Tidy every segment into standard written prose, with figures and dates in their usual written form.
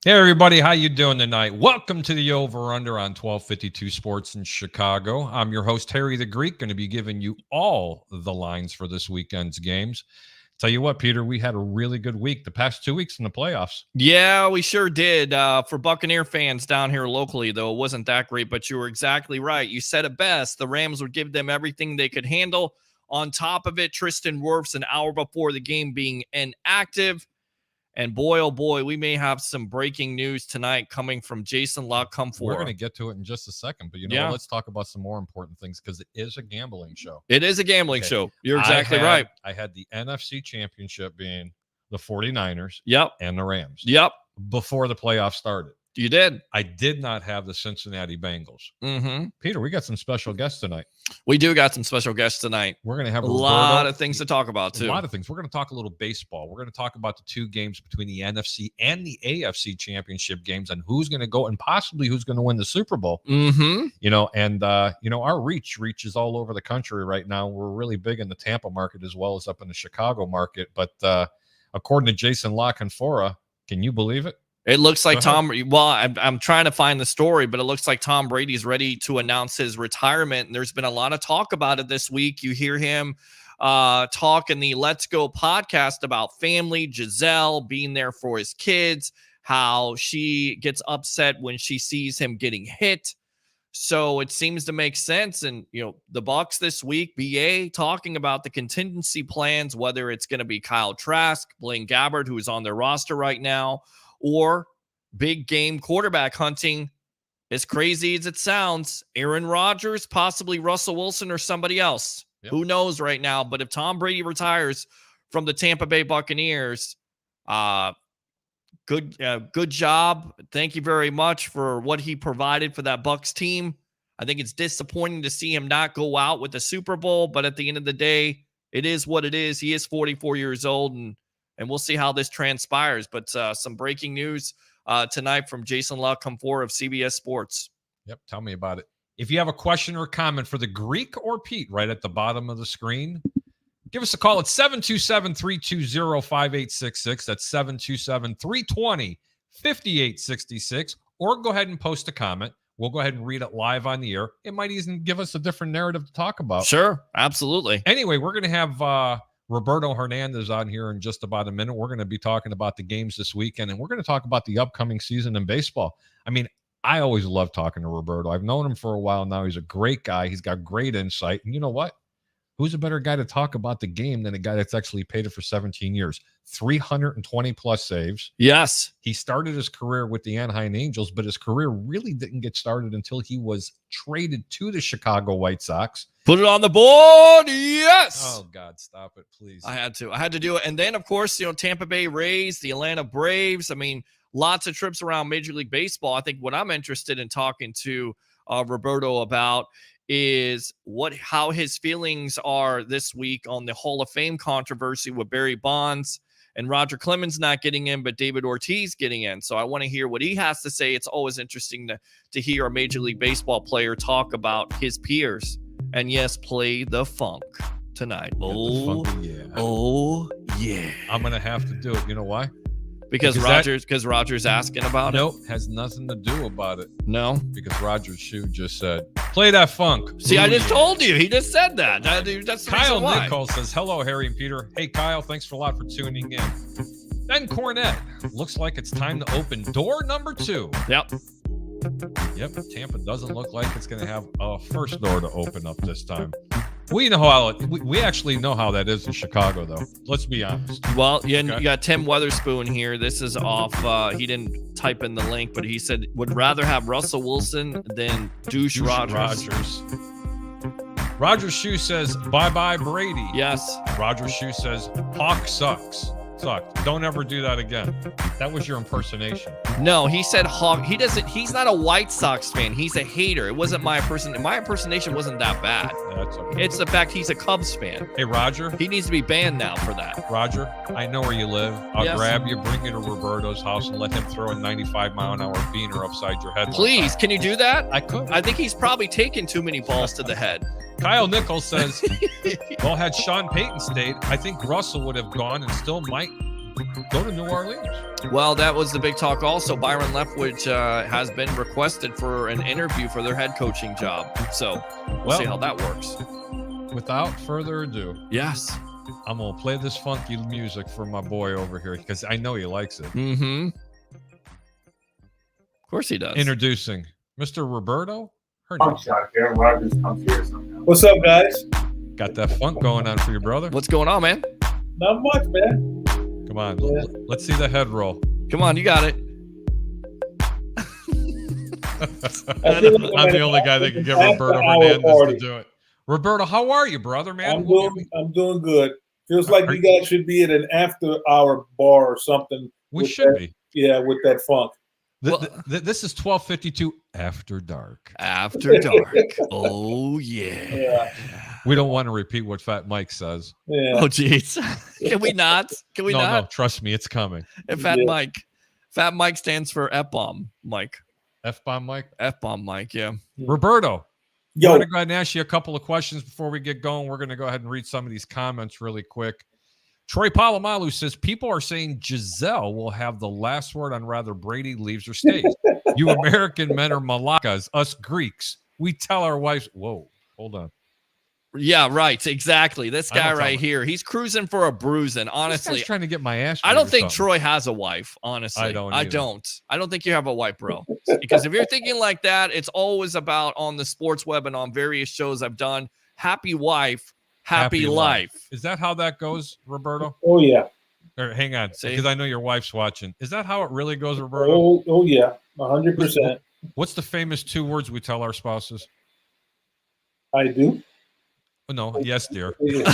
Hey, everybody. How you doing tonight? Welcome to the Over-Under on 1252 Sports in Chicago. I'm your host, Harry the Greek, going to be giving you all the lines for this weekend's games. Tell you what, Peter, we had a really good week the past 2 weeks in the playoffs. Yeah, we sure did. For Buccaneer fans down here locally, though, it wasn't that great, but you were exactly right. You said it best. The Rams would give them everything they could handle. On top of it, Tristan Wirfs an hour before the game being inactive. And boy, oh boy, we may have some breaking news tonight coming from Jason La Canfora. We're going to get to it in just a second, but what? Let's talk about some more important things because it is a gambling show. It is a gambling show. You're exactly right. I had the NFC Championship being the 49ers and the Rams. Yep. Before the playoffs started. You did. I did not have the Cincinnati Bengals. Mm-hmm. Peter, we got some special guests tonight. We do got some special guests tonight. We're going to have a lot of things to talk about, too. A lot of things. We're going to talk a little baseball. We're going to talk about the two games between the NFC and the AFC championship games and who's going to go and possibly who's going to win the Super Bowl. Mm-hmm. Our reach is all over the country right now. We're really big in the Tampa market as well as up in the Chicago market. But according to Jason La Canfora, can you believe it? It looks like I'm trying to find the story, but it looks like Tom Brady's ready to announce his retirement. And there's been a lot of talk about it this week. You hear him talk in the Let's Go podcast about family, Giselle being there for his kids, how she gets upset when she sees him getting hit. So it seems to make sense. And, the Bucs this week, BA talking about the contingency plans, whether it's going to be Kyle Trask, Blaine Gabbert, who is on their roster right now, or big game quarterback hunting. As crazy as it sounds, Aaron Rodgers, possibly Russell Wilson or somebody else. Yep. Who knows right now? But if Tom Brady retires from the Tampa Bay Buccaneers, good job. Thank you very much for what he provided for that Bucs team. I think it's disappointing to see him not go out with the Super Bowl, but at the end of the day, it is what it is. He is 44 years old, and we'll see how this transpires. But some breaking news tonight from Jason La Canfora of CBS Sports. Yep, tell me about it. If you have a question or comment for the Greek or Pete right at the bottom of the screen, give us a call at 727-320-5866. That's 727-320-5866. Or go ahead and post a comment. We'll go ahead and read it live on the air. It might even give us a different narrative to talk about. Sure, absolutely. Anyway, we're going to have Roberto Hernandez on here in just about a minute. We're going to be talking about the games this weekend, and we're going to talk about the upcoming season in baseball. I mean, I always love talking to Roberto. I've known him for a while now. He's a great guy. He's got great insight. And you know what? Who's a better guy to talk about the game than a guy that's actually played it for 17 years? 320 plus saves. Yes. He started his career with the Anaheim Angels, but his career really didn't get started until he was traded to the Chicago White Sox. Put it on the board. Yes. Oh, God, stop it, please. I had to do it. And then, of course, Tampa Bay Rays, the Atlanta Braves. I mean, lots of trips around Major League Baseball. I think what I'm interested in talking to Roberto about is how his feelings are this week on the Hall of Fame controversy with Barry Bonds and Roger Clemens not getting in, but David Ortiz getting in. So I want to hear what he has to say. It's always interesting to hear a Major League Baseball player talk about his peers. And yes, play the funk tonight. Oh, yeah. I'm going to have to do it. You know why? Because Roger's asking about it? Nope, has nothing to do about it. No? Because Roger's shoe just said, play that funk. See, I just told you. He just said that. That's the Kyle reason why. Nichols says, hello, Harry and Peter. Hey, Kyle, thanks a lot for tuning in. Ben Cornett, looks like it's time to open door number 2. Yep. Tampa doesn't look like it's going to have a first door to open up this time. We know how we actually know how that is in Chicago, though. Let's be honest. Well, you got Tim Weatherspoon here. This is off. He didn't type in the link, but he said would rather have Russell Wilson than douche Rogers. Roger Shoe says bye Brady. Yes. Roger Shoe says Hawk sucks. Don't ever do that again. That was your impersonation. No, he said Hawk. He's not a White Sox fan. He's a hater. It wasn't my impersonation. My impersonation wasn't that bad. That's okay. It's the fact he's a Cubs fan. Hey, Roger. He needs to be banned now for that. Roger, I know where you live. I'll grab you, bring you to Roberto's house, and let him throw a 95-mile-an-hour beaner upside your head. Please, can you do that? I could. I think he's probably taken too many balls to the head. Kyle Nichols says, well, had Sean Payton stayed, I think Russell would have gone and still might go to New Orleans. Well, that was the big talk also. Byron Leftwich has been requested for an interview for their head coaching job. So we'll see how that works. Without further ado. Yes. I'm going to play this funky music for my boy over here because I know he likes it. Mm-hmm. Of course he does. Introducing Mr. Roberto Hernandez. What's up, guys? Got that funk going on for your brother? What's going on, man? Not much, man. Come on, let's see the head roll. Come on, you got it. I'm the only guy that can get Roberto Hernandez to do it. Roberto, how are you, brother, man? I'm doing good. Feels like you guys should be at an after-hour bar or something. We should be. Yeah, with that funk. This is 12:52 after dark. After dark. Oh, yeah. We don't want to repeat what Fat Mike says. Yeah. Oh, jeez. Can we not? Can we not? No, trust me, it's coming. And Fat Mike stands for F-bomb, Mike. F-bomb Mike? F-bomb Mike, yeah. Roberto, Yo. I'm going to go ahead and ask you a couple of questions before we get going. We're going to go ahead and read some of these comments really quick. Troy Palomalu says, people are saying Giselle will have the last word on whether Brady leaves or stays. You American men are Malakas, us Greeks. We tell our wives, whoa, hold on. Yeah, right. Exactly. This guy right here, he's cruising for a bruising. Honestly, trying to get my ass. I don't think Troy has a wife. Honestly, I don't. I don't think you have a wife, bro. Because if you're thinking like that, it's always about on the sports web and on various shows I've done. Happy wife, happy life. Is that how that goes, Roberto? Oh yeah. Or hang on, because I know your wife's watching. Is that how it really goes, Roberto? Oh yeah, 100%. What's the famous 2 words we tell our spouses? I do. Oh, no. Yes, dear. Hey,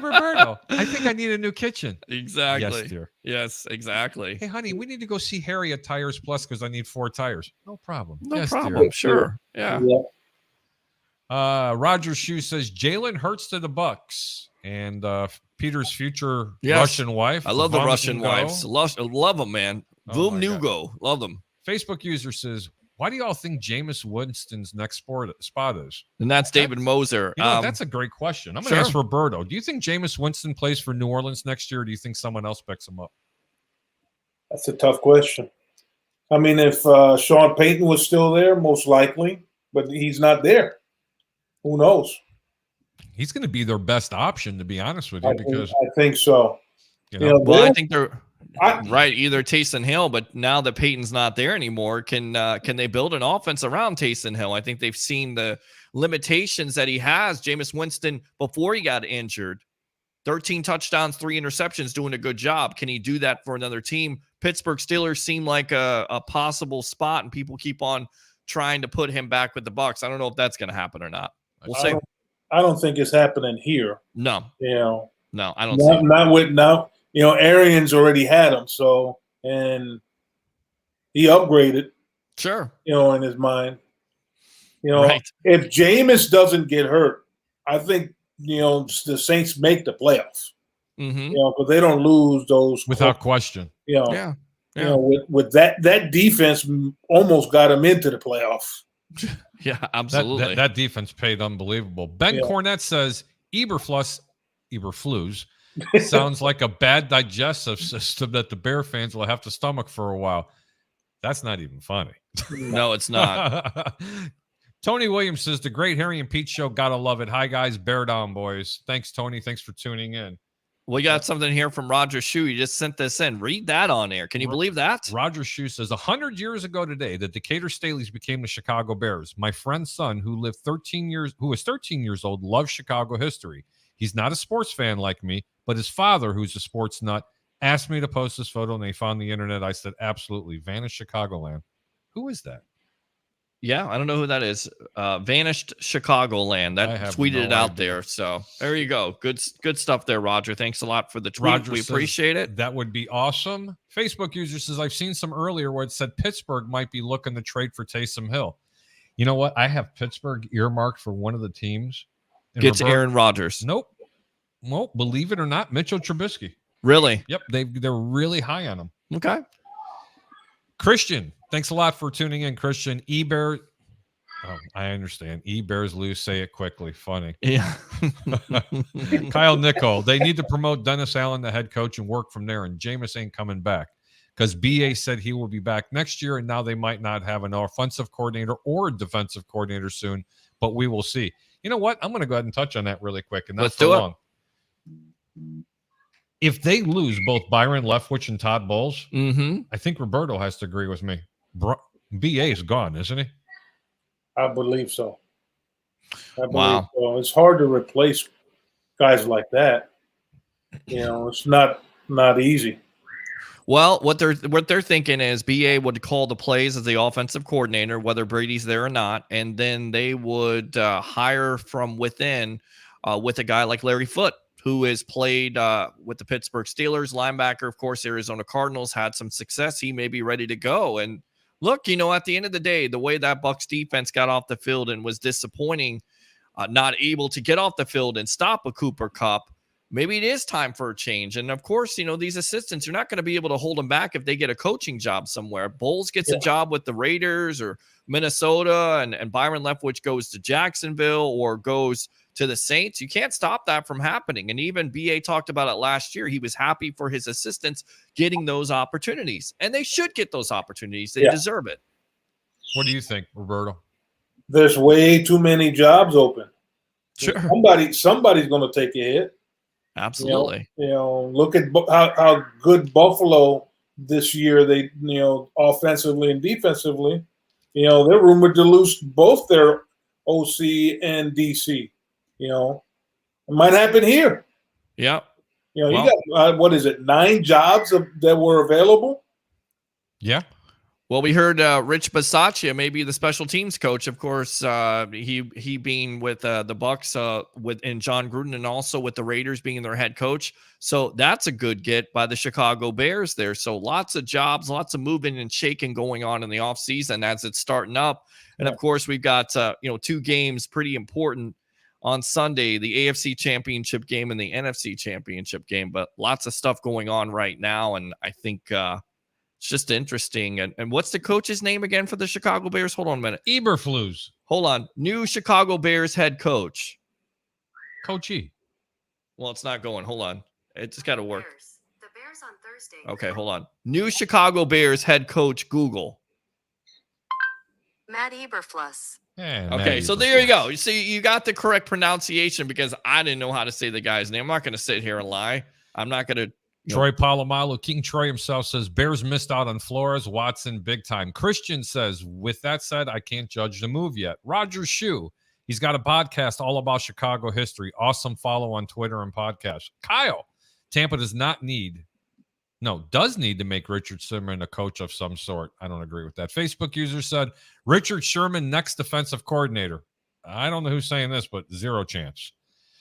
Roberto, I think I need a new kitchen. Exactly. Yes, dear. Yes, exactly. Hey, honey, we need to go see Harry at Tires Plus because I need 4 tires. No problem. No problem. Dear. Sure. Yeah. Roger Shoe says Jalen Hurts to the Bucks and Peter's future Russian wife. I love the Russian wives. Love them, man. Boom, Nugo. Love them. Facebook user says, why do y'all think Jameis Winston's next spot is? And that's David Moser. That's a great question. I'm going to ask Roberto. Do you think Jameis Winston plays for New Orleans next year, or do you think someone else picks him up? That's a tough question. I mean, if Sean Payton was still there, most likely, but he's not there. Who knows? He's going to be their best option, to be honest with you, because I think so. Well, I think Right, either Taysom Hill, but now that Peyton's not there anymore, can they build an offense around Taysom Hill? I think they've seen the limitations that he has. Jameis Winston, before he got injured, 13 touchdowns, 3 interceptions, doing a good job. Can he do that for another team? Pittsburgh Steelers seem like a possible spot, and people keep on trying to put him back with the Bucs. I don't know if that's going to happen or not. We'll see. I don't think it's happening here. No, No, I don't see it. Not with now. Arians already had him, so and he upgraded. Sure. In his mind. Right. If Jameis doesn't get hurt, I think the Saints make the playoffs. Mm-hmm. Because they don't lose those without question. Yeah. With that defense almost got him into the playoffs. Yeah, absolutely. That defense paid unbelievable. Ben Cornett says Eberflus sounds like a bad digestive system that the Bear fans will have to stomach for a while. That's not even funny. No, it's not. Tony Williams says the Great Harry and Pete Show. Gotta love it. Hi, guys. Bear down, boys. Thanks, Tony. Thanks for tuning in. We got something here from Roger Shue. You just sent this in. Read that on air. Can you believe that? Roger Shue says 100 years ago today, the Decatur Staleys became the Chicago Bears. My friend's son, who was 13 years old, loves Chicago history. He's not a sports fan like me, but his father, who's a sports nut, asked me to post this photo, and they found the internet. I said, absolutely. Vanished Chicagoland. Who is that? Yeah, I don't know who that is. Vanished Chicagoland. That tweeted it out there. So there you go. Good stuff there, Roger. Thanks a lot for the tweet. Roger, we appreciate it. That would be awesome. Facebook user says, I've seen some earlier where it said Pittsburgh might be looking to trade for Taysom Hill. You know what? I have Pittsburgh earmarked for one of the teams. Gets Aaron Rodgers. Nope. Well, believe it or not, Mitchell Trubisky. Really? Yep. They're really high on him. Okay. Christian, thanks a lot for tuning in, Christian. E-Bear. Oh, I understand. E-Bears lose. Say it quickly. Funny. Yeah. Kyle Nicole. They need to promote Dennis Allen, the head coach, and work from there. And Jameis ain't coming back because BA said he will be back next year. And now they might not have an offensive coordinator or a defensive coordinator soon, but we will see. You know what? I'm going to go ahead and touch on that really quick. And Let's do it. If they lose both Byron Leftwich and Todd Bowles, mm-hmm. I think Roberto has to agree with me. BA is gone, isn't he? I believe so. Wow. So. It's hard to replace guys like that. It's not easy. Well, what they're thinking is BA would call the plays as the offensive coordinator, whether Brady's there or not, and then they would hire from within with a guy like Larry Foote, who has played with the Pittsburgh Steelers, linebacker, of course, Arizona Cardinals, had some success. He may be ready to go. And look, at the end of the day, the way that Bucs defense got off the field and was disappointing, not able to get off the field and stop a Cooper Kupp, maybe it is time for a change. And of course, these assistants, you're not going to be able to hold them back if they get a coaching job somewhere. Bowles gets a job with the Raiders or Minnesota, and Byron Leftwich goes to Jacksonville or goes to the Saints. You can't stop that from happening. And even BA talked about it last year. He was happy for his assistants getting those opportunities, and they should get those opportunities. They deserve it. What do you think, Roberto? There's way too many jobs open. Sure. Somebody's going to take a hit. Absolutely. Look at how good Buffalo this year. They, offensively and defensively, they're rumored to lose both their OC and DC. It might happen here. Yeah. You got, what is it, 9 jobs that were available? Yeah. Well, we heard Rich Bisaccia may be the special teams coach. Of course, he being with the Bucs and John Gruden, and also with the Raiders being their head coach. So that's a good get by the Chicago Bears there. So lots of jobs, lots of moving and shaking going on in the offseason as it's starting up. And of course, we've got 2 games pretty important on Sunday, the AFC Championship game and the NFC Championship game. But lots of stuff going on right now, and I think it's just interesting. And what's the coach's name again for the Chicago Bears? Hold on a minute. Eberflus. Hold on. New Chicago Bears head coach. Coach E. Well, it's not going. Hold on. It just got to work. The Bears on Thursday. Okay, hold on. New Chicago Bears head coach, Google. Matt Eberflus. Okay, so there you go. You see, you got the correct pronunciation because I didn't know how to say the guy's name. I'm not going to sit here and lie. I'm not going to Troy Polamalu, King Troy himself says, Bears missed out on Flores, Watson, big time. Christian says, with that said, I can't judge the move yet. Roger Shue, he's got a podcast all about Chicago history. Awesome follow on Twitter and podcast. Kyle, Tampa does need to make Richard Sherman a coach of some sort. I don't agree with that. Facebook user said, Richard Sherman, next defensive coordinator. I don't know who's saying this, but zero chance.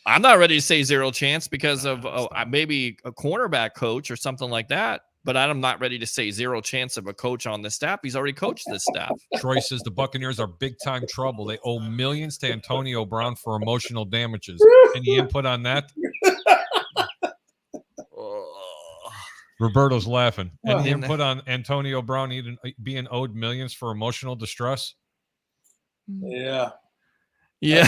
I'm not ready to say zero chance because of maybe a cornerback coach or something like that. But I'm not ready to say zero chance of a coach on the staff. He's already coached this staff. Troy says the Buccaneers are big time trouble. They owe millions to Antonio Brown for emotional damages. Any input on that? Roberto's laughing. Any input on Antonio Brown being owed millions for emotional distress? Yeah. Yeah.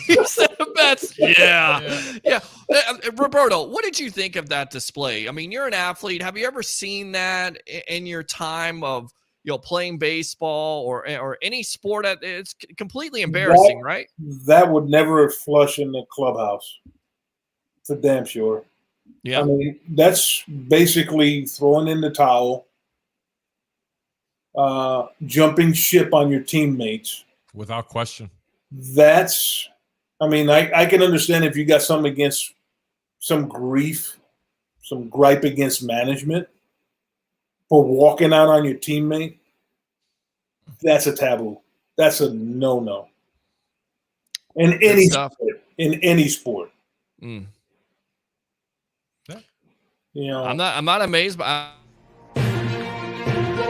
He said the best. Yeah. Roberto, what did you think of that display? I mean, you're an athlete. Have you ever seen that in your time of playing baseball or any sport? It's completely embarrassing, right? That would never flush in the clubhouse. For damn sure. Yeah. I mean, that's basically throwing in the towel, jumping ship on your teammates. Without question. I can understand if you got something against some grief, some gripe against management for walking out on your teammate. That's a taboo. That's a no-no. In any sport. Mm. Yeah. I'm not amazed by.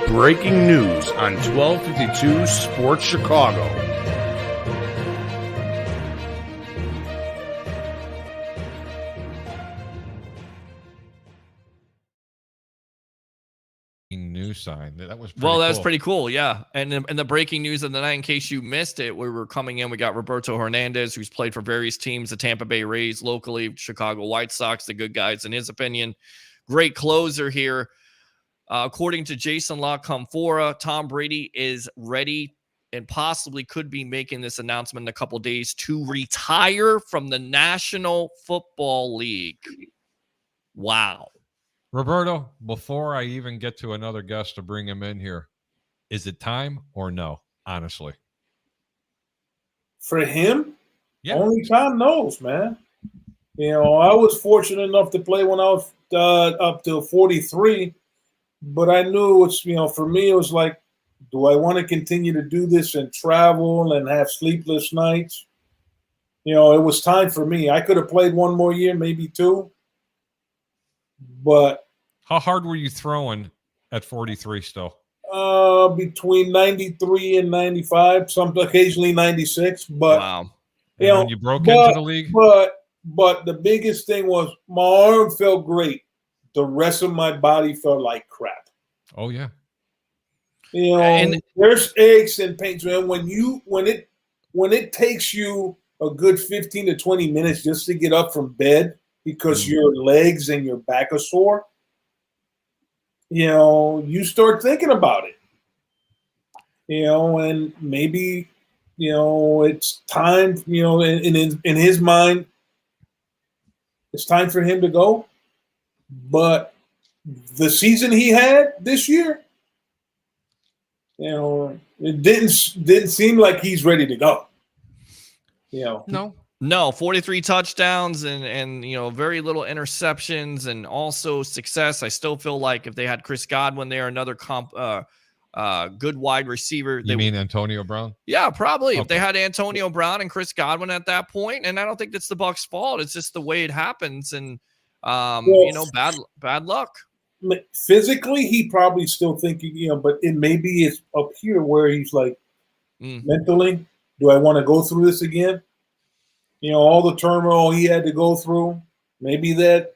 Breaking news on 1252 Sports Chicago. News sign. That was That's pretty cool. Yeah. And the breaking news of the night, in case you missed it, we were coming in. We got Roberto Hernandez, who's played for various teams, the Tampa Bay Rays locally, Chicago White Sox, the good guys, in his opinion. Great closer here. According to Jason La Canfora, Tom Brady is ready and possibly could be making this announcement in a couple days to retire from the National Football League. Wow. Roberto, before I even get to another guest to bring him in here, is it time or no? Honestly. For him, yeah. Only time knows, man. I was fortunate enough to play when I was up to 43. But I knew it's, for me, it was like, do I want to continue to do this and travel and have sleepless nights? It was time for me. I could have played one more year, maybe two. But how hard were you throwing at 43 still? Between 93 and 95, some occasionally 96. But wow. When you broke into the league? But the biggest thing was my arm felt great. The rest of my body felt like crap. Oh yeah. And there's aches and pains, man. When it takes you a good 15 to 20 minutes just to get up from bed because your legs and your back are sore, you start thinking about it. And maybe it's time. In his mind, it's time for him to go. But the season he had this year, it didn't seem like he's ready to go. No, 43 touchdowns and very little interceptions and also success. I still feel like if they had Chris Godwin there, another good wide receiver. You mean Antonio Brown? Yeah, probably. Okay. If they had Antonio Brown and Chris Godwin at that point, and I don't think that's the Bucs' fault. It's just the way it happens. And bad luck. Physically, he probably still thinking, but it maybe it's up here where he's like, mentally, do I want to go through this again? All the turmoil he had to go through. Maybe that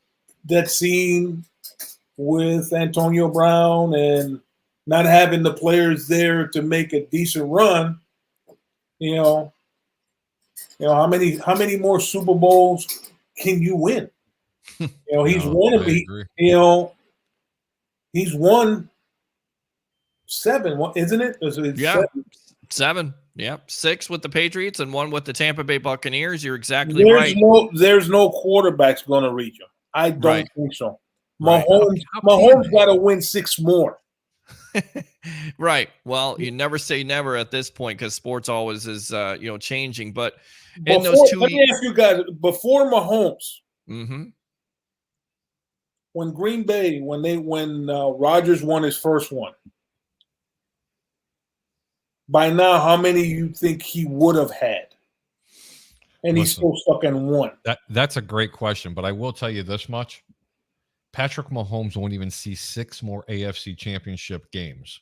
scene with Antonio Brown and not having the players there to make a decent run. How many more Super Bowls can you win? He's won 7, isn't it? Yeah, 7. Yep, 6 with the Patriots and 1 with the Tampa Bay Buccaneers. You're exactly right. There's no quarterback's going to reach him. I don't Right. think so. Right. Mahomes, How can Mahomes they? got to win 6 more. Right. Well, you never say never at this point because sports always is changing. But in those Before, 2 let me ask you guys, before Mahomes, mm-hmm. when Green Bay, when Rodgers won his first one, by now, how many you think he would have had? And he's Listen. still stuck in one. That's a great question, but I will tell you this much. Patrick Mahomes won't even see 6 more AFC championship games.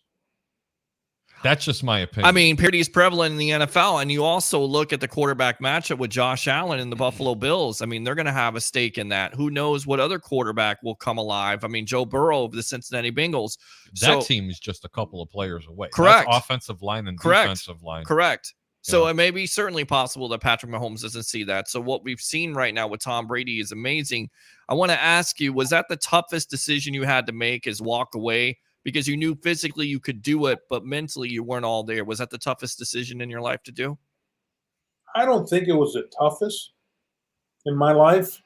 That's just my opinion. I mean, parity is prevalent in the NFL, and you also look at the quarterback matchup with Josh Allen and the Buffalo Bills. I mean, they're going to have a stake in that. Who knows what other quarterback will come alive? I mean, Joe Burrow of the Cincinnati Bengals. That team is just a couple of players away. Correct. That's offensive line and Correct. defensive line. Correct. So Yeah. it may be certainly possible that Patrick Mahomes doesn't see that. So what we've seen right now with Tom Brady is amazing. I want to ask you, was that the toughest decision you had to make, is walk away? Because you knew physically you could do it, but mentally you weren't all there. Was that the toughest decision in your life to do? I don't think it was the toughest in my life.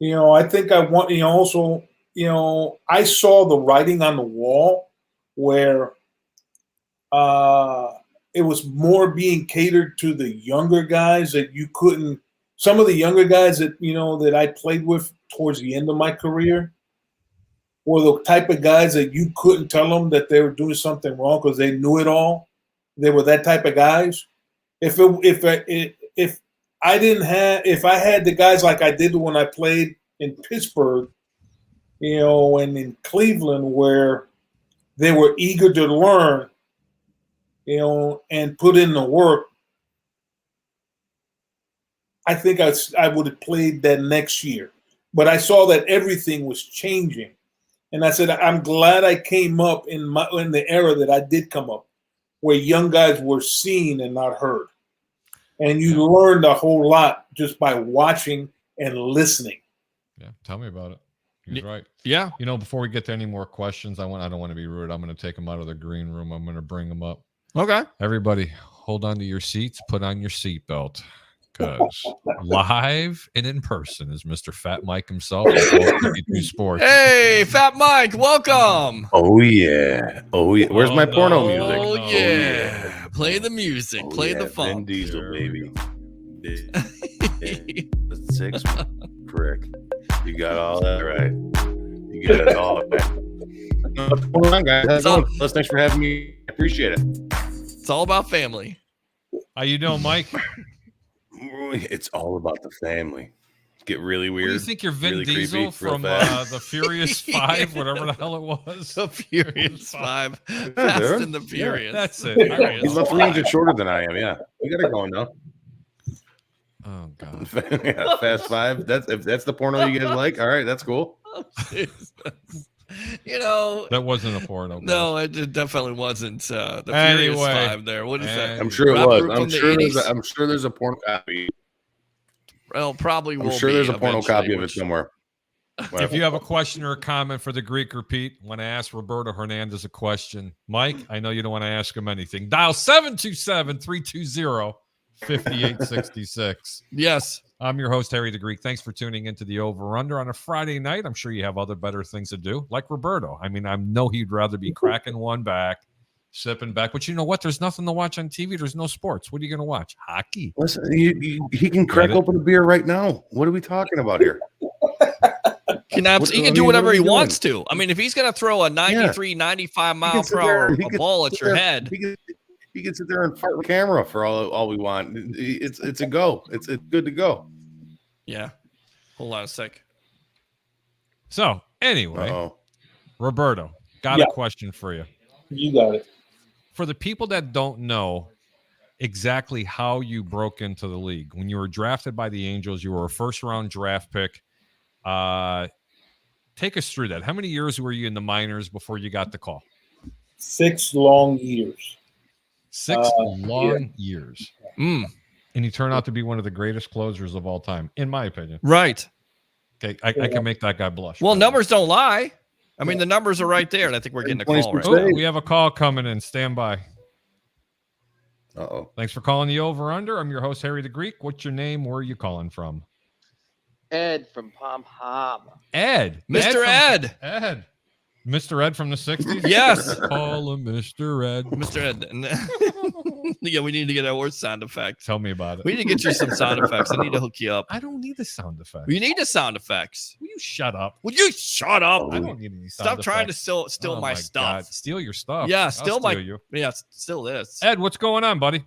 I think I want, also, I saw the writing on the wall where it was more being catered to the younger guys that you couldn't, some of the younger guys that, that I played with towards the end of my career were the type of guys that you couldn't tell them that they were doing something wrong because they knew it all. They were that type of guys. If I had the guys like I did when I played in Pittsburgh, and in Cleveland, where they were eager to learn, and put in the work, I think I would have played that next year. But I saw that everything was changing. And I said, I'm glad I came up in the era that I did come up, where young guys were seen and not heard. And you learned a whole lot just by watching and listening. Yeah, tell me about it. He's right. Yeah. Before we get to any more questions, I don't want to be rude. I'm going to take them out of the green room. I'm going to bring them up. Okay. Everybody, hold on to your seats. Put on your seatbelt. Because live and in person is Mr. Fat Mike himself. 1252 Sports. Hey, Fat Mike, welcome. Oh yeah. Where's my porno music? Oh yeah. Play the music. Play the Vin funk. Diesel, baby. The 6 prick. You got all that right. You got it all right. What's going on, guys? How's it going? Les, thanks for having me. I appreciate it. It's all about family. How you doing, Mike? It's all about the family. Get really weird. What do you think you're Vin really Diesel creepy, from fast. the Furious 5, whatever the hell it was? The Furious 5. dude. Fast and the Furious. That's it. He's about 3 inches shorter than I am. Yeah, we got it going now. Oh God. Yeah, Fast 5. If that's the porno you guys like, all right, that's cool. That wasn't a porno. No, it definitely wasn't. The Anyway. Furious 5 there. What is that? I'm sure it Rap was. group I'm from the sure 80s? I'm sure there's a porno copy. Well, probably will I'm sure be there's a porno eventually, copy of it which- somewhere. If you have a question or a comment for the Greek repeat, when I ask Roberto Hernandez a question, Mike, I know you don't want to ask him anything. Dial 727-320-5866. Yes. I'm your host, Harry the Greek. Thanks for tuning into the Over-Under on a Friday night. I'm sure you have other better things to do, like Roberto. I mean, I know he'd rather be cracking one back, sipping back. But you know what? There's nothing to watch on TV. There's no sports. What are you going to watch? Hockey. Listen, he can crack open a beer right now. What are we talking about here? He can do whatever he wants to. I mean, if he's going to throw a 93, 95 mile per hour ball at your head. He can sit there and fart with camera for all we want. It's a go. It's good to go. Yeah. Hold on a sec. So, anyway, Uh-oh. Roberto, got a question for you. You got it. For the people that don't know exactly how you broke into the league, when you were drafted by the Angels, you were a first-round draft pick. Take us through that. How many years were you in the minors before you got the call? 6 long years. 6 long years. Mm. And you turn out to be one of the greatest closers of all time, in my opinion. Right. Okay, I can make that guy blush. Well, numbers don't lie. I mean, the numbers are right there, and I think we're getting a call right Oh, now. we have a call coming in. Stand by. Uh-oh. Thanks for calling the Over-Under. I'm your host, Harry the Greek. What's your name? Where are you calling from? Ed from Palm Harbor. Ed. Mr. Ed. Ed. Mr. Ed from the 60s? Yes. Call him Mr. Ed. Mr. Ed. Yeah, we need to get our sound effects. Tell me about it. We need to get you some sound effects. I need to hook you up. I don't need the sound effects. You need the sound effects. Will you shut up? Would you shut up? I don't need any sound Stop effects. trying to steal Oh my stuff. God. Steal your stuff. Yeah, I'll steal my. you. Yeah, steal this. Ed, what's going on, buddy?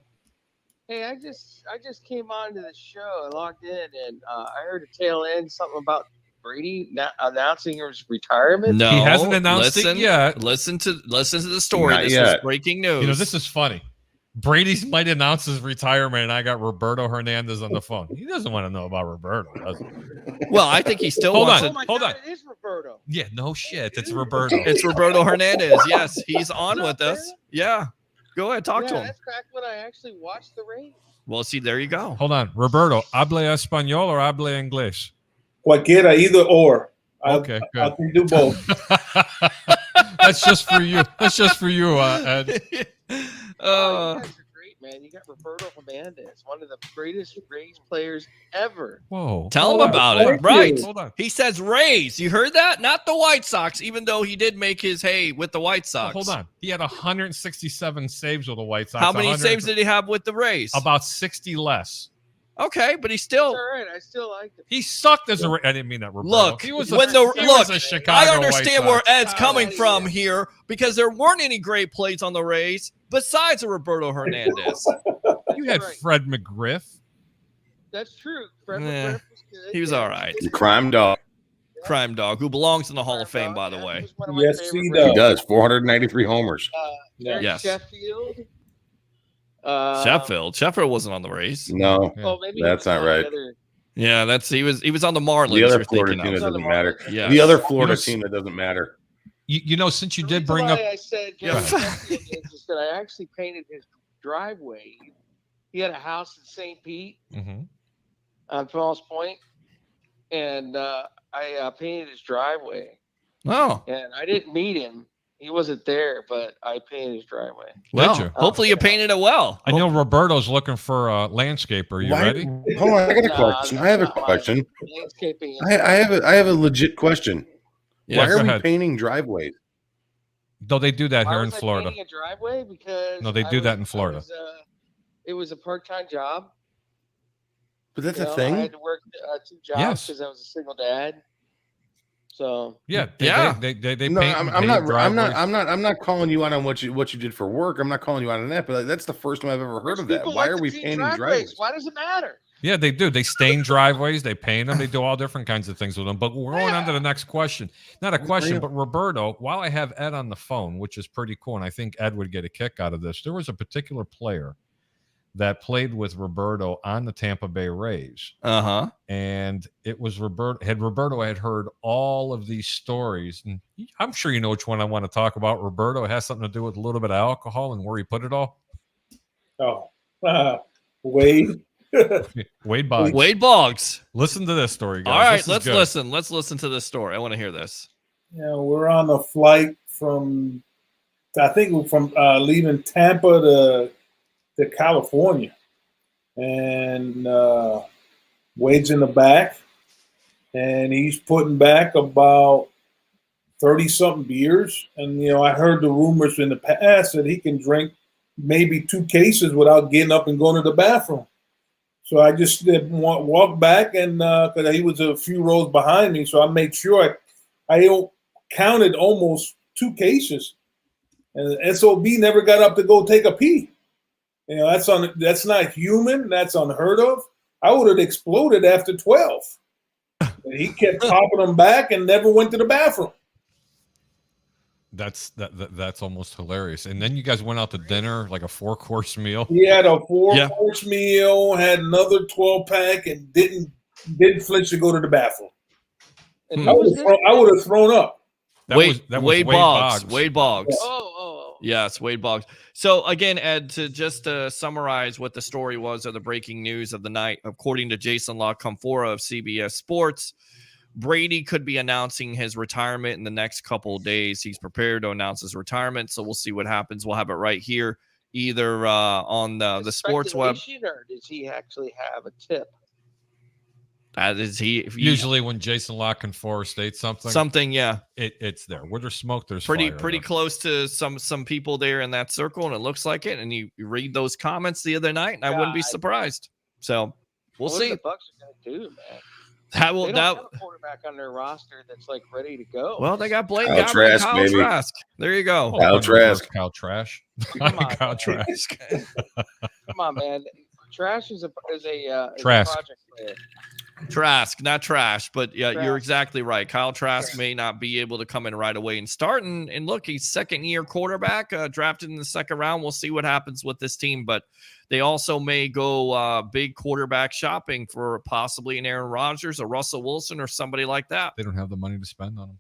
Hey, I just came on to the show. I logged in and I heard a tail end something about Brady announcing his retirement. No, He hasn't announced it yet. Listen to the story. Not This yet. is breaking news. You know, this is funny. Brady's might announce his retirement, and I got Roberto Hernandez on the phone. He doesn't want to know about Roberto, does he? Well, I think he still Hold wants on. Oh my Hold God, on. it is Roberto. Yeah, no shit. It's Roberto. It's Roberto Hernandez. Yes, he's on What's with up, us. man? Yeah, go ahead, talk to him. That's back when I actually watched the race. Well, see, there you go. Hold on. Roberto, hable español or hable inglés? Cualquiera, either or. Okay, I good. can do both. That's just for you. That's just for you, Ed. You guys are great, man. You got Roberto Hernandez, one of the greatest race players ever. Whoa. Tell him Hold on. about it. Thank Right. you. Hold on. He says Rays. You heard that? Not the White Sox, even though he did make his hay with the White Sox. Hold on. He had 167 saves with the White Sox. How many 100 saves did he have with the Rays? About 60 less. Okay, but he's It's still. all right. I still like him. He sucked as a. I didn't mean that, Roberto. Look, he was when a, the he look, was a Chicago I White understand Sox. where Ed's coming yeah. from here because there weren't any great plays on the Rays besides a Roberto Hernandez. You had Right. Fred McGriff. That's true. Fred Nah, McGriff was good. He was Yeah. all right. Crime dog. Crime Dog, who belongs in the Hall of Fame, by the Yeah, way. he was one of my Yes, favorite he racers. He does. 493 homers. Yeah. Yes. Sheffield. Sheffield wasn't on the Rays. No, Yeah. Oh, maybe That's he was not on right. the other- Yeah, that's he was on the Marlins. the other you're Florida thinking team of. that of. doesn't matter. Yes. The other Florida You know, team that doesn't matter. You know, since you The did reason bring up. why I said Yeah. Sheffield is that I actually painted his driveway. He had a house in St. Pete Mhm. on Falls Point, and I painted his driveway. Oh, And I didn't meet him; he wasn't there, but I painted his driveway. well, you? hopefully you painted it well. I know Roberto's looking for a landscaper. You ready? Hold on, I got a Nah, question. I have a that's not question. Landscaping. I have a legit question. Yeah, Why go are we ahead. painting driveways? Though they do that Why here was in I Florida. painting a driveway? Because No, they do that in Florida. It was a part-time job. But that's You a know, I thing. had to work 2 jobs Yes. because I was a single dad. So Yeah, Yeah. They No, paint I'm and pave not. driveways. I'm not calling you out on what you did for work. I'm not calling you out on that. But that's the first time I've ever heard of that. people Why like are to we paint painting driveways? Why does it matter? Yeah, they do. They stain driveways. They paint them. They do all different kinds of things with them. But we're going on to the next question. Not a question, but Roberto, while I have Ed on the phone, which is pretty cool, and I think Ed would get a kick out of this, there was a particular player that played with Roberto on the Tampa Bay Rays. Uh-huh. And it was Roberto had heard all of these stories. And I'm sure you know which one I want to talk about. Roberto, it has something to do with a little bit of alcohol and where he put it all. Oh, Wade. Wade Boggs. Wade Boggs. Listen to this story, guys. All right, This is let's good. listen. Let's listen to this story. I want to hear this. Yeah, we're on a flight from, I think, from leaving Tampa to California, and Wade's in the back, and he's putting back about 30-something beers. And I heard the rumors in the past that he can drink maybe 2 cases without getting up and going to the bathroom. So I just did walk back, and because he was a few rows behind me, so I made sure I counted almost 2 cases, and SOB never got up to go take a pee. That's not human. That's unheard of. I would have exploded after 12. And he kept popping them back and never went to the bathroom. That's almost hilarious. And then you guys went out to dinner, like a 4-course meal. He had a 4-course meal, had another 12-pack, and didn't flinch to go to the bathroom. And I who was would have thrown up. That Wade, was Wade Boggs. Wade Boggs. this? Oh. Yes, Wade Boggs. So again, Ed, to summarize what the story was of the breaking news of the night, according to Jason La Canfora of CBS Sports, Brady could be announcing his retirement in the next couple of days. He's prepared to announce his retirement, so we'll see what happens. We'll have it right here, either on the sports web. Speculation, or does he actually have a tip? That is Usually when Jason La Canfora states something, yeah. It's there. Where there's smoke, there's Pretty fire. close to some people there in that circle, and it looks like it. And you read those comments the other night, and I wouldn't be surprised. So we'll see. What the Bucks are going to do, man? They don't have a quarterback on their roster that's like ready to go. Well, they got Blaine Kyle Gabbert and Trask, Kyle baby. Trask. There you go. Kyle Trask. Kyle Trash. Come on, Kyle Trask. Come on, man. Trash is a Trask. project player. Trask, not Trash, but yeah, Trask. you're exactly right. Kyle Trask may not be able to come in right away and start. And look, he's second-year quarterback, drafted in the second round. We'll see what happens with this team, but they also may go big quarterback shopping for possibly an Aaron Rodgers, a Russell Wilson, or somebody like that. They don't have the money to spend on him.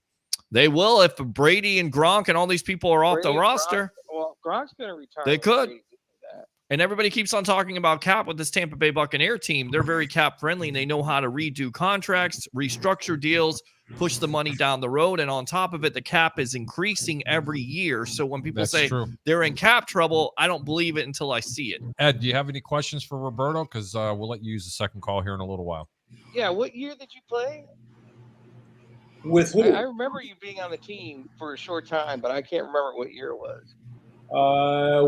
They will if Brady and Gronk and all these people are off the roster. Gronk's going to retire. They could. And everybody keeps on talking about cap with this Tampa Bay Buccaneer team. They're very cap friendly, and they know how to redo contracts, restructure deals, push the money down the road. And on top of it, the cap is increasing every year. So when people say they're in cap trouble, I don't believe it until I see it. Ed, do you have any questions for Roberto? Because we'll let you use the second call here in a little while. Yeah, what year did you play? With who? I remember you being on the team for a short time, but I can't remember what year it was.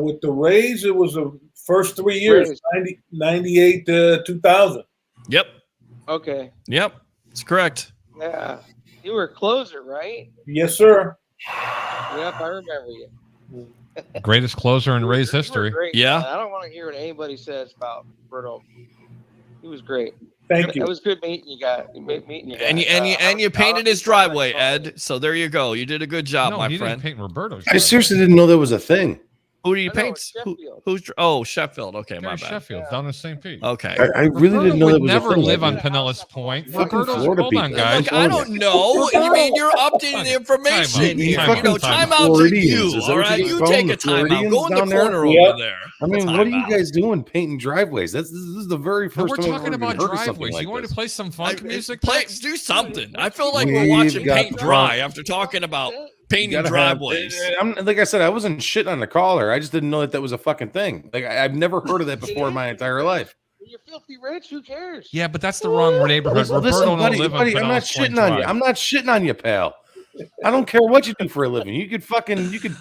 With the Rays, it was the first 3 years, 98 to 2000. Yep. Okay. Yep. That's correct. Yeah. You were a closer, right? Yes, sir. Yep, I remember you. Greatest closer in Rays history. Great, yeah. Man. I don't want to hear what anybody says about Roberto. He was great. Thank you. It was good meeting you guys. And you painted his driveway, Ed. So there you go. You did a good job, my he friend. Didn't paint Roberto's I seriously didn't know that was a thing. Who do you paint? Who's Sheffield? Okay, my bad. Sheffield, down in St. Pete. Okay. I really didn't know that was a thing. Never live on Pinellas Point. Roberto's, hold on, guys. Look, I don't know. You mean you're updating the information here? Time out to you. All right, you take a timeout. Go in the corner over there. I mean, what are you guys doing painting driveways? This is the very first time we're talking about driveways. Like you want to play some funk music? Do something. I feel like we're watching paint dry after talking about painting driveways. Like I said, I wasn't shitting on the caller. I just didn't know that was a fucking thing. Like I've never heard of that before in my entire life. You're filthy rich. Who cares? Yeah, but that's the wrong neighborhood. Listen, buddy, I'm not shitting on you. I'm not shitting on you, pal. I don't care what you do for a living. You could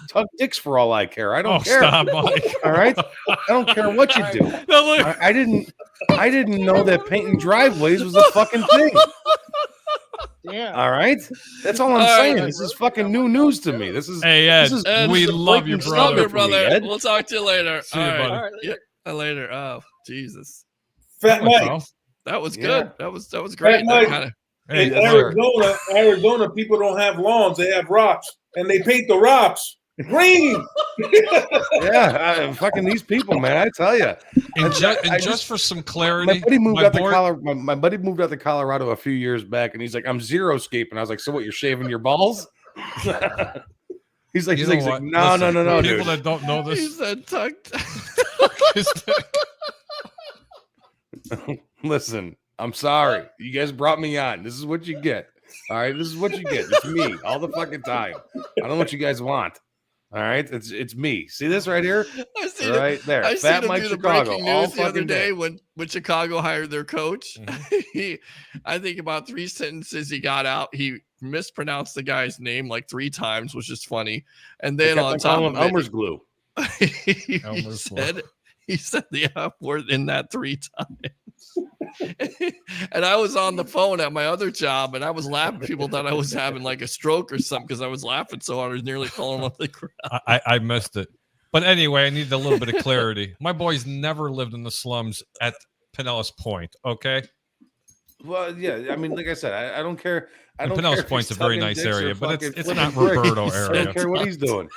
tug dicks for all I care. I don't care. Stop, Mike. All right, I don't care what you do. I didn't know that painting driveways was a fucking thing. Yeah. All right. That's all I'm saying. This is fucking new news to me. This is Hey Ed, we love you, brother. We'll talk to you later. See you, buddy. All right, later. Yeah, later. Oh, Jesus. Fat Mike. That was good. That was great. In Arizona, people don't have lawns; they have rocks, and they paint the rocks green. Yeah, fucking these people, man. I tell you. And just for some clarity, my buddy moved out to Colorado a few years back, and he's like, "I'm zero scaping." I was like, "So what? You're shaving your balls?" he's like, "No, People dude." that don't know this, He said, Listen, I'm sorry. You guys brought me on. This is what you get. All right, this is what you get. It's me all the fucking time. I don't know what you guys want. All right, it's me. See this right here? Right there. I Fat seen Mike him do the Chicago. breaking All news the other fucking day when Chicago hired their coach. Mhm. I think about 3 sentences he got out. He mispronounced the guy's name like 3 times, which is funny. And then on top of it, Elmer's glue. he said the F word in that 3 times. And I was on the phone at my other job, and I was laughing. People thought I was having like a stroke or something because I was laughing so hard. I was nearly falling off the ground. I missed it. But anyway, I need a little bit of clarity. My boys never lived in the slums at Pinellas Point, okay? Well, yeah. I mean, like I said, I don't care. I don't Pinellas care Point's a very nice area, but it's not pricks. Roberto I area. don't care what he's doing.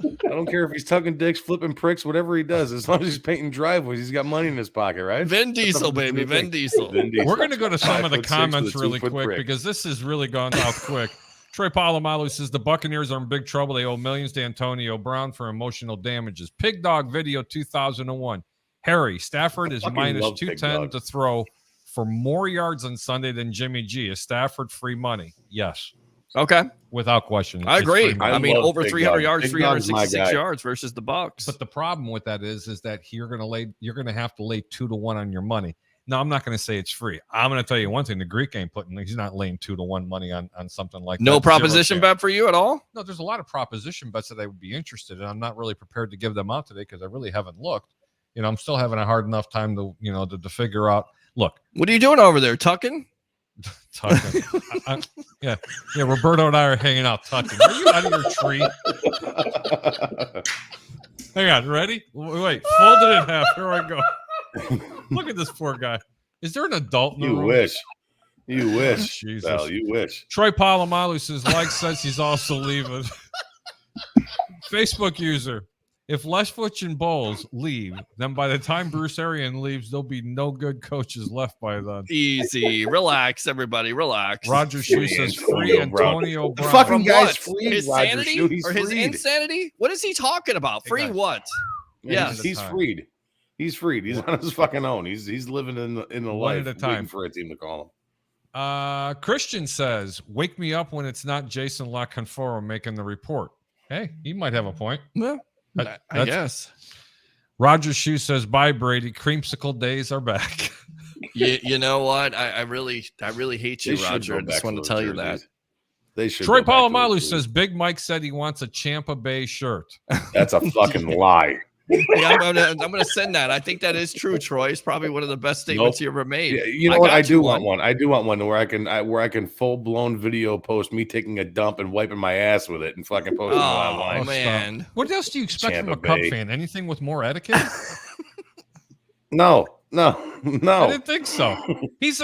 I don't care if he's tugging dicks, flipping pricks, whatever he does. As long as he's painting driveways, he's got money in his pocket, right? Vin Diesel, baby. Vin Diesel. We're going to go to some of the 5'6" comments with a really 2-foot quick brick. because this has really gone south quick. Troy Polamalu says the Buccaneers are in big trouble. They owe millions to Antonio Brown for emotional damages. Pig Dog Video 2001. Harry, Stafford is minus 210 to throw for more yards on Sunday than Jimmy G. Is Stafford free money? Yes. Okay. Without question. I agree. I mean, love over Big 300 Dog. yards, Big Dog's my 366 guy. yards versus the Bucks. But the problem with that is that you're going to have to lay 2-1 on your money. No, I'm not going to say it's free. I'm going to tell you one thing: the Greek ain't he's not laying 2-1 money on something like that. No proposition bet for you at all? No, there's a lot of proposition bets that I would be interested in. I'm not really prepared to give them out today because I really haven't looked. I'm still having a hard enough time to figure out. Look, what are you doing over there, tucking? Tucking. Yeah. Roberto and I are hanging out tucking. Are you out of your tree? Hang on, ready? Wait, fold it in half. Here I go. Look at this poor guy. Is there an adult in the room? You wish. Jesus. Well, you wish. Troy Polamalu says he's also leaving. Facebook user. If Leftwich and Bowles leave, then by the time Bruce Arian leaves, there'll be no good coaches left by then. Easy. Relax, everybody. Relax. Roger Shue says free Antonio Brown. The fucking From guy's what? freed. His Roger sanity Shue. He's or his freed. insanity? What is he talking about? Hey, Free guys. what? Yes, he's time. freed. He's freed. He's on his fucking own. He's living in the One life, at a time. waiting for a team to call him. Christian says, wake me up when it's not Jason LaConfora making the report. Hey, he might have a point. Well, I guess. Roger Shue says, bye, Brady. Creamsicle days are back. You know what? I really hate you, They should Roger. go I back just want to those tell you that. jerseys. They should. Troy go back to those Polamalu jerseys. says, Big Mike said he wants a Champa Bay shirt. That's a fucking lie. Yeah, I'm gonna send that. I think that is true, Troy. It's probably one of the best statements you ever made. Yeah, you know what? got I do you want one. I do want one where I can full blown video post me taking a dump and wiping my ass with it and fucking posting it Oh online. man, What else do you expect Tampa from a Cub Bay. fan? Anything with more etiquette? No. I didn't think so. He's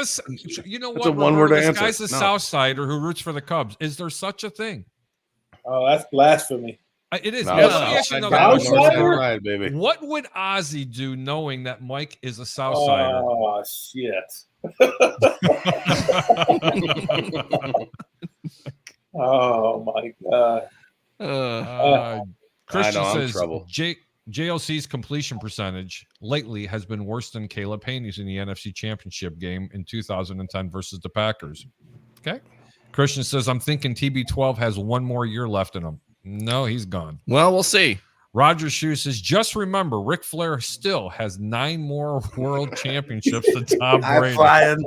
you know That's what? a one-word Roberto, this answer. guy's a No. South Sider who roots for the Cubs. Is there such a thing? Oh, that's blasphemy. It is. No, Now, no, let me ask you another South question. Sider? Right, baby. What would Ozzy do knowing that Mike is a South Sider? Oh shit. Oh my god. Christian I know, I'm says trouble. JLC's completion percentage lately has been worse than Caleb Haney's in the NFC Championship game in 2010 versus the Packers. Okay. Christian says, I'm thinking TB12 has one more year left in him. No, he's gone. well, we'll see. Roger Shue says, just remember, Ric Flair still has 9 more world championships than Tom Brady. flying.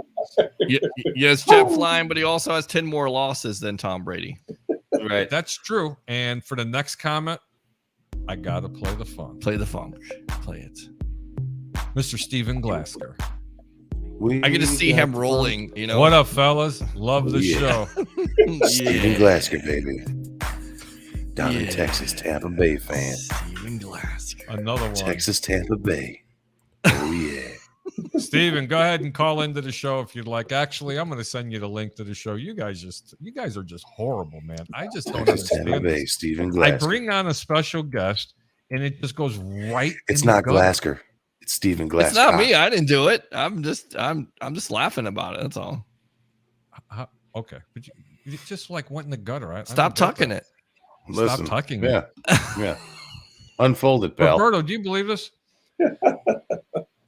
Yes, jet flying, but he also has 10 more losses than Tom Brady. Right. That's true. And for the next comment, I got to play the fun. Play the funk. Play it. Mr. Steven Glasker. I get to see him rolling, you know. What up, fellas? Love the Yeah. show. Steven Glasker, baby. Down in Yeah. Texas, Tampa Bay fan. Steven Glasker. Another one. Texas, Tampa Bay. Oh, yeah. Steven, go ahead and call into the show if you'd like. Actually, I'm going to send you the link to the show. You guys are just horrible, man. I just don't Texas, Tampa understand Bay, this. Steven I Glasker. bring on a special guest, and it just goes right. It's in the not gutter. Glasker. It's Steven Glasker. It's not me. I didn't do it. I'm just laughing about it. That's all. Okay, but you just like went in the gutter. I Stop tucking it. Listen, Stop tucking yeah, yeah. Unfold it, pal. Roberto, do you believe this?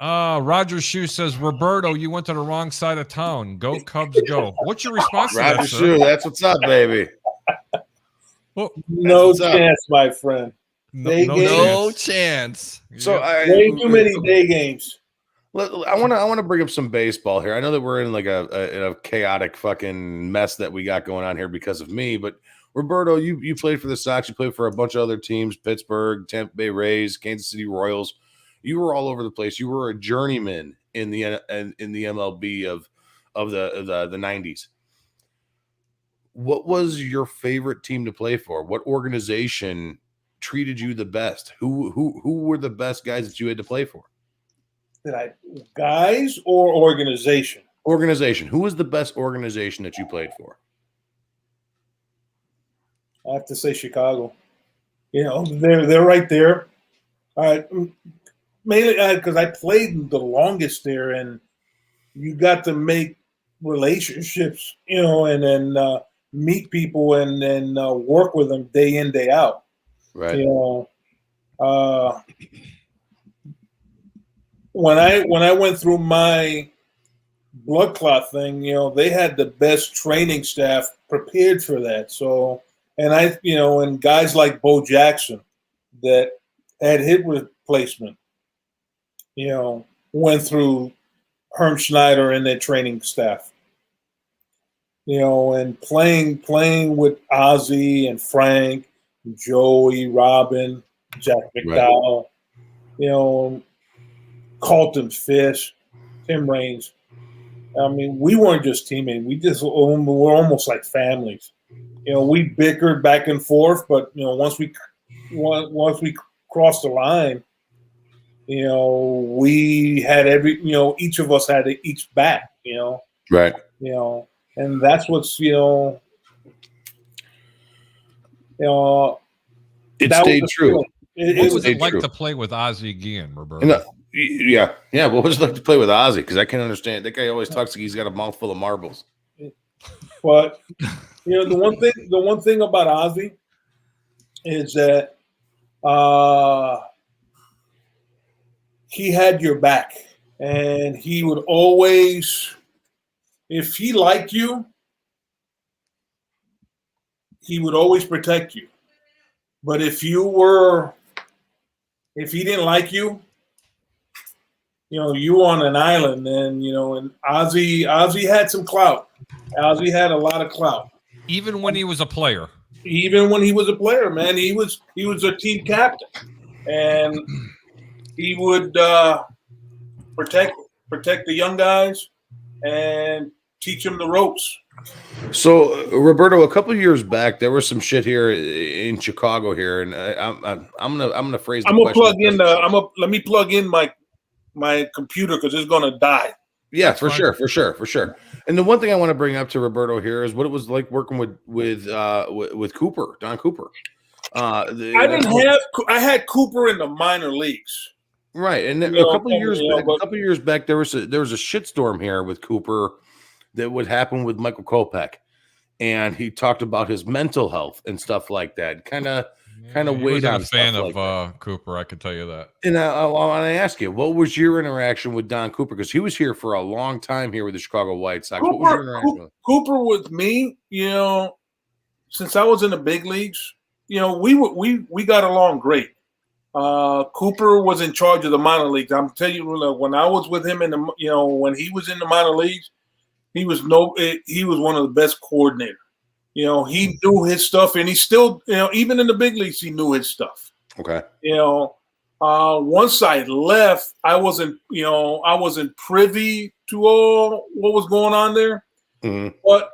Roger Shue says, Roberto, you went to the wrong side of town. Go Cubs, go. What's your response to that, Roger sir? Shue, that's what's up, baby. Well, No what's up. chance, my friend. Day games. No chance. So Way too many day games. I want to bring up some baseball here. I know that we're in like a chaotic fucking mess that we got going on here because of me, but Roberto, you played for the Sox, you played for a bunch of other teams, Pittsburgh, Tampa Bay Rays, Kansas City Royals. You were all over the place. You were a journeyman in the MLB of the 90s. What was your favorite team to play for? What organization treated you the best? Who were the best guys that you had to play for? Guys or organization? Organization. Who was the best organization that you played for? I have to say Chicago. You know, they're right there. All right, mainly because I played the longest there, and you got to make relationships, you know, and then meet people and then work with them day in, day out. Right. You know, when I went through my blood clot thing, you know, they had the best training staff prepared for that. So, and and guys like Bo Jackson that had hip replacement, you know, went through Herm Schneider and their training staff. And playing with Ozzie and Frank, Joey, Robin, Jack McDowell, Carlton Fish, Tim Raines. I mean, we weren't just teammates. We're almost like families. We bickered back and forth, but once we crossed the line, we had each of us had each back. Right. And that's what's it that stayed true. What was it like to play with Ozzie again, Roberto? Yeah. What was it like to play with Ozzie? Because I can't understand. That guy always talks like he's got a mouthful of marbles. But the one thing about Ozzie is that he had your back, and he would always, if he liked you, he would always protect you. But if he didn't like you, you on an island, and Ozzie had some clout. Ozzie had a lot of clout. Even when he was a player. Even when he was a player, man, he was a team captain, and he would protect the young guys and teach them the ropes. So, Roberto, a couple of years back, there was some shit here in Chicago here, and I'm gonna phrase. I'm gonna plug in let me plug in my computer because it's gonna die. Yeah, for sure. And the one thing I want to bring up to Roberto here is what it was like working with Cooper, Don Cooper. I had Cooper in the minor leagues. Right, and a couple of years back, there was a shitstorm here with Cooper that would happen with Michael Kopech, and he talked about his mental health and stuff like that. Kind of weighed on. A fan of Cooper, I can tell you that. And I want to ask you, what was your interaction with Don Cooper? Because he was here for a long time here with the Chicago White Sox. What was your interaction with Cooper? With me, since I was in the big leagues, we got along great. Cooper was in charge of the minor leagues. I'm telling you, when I was with him when he was in the minor leagues, he was one of the best coordinators. He knew his stuff, and he still, even in the big leagues, he knew his stuff. Okay. Once I left, I wasn't privy to all what was going on there. Mm-hmm. But,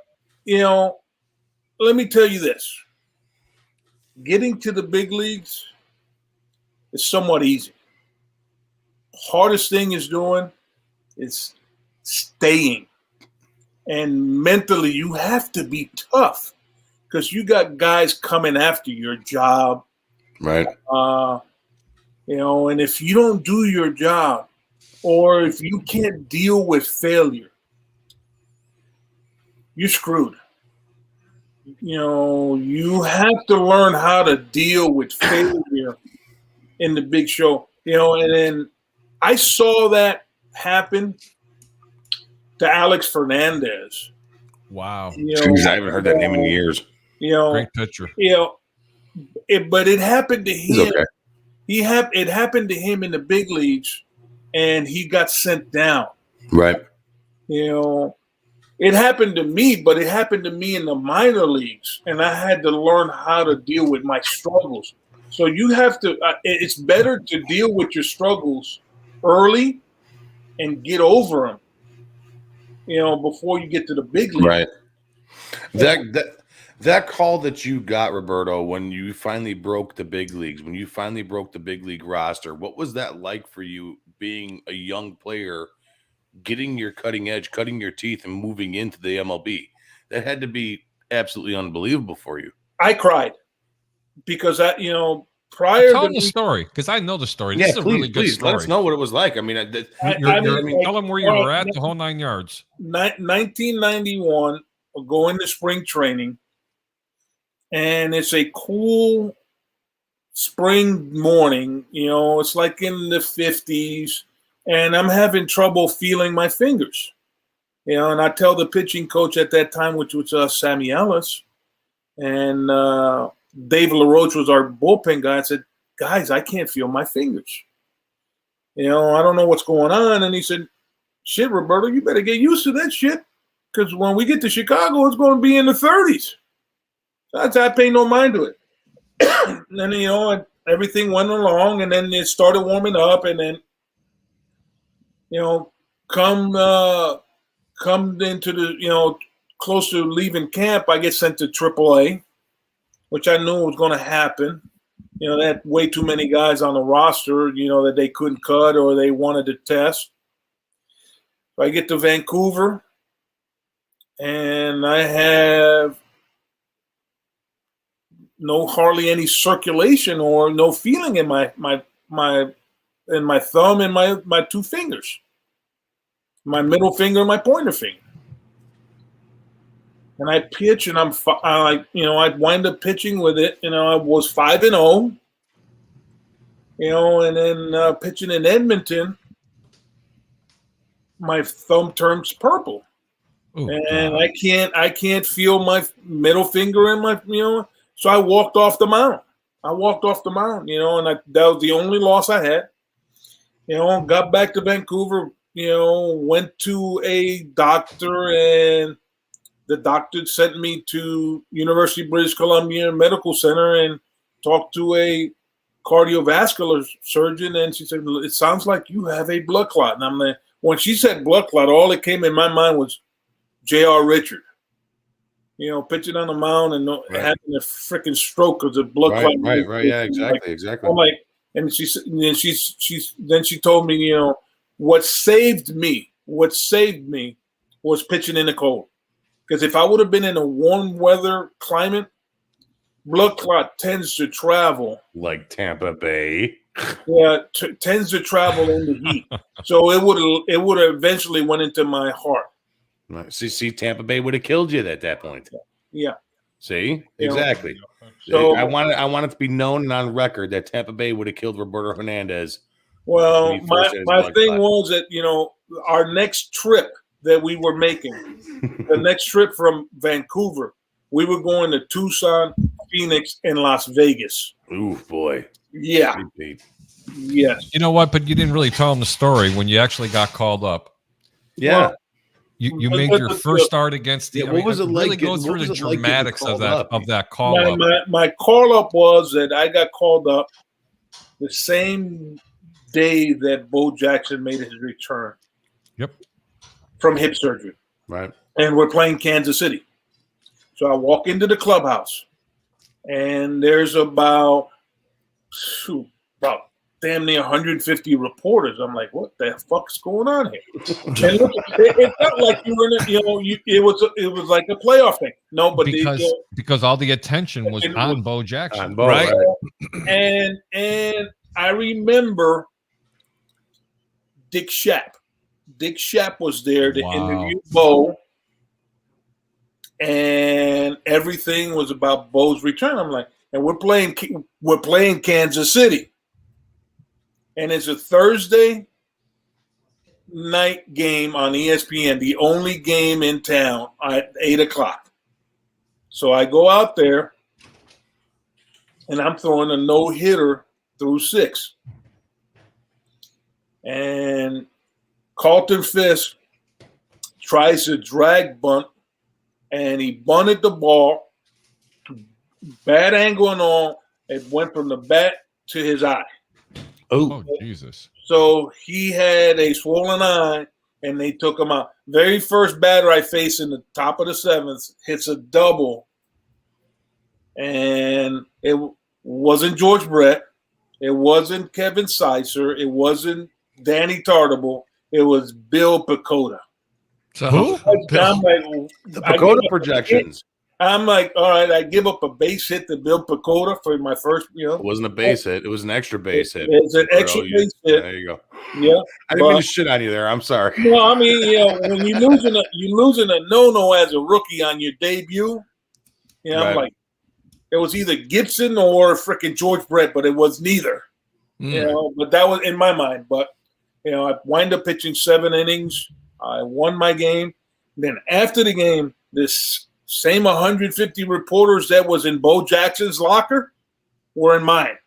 let me tell you this. Getting to the big leagues is somewhat easy. Hardest thing is staying. And mentally, you have to be tough because you got guys coming after your job. Right. And if you don't do your job or if you can't deal with failure, you're screwed. You have to learn how to deal with failure in the big show. And then I saw that happen to Alex Hernandez. Wow. Jeez, I haven't heard that name in years. Great pitcher. But it happened to him. Okay. It happened to him in the big leagues, and he got sent down. Right. It happened to me, but it happened to me in the minor leagues, and I had to learn how to deal with my struggles. So you have to. It's better to deal with your struggles early and get over them. Before you get to the big league. Right. That call that you got, Roberto, when you finally broke the big leagues, when you finally broke the big league roster, what was that like for you being a young player, getting your cutting edge, cutting your teeth, and moving into the MLB? That had to be absolutely unbelievable for you. I cried because prior Tell them the story because I know the story. This is a really good story. Let us know what it was like. I mean, tell them where you were at, the whole 9 yards. 1991, we're going to spring training, and it's a cool spring morning. It's like in the 50s, and I'm having trouble feeling my fingers. And I tell the pitching coach at that time, which was Sammy Ellis, and Dave LaRoche was our bullpen guy. I said, guys, I can't feel my fingers. I don't know what's going on. And he said, shit, Roberto, you better get used to that shit. Because when we get to Chicago, it's going to be in the 30s. I pay no mind to it. And then, you know, everything went along, and then it started warming up, and then, you know, come into the, you know, close to leaving camp, I get sent to AAA, which I knew was going to happen. You know, they had way too many guys on the roster, you know, that they couldn't cut or they wanted to test. So I get to Vancouver, and I have hardly any circulation or no feeling in my thumb and my two fingers, my middle finger and my pointer finger. And I pitch, and I wind up pitching with it. You know, I was 5-0. You know, and then pitching in Edmonton, my thumb turns purple. Ooh, and God. I can't feel my middle finger and my, you know. So I walked off the mound. You know, and that was the only loss I had. You know, got back to Vancouver. You know, went to a doctor, and the doctor sent me to University of British Columbia Medical Center and talked to a cardiovascular surgeon, and she said, "It sounds like you have a blood clot." And I'm like, when she said blood clot, all that came in my mind was J.R. Richard. You know, pitching on the mound and having a freaking stroke because of blood clot. Right. Yeah, exactly. I'm like, and then she told me, you know, what saved me was pitching in the cold. Because if I would have been in a warm weather climate, blood clot tends to travel like Tampa Bay. Yeah, tends to travel in the heat. So it would have eventually went into my heart. Right. See, Tampa Bay would have killed you at that point. Yeah. See, exactly. So I want it to be known and on record that Tampa Bay would have killed Roberto Hernandez. Well, my thing was that, you know, our next trip that we were making, the next trip from Vancouver, we were going to Tucson, Phoenix, and Las Vegas. Ooh, boy. Yeah. Yes. You know what? But you didn't really tell them the story when you actually got called up. Yeah. Well, you made your first start against the. What was it like? Really go through the dramatics of that call up. My call up was that I got called up the same day that Bo Jackson made his return. Yep. From hip surgery. Right. And we're playing Kansas City. So I walk into the clubhouse, and there's about damn near 150 reporters. I'm like, what the fuck's going on here? And it felt like you were in it, you know, it was like a playoff thing. No, but because all the attention was on Bo Jackson, right? And I remember Dick Schaap. Dick Schaap was there to interview Bo, and everything was about Bo's return. I'm like, and we're playing Kansas City. And it's a Thursday night game on ESPN, the only game in town at 8:00. So I go out there, and I'm throwing a no-hitter through 6. And Carlton Fisk tries to drag bunt, and he bunted the ball, bad angle and all. It went from the bat to his eye. Oh, Jesus. So he had a swollen eye, and they took him out. Very first batter I faced in the top of the 7th hits a double, and it wasn't George Brett. It wasn't Kevin Seitzer. It wasn't Danny Tartable. It was Bill Pecota. So the Pecota projections. I'm like, all right, I give up a base hit to Bill Pecota for my first, you know. It wasn't a base hit. It was an extra base hit. It's an extra base hit. There you go. Yeah. I didn't mean to shit on you there. I'm sorry. No, I mean, you know, when you're losing a no-no as a rookie on your debut, you know, right. I'm like, it was either Gibson or freaking George Brett, but it was neither. You know, but that was in my mind. But, you know, I wind up pitching 7 innings. I won my game. Then after the game, this same 150 reporters that was in Bo Jackson's locker were in mine.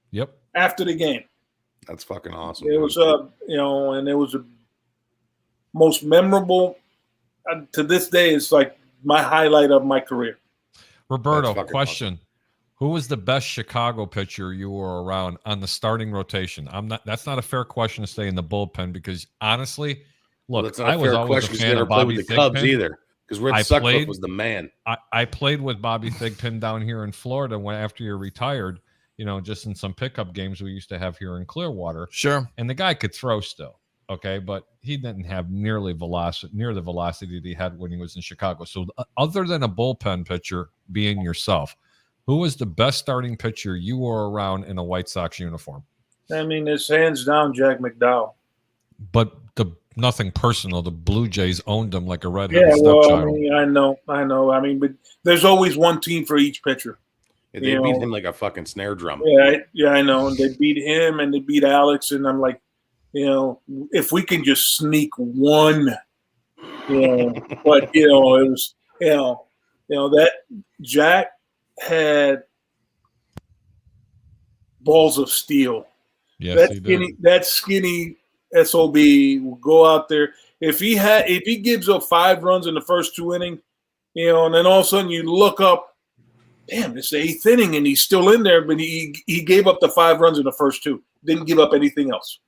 Yep. After the game. That's fucking awesome. It was you know, and it was most memorable to this day. It's like my highlight of my career. Roberto, That's fucking question. Who was the best Chicago pitcher you were around on the starting rotation? That's not a fair question to say in the bullpen because honestly, look, that's not I a was fair always question a 'cause you fan never of played Bobby with the Cubs Thigpen. either. Because Red I Sutcliffe played- was the man. I played with Bobby Thigpen down here in Florida when after you retired, just in some pickup games we used to have here in Clearwater. Sure. And the guy could throw still. Okay, but he didn't have near the velocity that he had when he was in Chicago. So other than a bullpen pitcher being yourself, who was the best starting pitcher you were around in a White Sox uniform? I mean, it's hands down Jack McDowell. But nothing personal. The Blue Jays owned him like a Yeah, redheaded well, I stepchild. mean, I know. I mean, but there's always one team for each pitcher. Yeah, they beat him like a fucking snare drum. Yeah, I know. And they beat him and they beat Alex, and I'm like, if we can just sneak one, but it was, that Jack had balls of steel. Yes, he did. That skinny SOB will go out there. If he gives up 5 runs in the first 2 innings, and then all of a sudden you look up, damn, it's the 8th inning and he's still in there, but he gave up the 5 runs in the first 2. Didn't give up anything else.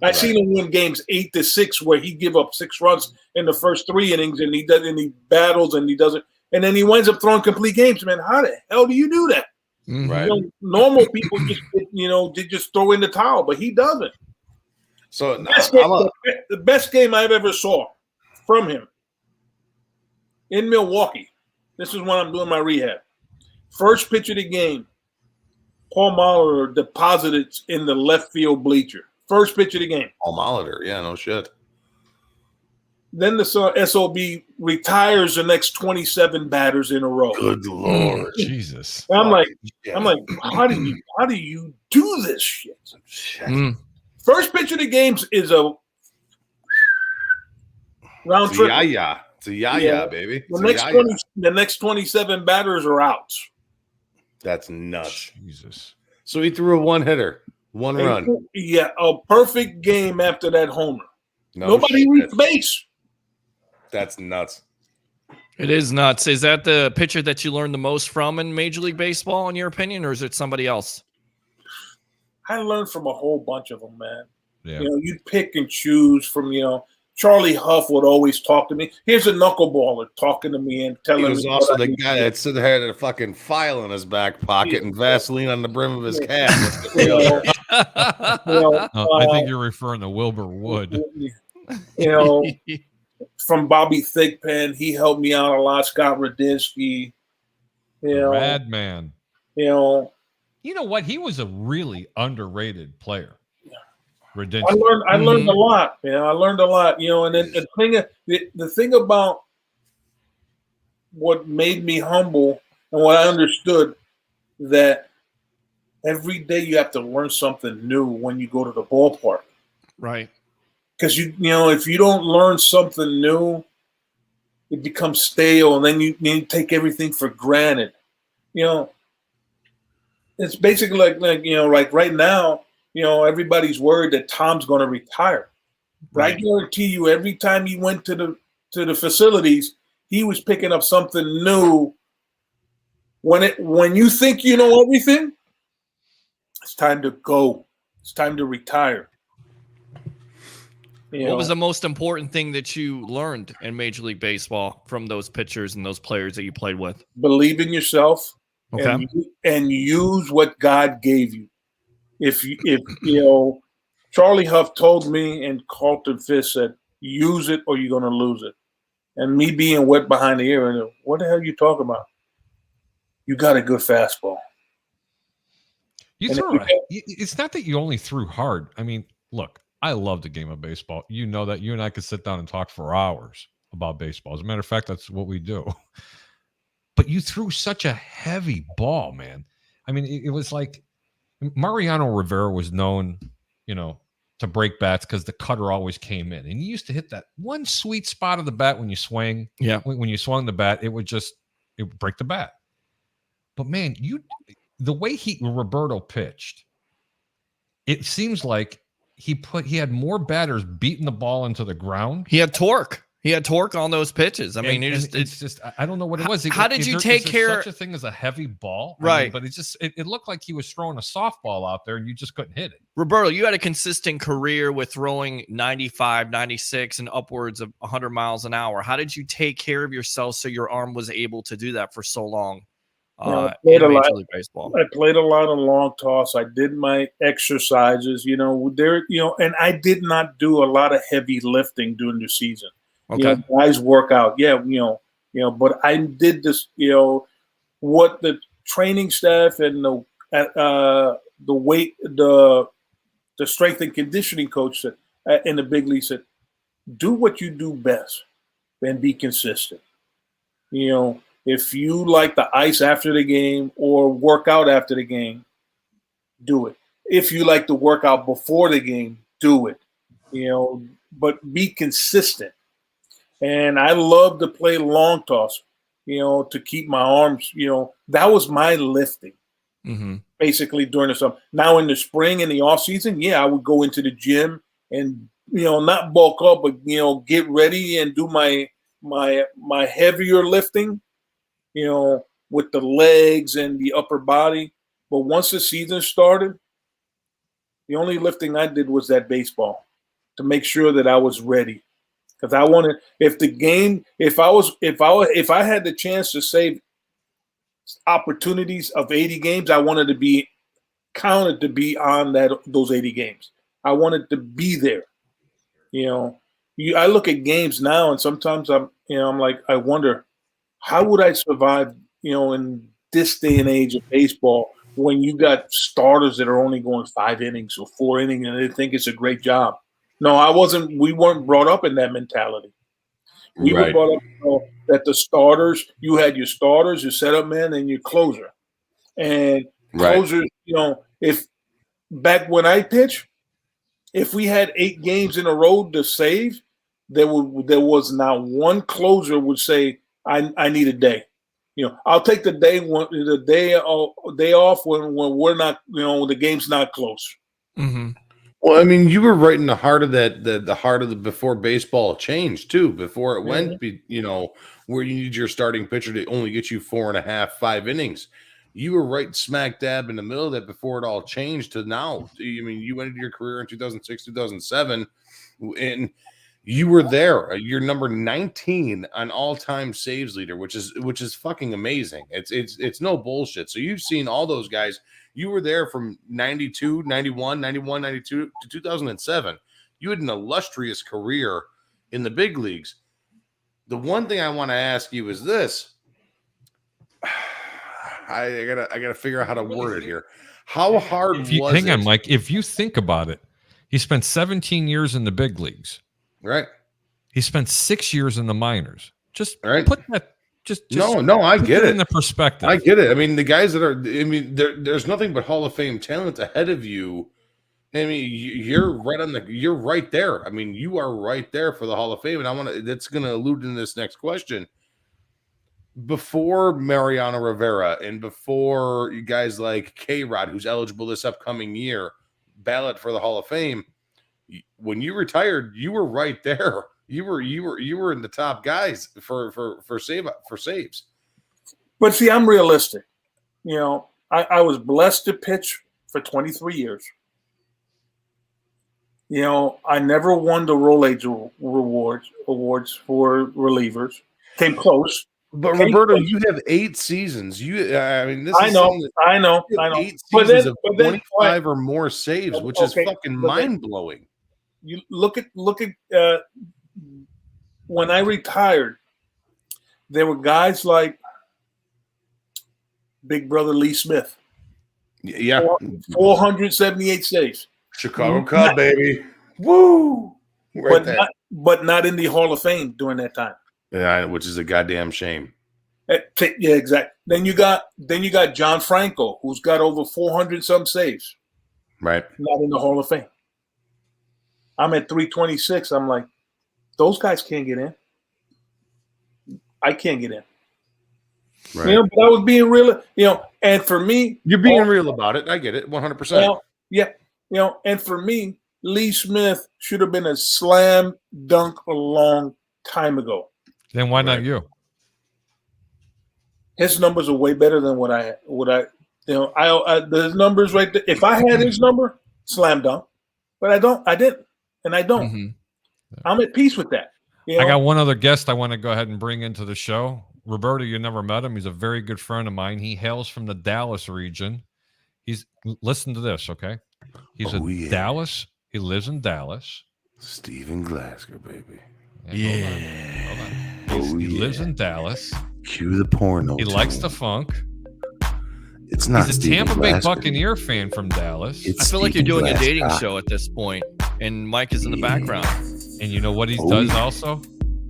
I've seen him win games 8-6 where he give up 6 runs in the first 3 innings and he battles and he doesn't, and then he winds up throwing complete games. Man, how the hell do you do that? Right. Normal people just they just throw in the towel, but he doesn't. So The best game I've ever saw from him in Milwaukee. This is when I'm doing my rehab. First pitch of the game, Paul Molitor deposited in the left field bleacher. First pitch of the game. Paul Molitor, yeah, no shit. Then the SOB retires the next 27 batters in a row. Good Lord. Jesus. I'm like, Yeah. how do you do this shit? Shit. First pitch of the games is a round It's a trip. yaya. It's a yaya, Yeah. baby. The next 27 batters are out. That's nuts. Jesus. So he threw a 1-hitter, 1 run. Yeah, a perfect game after that homer. No Nobody shit. reached base. That's nuts. It is nuts. Is that the pitcher that you learned the most from in Major League Baseball, in your opinion, or is it somebody else? I learned from a whole bunch of them, man. Yeah. You'd pick and choose from, Charlie Huff would always talk to me. Here's a knuckleballer talking to me and telling He me. was also what I the need guy to that stood there had a fucking file in his back pocket and Vaseline on the brim of his cap. do. I think you're referring to Wilbur Wood. From Bobby Thigpen, he helped me out a lot. Scott Radinsky, Rad man. you know. You know what? He was a really underrated player. Redemption. I learned a lot, man. I learned a lot, and then the thing about what made me humble and what I understood that every day you have to learn something new when you go to the ballpark. Right. Because if you don't learn something new, it becomes stale, and then you take everything for granted. It's basically like right now, everybody's worried that Tom's going to retire. But I guarantee you, every time he went to the facilities, he was picking up something new. When you think you know everything, it's time to go. It's time to retire. What was the most important thing that you learned in Major League Baseball from those pitchers and those players that you played with? Believe in yourself. Okay. And use what God gave you. If Charlie Huff told me and Carlton Fisk said, use it or you're going to lose it. And me being wet behind the ear, and what the hell are you talking about? You got a good fastball. It's not that you only threw hard. I mean, look, I love the game of baseball. You know that. You and I could sit down and talk for hours about baseball. As a matter of fact, that's what we do. But you threw such a heavy ball, man. I mean, it was like Mariano Rivera was known, to break bats because the cutter always came in. And he used to hit that one sweet spot of the bat when you swing. Yeah. When you swung the bat, it would break the bat. But man, the way Roberto pitched, it seems like he had more batters beating the ball into the ground. He had torque. He had torque on those pitches. I mean, it's just I don't know what it was. How did you take care? Such a thing as a heavy ball, right? But it looked like he was throwing a softball out there, and you just couldn't hit it. Roberto, you had a consistent career with throwing 95, 96, and upwards of 100 miles an hour. How did you take care of yourself so your arm was able to do that for so long? I played in Major League Baseball. I played a lot of long toss. I did my exercises, and I did not do a lot of heavy lifting during the season. Okay. Guys work out. But I did this, what the training staff and the weight, the strength and conditioning coach said in the big league said, do what you do best and be consistent. If you like the ice after the game or work out after the game, do it. If you like to work out before the game, do it. But be consistent. And I love to play long toss, to keep my arms, that was my lifting, basically during the summer. Now in the spring and the off season, I would go into the gym and, not bulk up, but, get ready and do my heavier lifting, with the legs and the upper body. But once the season started, the only lifting I did was that baseball to make sure that I was ready. Because I wanted, if I had the chance to save opportunities of 80 games, I wanted to be counted to be on those 80 games. I wanted to be there. I look at games now, and sometimes I'm like, I wonder, how would I survive, in this day and age of baseball when you got starters that are only going 5 innings or 4 innings and they think it's a great job. No, we weren't brought up in that mentality. We were brought up that the starters, you had your starters, your setup man, and your closer. And closers, if back when I pitched, if we had 8 games in a row to save, there was not one closer would say, I need a day. I'll take the day off when we're not, the game's not close. Mm-hmm. Well, I mean, you were right in the heart of that, the heart of the before baseball changed too. Before it went, where you need your starting pitcher to only get you 4.5, 5 innings. You were right smack dab in the middle of that before it all changed to now. I mean, you ended your career in 2006, 2007, and you were there. You're number 19 on all-time saves leader, which is fucking amazing. It's no bullshit. So you've seen all those guys. You were there from 92, 91, 92 to 2007. You had an illustrious career in the big leagues. The one thing I want to ask you is this. I gotta figure out how to word it here. How hard was it? Hang on, Mike. If you think about it, he spent 17 years in the big leagues. Right. He spent 6 years in the minors. Just right. Put that. Just no, I get it in the perspective. I get it. I mean, the guys that are, there's nothing but Hall of Fame talent ahead of you. I mean, you're right there. I mean, you are right there for the Hall of Fame. And that's going to allude to this next question. Before Mariano Rivera and before you guys like K-Rod, who's eligible this upcoming year, ballot for the Hall of Fame, when you retired, you were right there. You were in the top guys for saves. But see, I'm realistic. I was blessed to pitch for 23 years. I never won the Roll Age awards for relievers. Came close. But Roberto, you have 8 seasons. I know. 8 seasons of 25 or more saves, which is fucking mind blowing. You look at when I retired, there were guys like Big Brother Lee Smith. Yeah. 478 saves. Chicago Cub, baby. Woo! But not in the Hall of Fame during that time. Yeah, which is a goddamn shame. Yeah, exactly. Then you got John Franco, who's got over 400 some saves. Right. Not in the Hall of Fame. I'm at 326. I'm like, those guys can't get in. I can't get in. Right. But I was being real, and for me, you're being real about it. I get it 100%. Yeah. And for me, Lee Smith should have been a slam dunk a long time ago. Then why not you? His numbers are way better than what I the numbers right there. If I had his number, slam dunk, but I didn't, and I don't. Mhm. I'm at peace with that. You know? I got one other guest I want to go ahead and bring into the show. Roberto, you never met him. He's a very good friend of mine. He hails from the Dallas region. Listen to this, okay? He's Dallas. He lives in Dallas. Steven Glasgow, baby. Hold on. He lives in Dallas. Cue the porno. He likes the funk. It's not. He's a Steven Tampa Bay Glasgow. Buccaneer fan from Dallas. I feel like you're doing a dating show at this point, and Mike is in the background. And you know what he does also?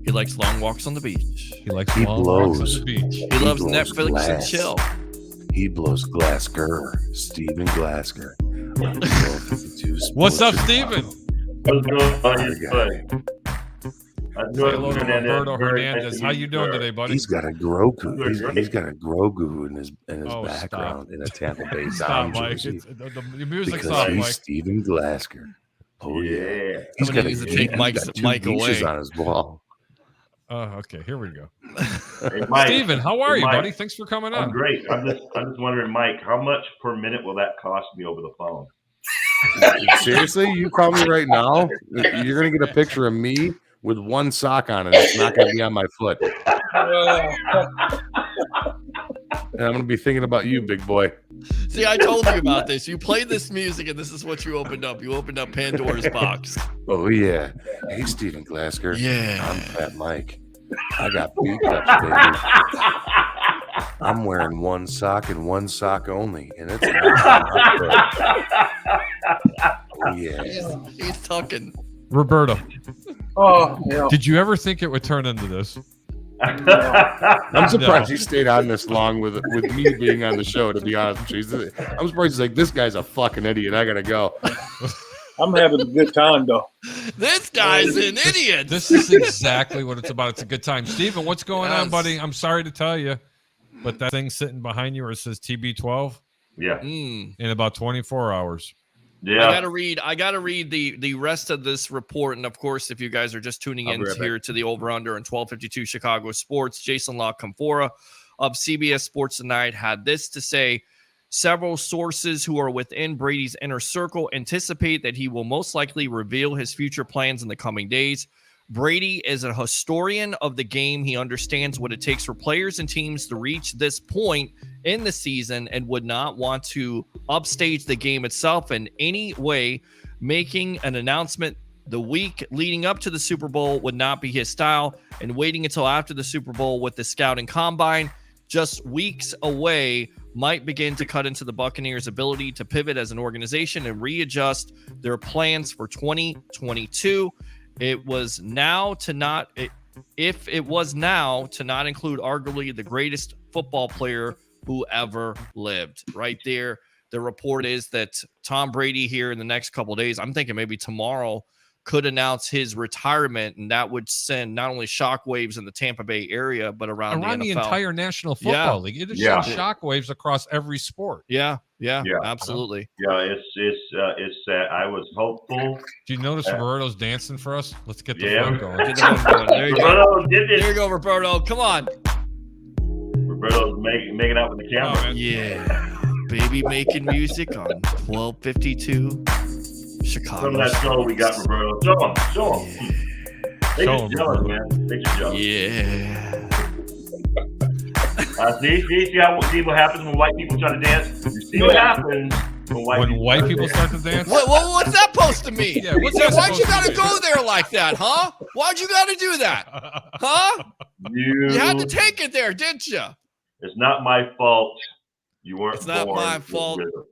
He likes long walks on the beach. He likes long walks on the beach. He loves Netflix and chill. He blows Glasgow. Steven Glasgow. What's up, Steven? What's going on? Say hello to Roberto Hernandez. How you doing today, buddy? He's got a Grogu. He's got a Grogu in his background stop. in a Tampa Bay Stop, Down Mike. jersey. The music's Because off, he's Mike. Steven Glasgow. Oh yeah. Somebody needs to take Mike away. On his wall. Oh, okay. Here we go. Hey, Mike, Steven, how are you, Mike, buddy? Thanks for coming on. I'm great. I'm just wondering, Mike, how much per minute will that cost me over the phone? Seriously, you call me right now. You're gonna get a picture of me with one sock on it. It's not gonna be on my foot. And I'm gonna be thinking about you, big boy. See, I told you about this. You played this music, and this is what you opened up. You opened up Pandora's box. Oh yeah. Hey, Steven Glasgow. Yeah. I'm Fat Mike. I got beat ups, baby. I'm wearing one sock and one sock only, and it's oh yeah. He's talking. Roberto, Oh, yeah. did you ever think it would turn into this? I'm surprised he stayed on this long with me being on the show, to be honest with you. I'm surprised he's like, this guy's a fucking idiot. I gotta go. I'm having a good time though. This guy's an idiot. This is exactly what it's about. It's a good time. Steven, what's going on, Yes. buddy? I'm sorry to tell you, but that thing sitting behind you where it says TB12 Yeah. in about 24 hours. Yeah. I gotta read the rest of this report. And of course, if you guys are just tuning in here to the over under on 1252 Chicago Sports, Jason La Canfora of CBS Sports Tonight had this to say. Several sources who are within Brady's inner circle anticipate that he will most likely reveal his future plans in the coming days. Brady is a historian of the game. He understands what it takes for players and teams to reach this point in the season and would not want to upstage the game itself in any way. Making an announcement the week leading up to the Super Bowl would not be his style, and waiting until after the Super Bowl with the scouting combine just weeks away might begin to cut into the Buccaneers' ability to pivot as an organization and readjust their plans for 2022. If it was now to not include arguably the greatest football player who ever lived. Right there, the report is that Tom Brady here in the next couple of days, I'm thinking maybe tomorrow, could announce his retirement, and that would send not only shockwaves in the Tampa Bay area, but around the NFL. entire National Football League. It would Yeah. send shockwaves across every sport. Yeah, Yeah. absolutely. Yeah, it's I was hopeful. Do you notice Roberto's dancing for us? Let's get the Yeah. fun going. Get the one going. There you go. Roberto did There it. you go, Roberto. Come on. Roberto's making out with the camera. Oh, man. Yeah. Baby making music on 1252 Chicago. From that show we got, Roberto. Show him. They Show just him, jealous, Roberto. man. They just jealous. Yeah. See what happens when white people try to dance? You see what happens when When white people start to dance? What's that supposed to mean? Yeah, what's that Why'd you supposed to gotta mean? go there like that, huh? Why'd you gotta do that? Huh? You had to take it there, didn't you? It's not my fault. You weren't It's not born my with fault. rhythm.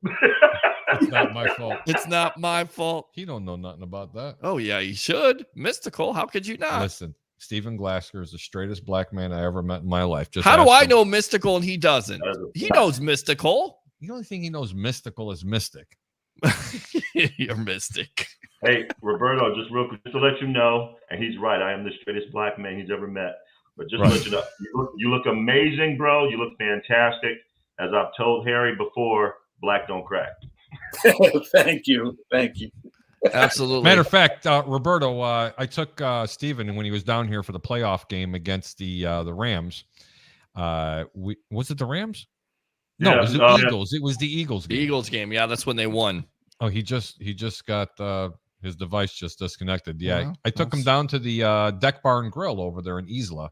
It's not my fault. It's not my fault. He don't know nothing about that. Oh, yeah, you should. Mystical. How could you not? Listen, Steven Glasgow is the straightest black man I ever met in my life. Just How do ask I him. know Mystical and he doesn't? He knows Mystical. The only thing he knows mystical is mystic. You're Mystic. Hey, Roberto, just real quick, just to let you know, and he's right, I am the straightest black man he's ever met. But just to let you know, you look amazing, bro. You look fantastic. As I've told Harry before, black don't crack. Thank you. Absolutely. Matter of fact, Roberto, I took Steven when he was down here for the playoff game against the Rams. Was it the Rams? No, it was the Eagles. It was the Eagles The game. Eagles game. Yeah, that's when they won. Oh, he just got his device just disconnected. Yeah, Well, I took him down to the Deck Bar and Grill over there in Isla.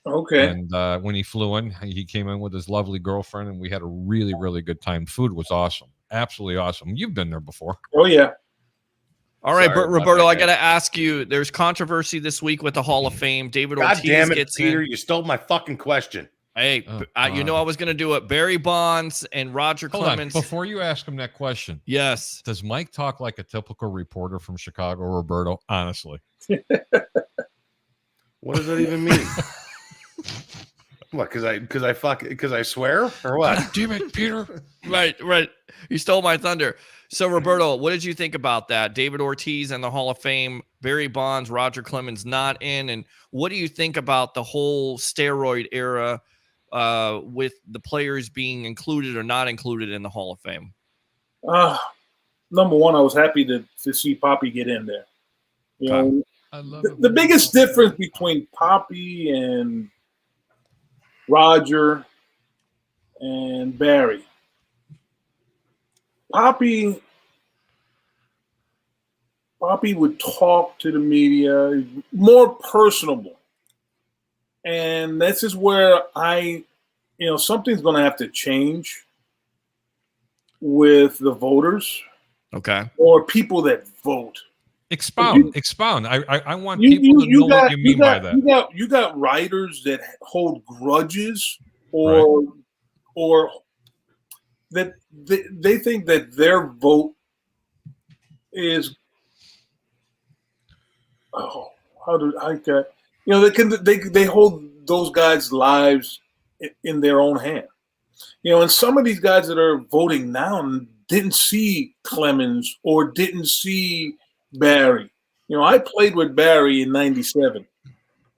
Okay. And when he flew in, he came in with his lovely girlfriend, and we had a really, really good time. Food was awesome. Absolutely awesome. You've been there before. Oh, yeah. All right, Sorry about Roberto, that, I got to ask you, there's controversy this week with the Hall of Fame. David God Ortiz damn it, gets Peter! in. You stole my fucking question. Hey, you know I was going to do it. Barry Bonds and Roger Hold Clemens. on. Before you ask him that question, Yes. does Mike talk like a typical reporter from Chicago, Roberto? Honestly. What does that even mean? What? Because I swear or what? God damn it, Peter. Right. You stole my thunder. So, Roberto, what did you think about that? David Ortiz and the Hall of Fame, Barry Bonds, Roger Clemens not in. And what do you think about the whole steroid era with the players being included or not included in the Hall of Fame? Number one, I was happy to see Poppy get in there. You know, I love the biggest difference between Poppy and Roger and Barry. Poppy would talk to the media, more personable. And this is where something's going to have to change with the voters. Okay. Or people that vote. Expound. I want people to know what you mean by that. You got writers that hold grudges or that they think that their vote is they hold those guys' lives in their own hand. And some of these guys that are voting now didn't see Clemens or didn't see Barry. I played with Barry in '97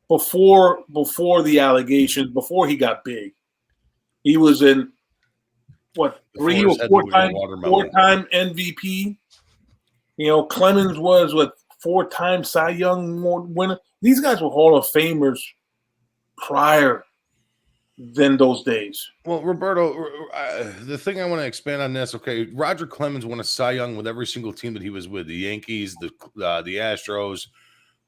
before the allegations, before he got big. He was in three or four-time MVP. Clemens was four-time Cy Young winner. These guys were Hall of Famers prior than those days. Well, Roberto, the thing I want to expand on this. Okay, Roger Clemens won a Cy Young with every single team that he was with: the Yankees, the Astros,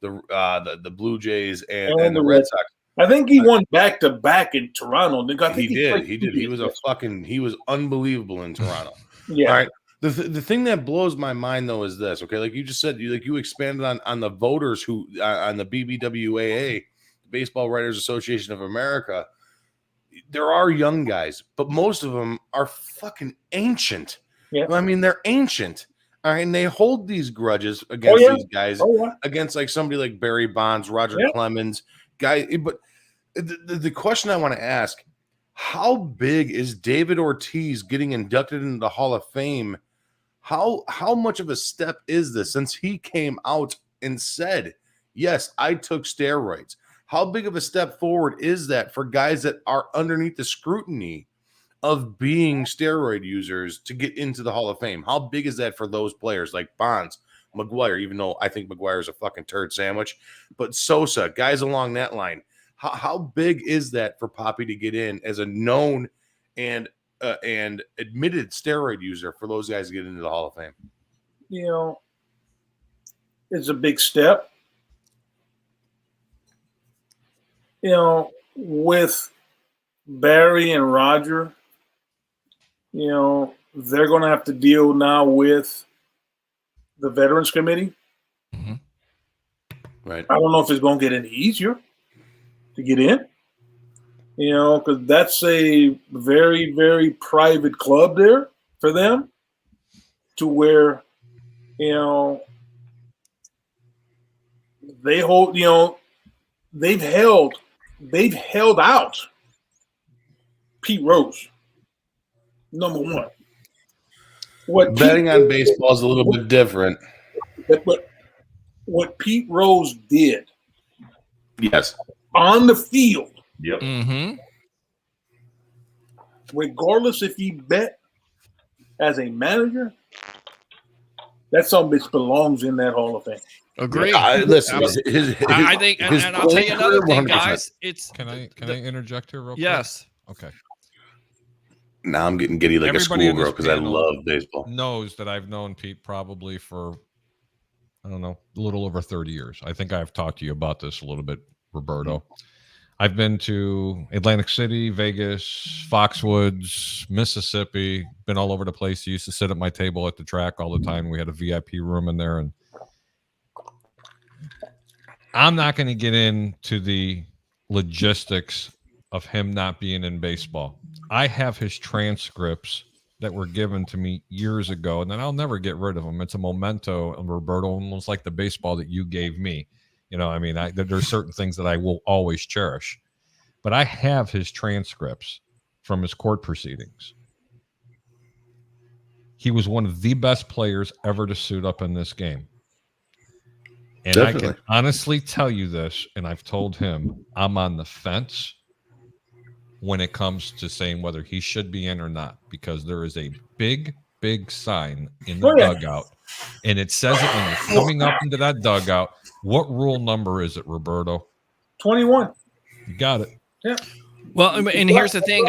the Blue Jays, and the Red Sox. I think he won back-to-back in Toronto. He did. He was unbelievable in Toronto. Yeah. All right. The thing that blows my mind though is this. Okay, like you just said, you expanded on the voters who on the BBWAA, Baseball Writers Association of America. There are young guys, but most of them are fucking ancient. Yeah. I mean, they're ancient. All right, and they hold these grudges against these guys, against like somebody like Barry Bonds, Roger Clemens, guy. But the question I want to ask: how big is David Ortiz getting inducted into the Hall of Fame? How much of a step is this since he came out and said, "Yes, I took steroids"? How big of a step forward is that for guys that are underneath the scrutiny of being steroid users to get into the Hall of Fame? How big is that for those players like Bonds, McGuire, even though I think McGuire is a fucking turd sandwich, but Sosa, guys along that line? How big is that for Poppy to get in as a known and admitted steroid user for those guys to get into the Hall of Fame? It's a big step. With Barry and Roger, they're going to have to deal now with the Veterans Committee. Mm-hmm. Right. I don't know if it's going to get any easier to get in, because that's a very, very private club there for them to where, they hold, they've held out Pete Rose, number one. Betting on baseball is a little bit different. But what Pete Rose did, yes, on the field, Yep. Mm-hmm. regardless if he bet as a manager That son bitch belongs in that Hall of Fame. Agree. Listen, I think, and I'll tell you another thing, 100%. guys. It's Can I interject here real quick? yes. Okay. Now I'm getting giddy like Everybody a in this schoolgirl because I panel love baseball. knows that I've known Pete probably for, I don't know, a little over 30 years. I think I've talked to you about this a little bit, Roberto. I've been to Atlantic City, Vegas, Foxwoods, Mississippi, been all over the place. He used to sit at my table at the track all the time. We had a VIP room in there. And I'm not going to get into the logistics of him not being in baseball. I have his transcripts that were given to me years ago, and then I'll never get rid of them. It's a memento, Roberto, almost like the baseball that you gave me. You know, I mean, there's certain things that I will always cherish. But I have his transcripts from his court proceedings. He was one of the best players ever to suit up in this game. And Definitely. I can honestly tell you this, and I've told him, I'm on the fence when it comes to saying whether he should be in or not, because there is a big, big sign in the dugout, and it says it when you're coming up into that dugout. What rule number is it, Roberto? 21. You got it. Yeah. Well, and here's the thing.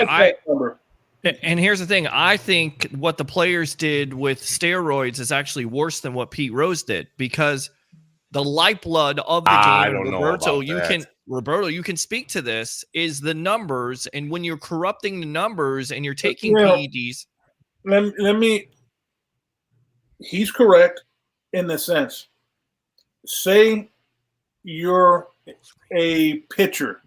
I think what the players did with steroids is actually worse than what Pete Rose did, because the lifeblood of the game, I don't know Roberto, about that. you can speak to this, is the numbers. And when you're corrupting the numbers and you're taking PEDs. Let me, he's correct in the sense, say you're a pitcher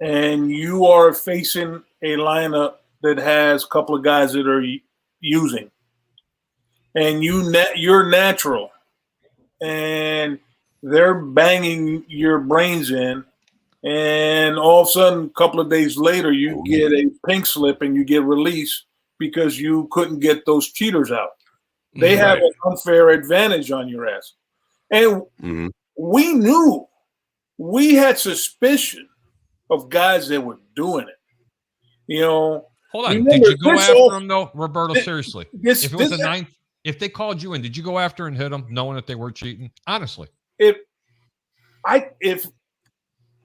and you are facing a lineup that has a couple of guys that are using, and you're natural, and they're banging your brains in, and all of a sudden, a couple of days later, you get a pink slip and you get released because you couldn't get those cheaters out. They have an unfair advantage on your ass. And we knew, we had suspicion of guys that were doing it. You know, hold on. Did you go after him though, Roberto? Seriously, if it was a ninth, if they called you in, did you go after and hit them, knowing that they were cheating? Honestly, if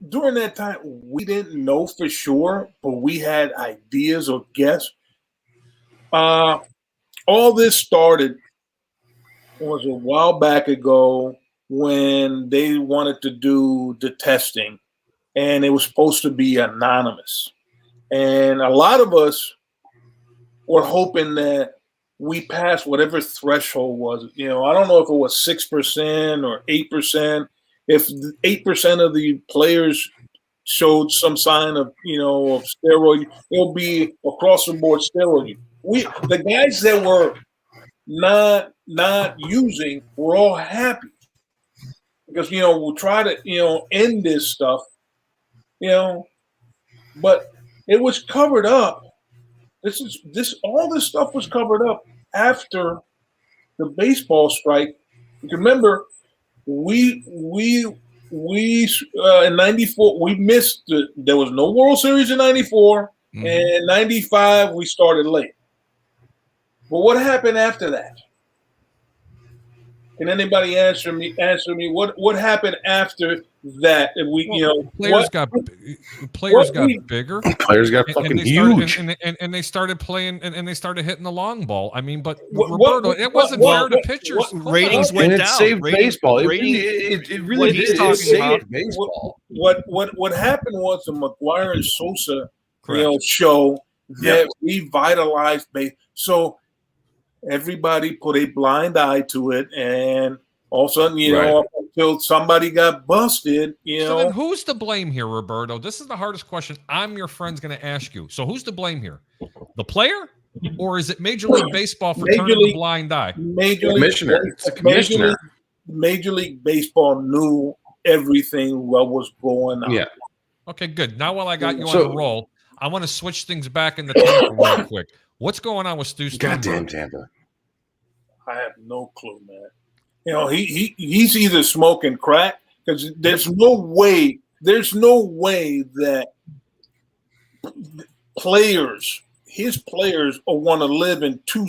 during that time we didn't know for sure, but we had ideas or guess. All this started was a while back ago when they wanted to do the testing, and it was supposed to be anonymous. And a lot of us were hoping that we passed whatever threshold was. You know, I don't know if it was 6% or 8%. If 8% of the players showed some sign of, of steroid, it'll be across the board steroid. The guys that were not using were all happy because, we'll try to, end this stuff, but it was covered up. All this stuff was covered up after the baseball strike. Remember, we in '94 we missed there was no World Series in '94, and in '95 we started late. But what happened after that? Can anybody answer me? What happened after that? Players got bigger. Players got fucking huge, and they started playing, and they started hitting the long ball. I mean, but Roberto, it wasn't fair to pitchers. Ratings went down. It saved baseball. It really did. It saved baseball. What happened was the McGuire and Sosa show that revitalized baseball. So everybody put a blind eye to it, and all of a sudden, up until somebody got busted, So then who's to blame here, Roberto? This is the hardest question I'm your friend's going to ask you. So who's to blame here? The player? Or is it Major League Baseball for turning the blind eye? Commissioner. Major League Baseball knew everything what was going on. Yeah. Okay, good. Now while I got you on the roll, I want to switch things back into Tampa real quick. What's going on with Stu Sternberg? Goddamn Tampa. I have no clue, man. He's either smoking crack, because there's no way that players, his players want to live in two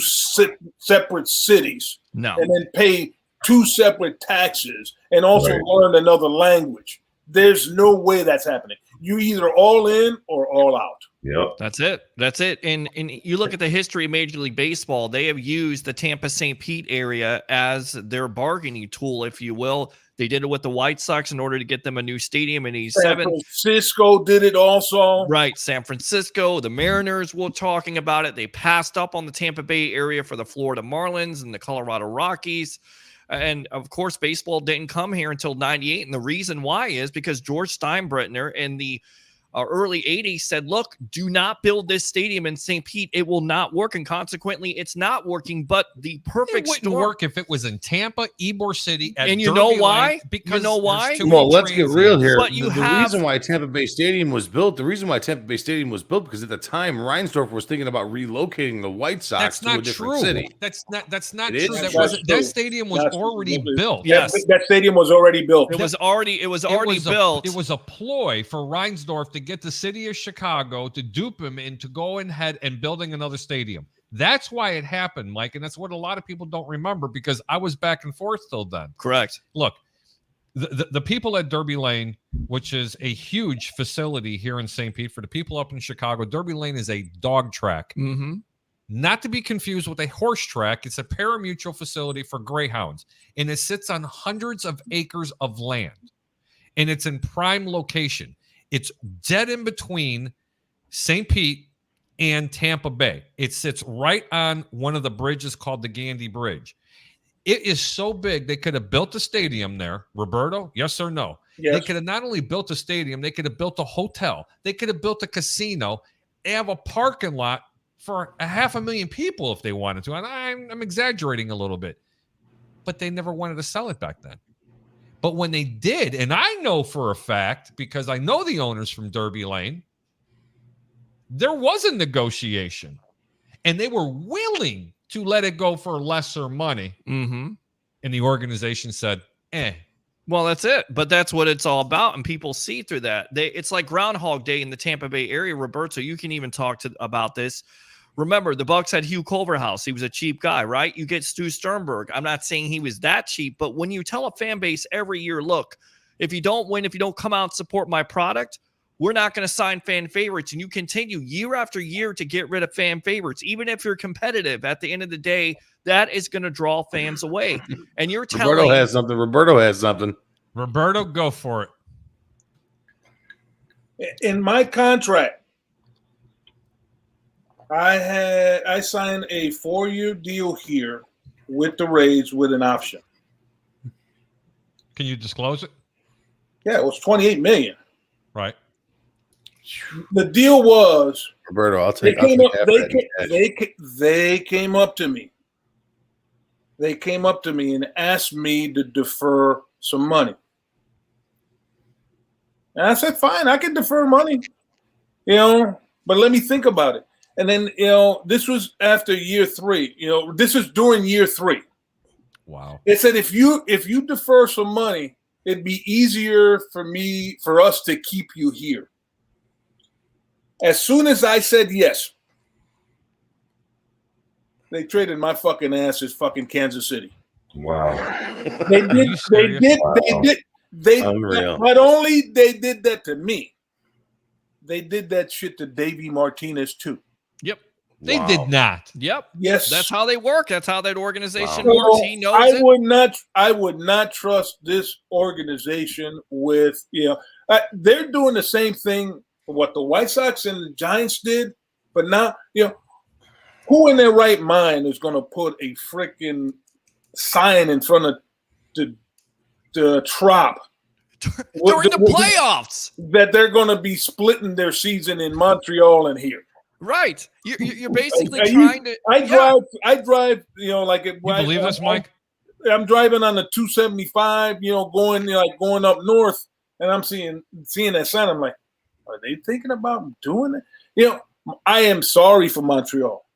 separate cities No. and then pay two separate taxes and also Right. learn another language. There's no way that's happening. You either all in or all out. Yep. That's it. That's it. And you look at the history of Major League Baseball, they have used the Tampa St. Pete area as their bargaining tool, if you will. They did it with the White Sox in order to get them a new stadium in San '87. Francisco did it also. Right. San Francisco, the Mariners were talking about it. They passed up on the Tampa Bay area for the Florida Marlins and the Colorado Rockies. And of course, baseball didn't come here until '98. And the reason why is because George Steinbrenner in the early '80s said, look, do not build this stadium in St. Pete. It will not work. And consequently, it's not working. But the perfect It wouldn't storm. work if it was in Tampa, Ybor City, at And you Derby know Lane, why? Because You know there's why? too Well, many let's get real transients. here. But you the have- reason why Tampa Bay Stadium was built, because at the time Reinsdorf was thinking about relocating the White Sox That's to a not different true. City. That's not It is true. That true. wasn't. That That's stadium was That's already true. built. Yes. That stadium was already built. It was already built. It was a ploy for Reinsdorf to get the city of Chicago to dupe him into going ahead and building another stadium. That's why it happened, Mike, and that's what a lot of people don't remember because I was back and forth till then. Correct. Look, the people at Derby Lane, which is a huge facility here in St. Pete, for the people up in Chicago, Derby Lane is a dog track. Mm-hmm. Not to be confused with a horse track. It's a parimutuel facility for greyhounds, and it sits on hundreds of acres of land, and it's in prime location. It's dead in between St. Pete and Tampa Bay. It sits right on one of the bridges called the Gandy Bridge. It is so big, they could have built a stadium there. Roberto, yes or no? Yes. They could have not only built a stadium, they could have built a hotel. They could have built a casino. They have a parking lot for 500,000 people if they wanted to. And I'm exaggerating a little bit. But they never wanted to sell it back then. But when they did, and I know for a fact, because I know the owners from Derby Lane, there was a negotiation. And they were willing to let it go for lesser money. Mm-hmm. And the organization said, Well, that's it. But that's what it's all about. And people see through that. It's like Groundhog Day in the Tampa Bay area. Roberto, you can even talk about this. Remember, the Bucks had Hugh Culverhouse. He was a cheap guy, right? You get Stu Sternberg. I'm not saying he was that cheap, but when you tell a fan base every year, look, if you don't win, if you don't come out and support my product, we're not going to sign fan favorites. And you continue year after year to get rid of fan favorites. Even if you're competitive, at the end of the day, that is going to draw fans away. And you're telling... Roberto has something. Roberto, go for it. In my contract, I signed a 4-year deal here with the Rays with an option. Can you disclose it? Yeah, it was $28 million. Right. The deal was Roberto, they came up to me. They came up to me and asked me to defer some money. And I said, fine, I can defer money, but let me think about it. And then, this was after year 3, this is during year 3. Wow. It said, if you defer some money, it'd be easier for us to keep you here. As soon as I said yes, they traded my fucking ass as fucking Kansas City. Wow. They did. Unreal. Not only they did that to me, they did that shit to Davey Martinez too. Yep. They Wow. did not. Yep. Yes. That's how they work. That's how that organization Wow. works. He knows it. I would not trust this organization with, they're doing the same thing what the White Sox and the Giants did, but now, who in their right mind is going to put a freaking sign in front of the Trop During the playoffs. that they're going to be splitting their season in Montreal and here? Right. You're basically Are you- trying to. I drive, like You believe this, Mike? I'm driving on the 275, going up north, and I'm seeing that sign. I'm like, are they thinking about doing it? I am sorry for Montreal.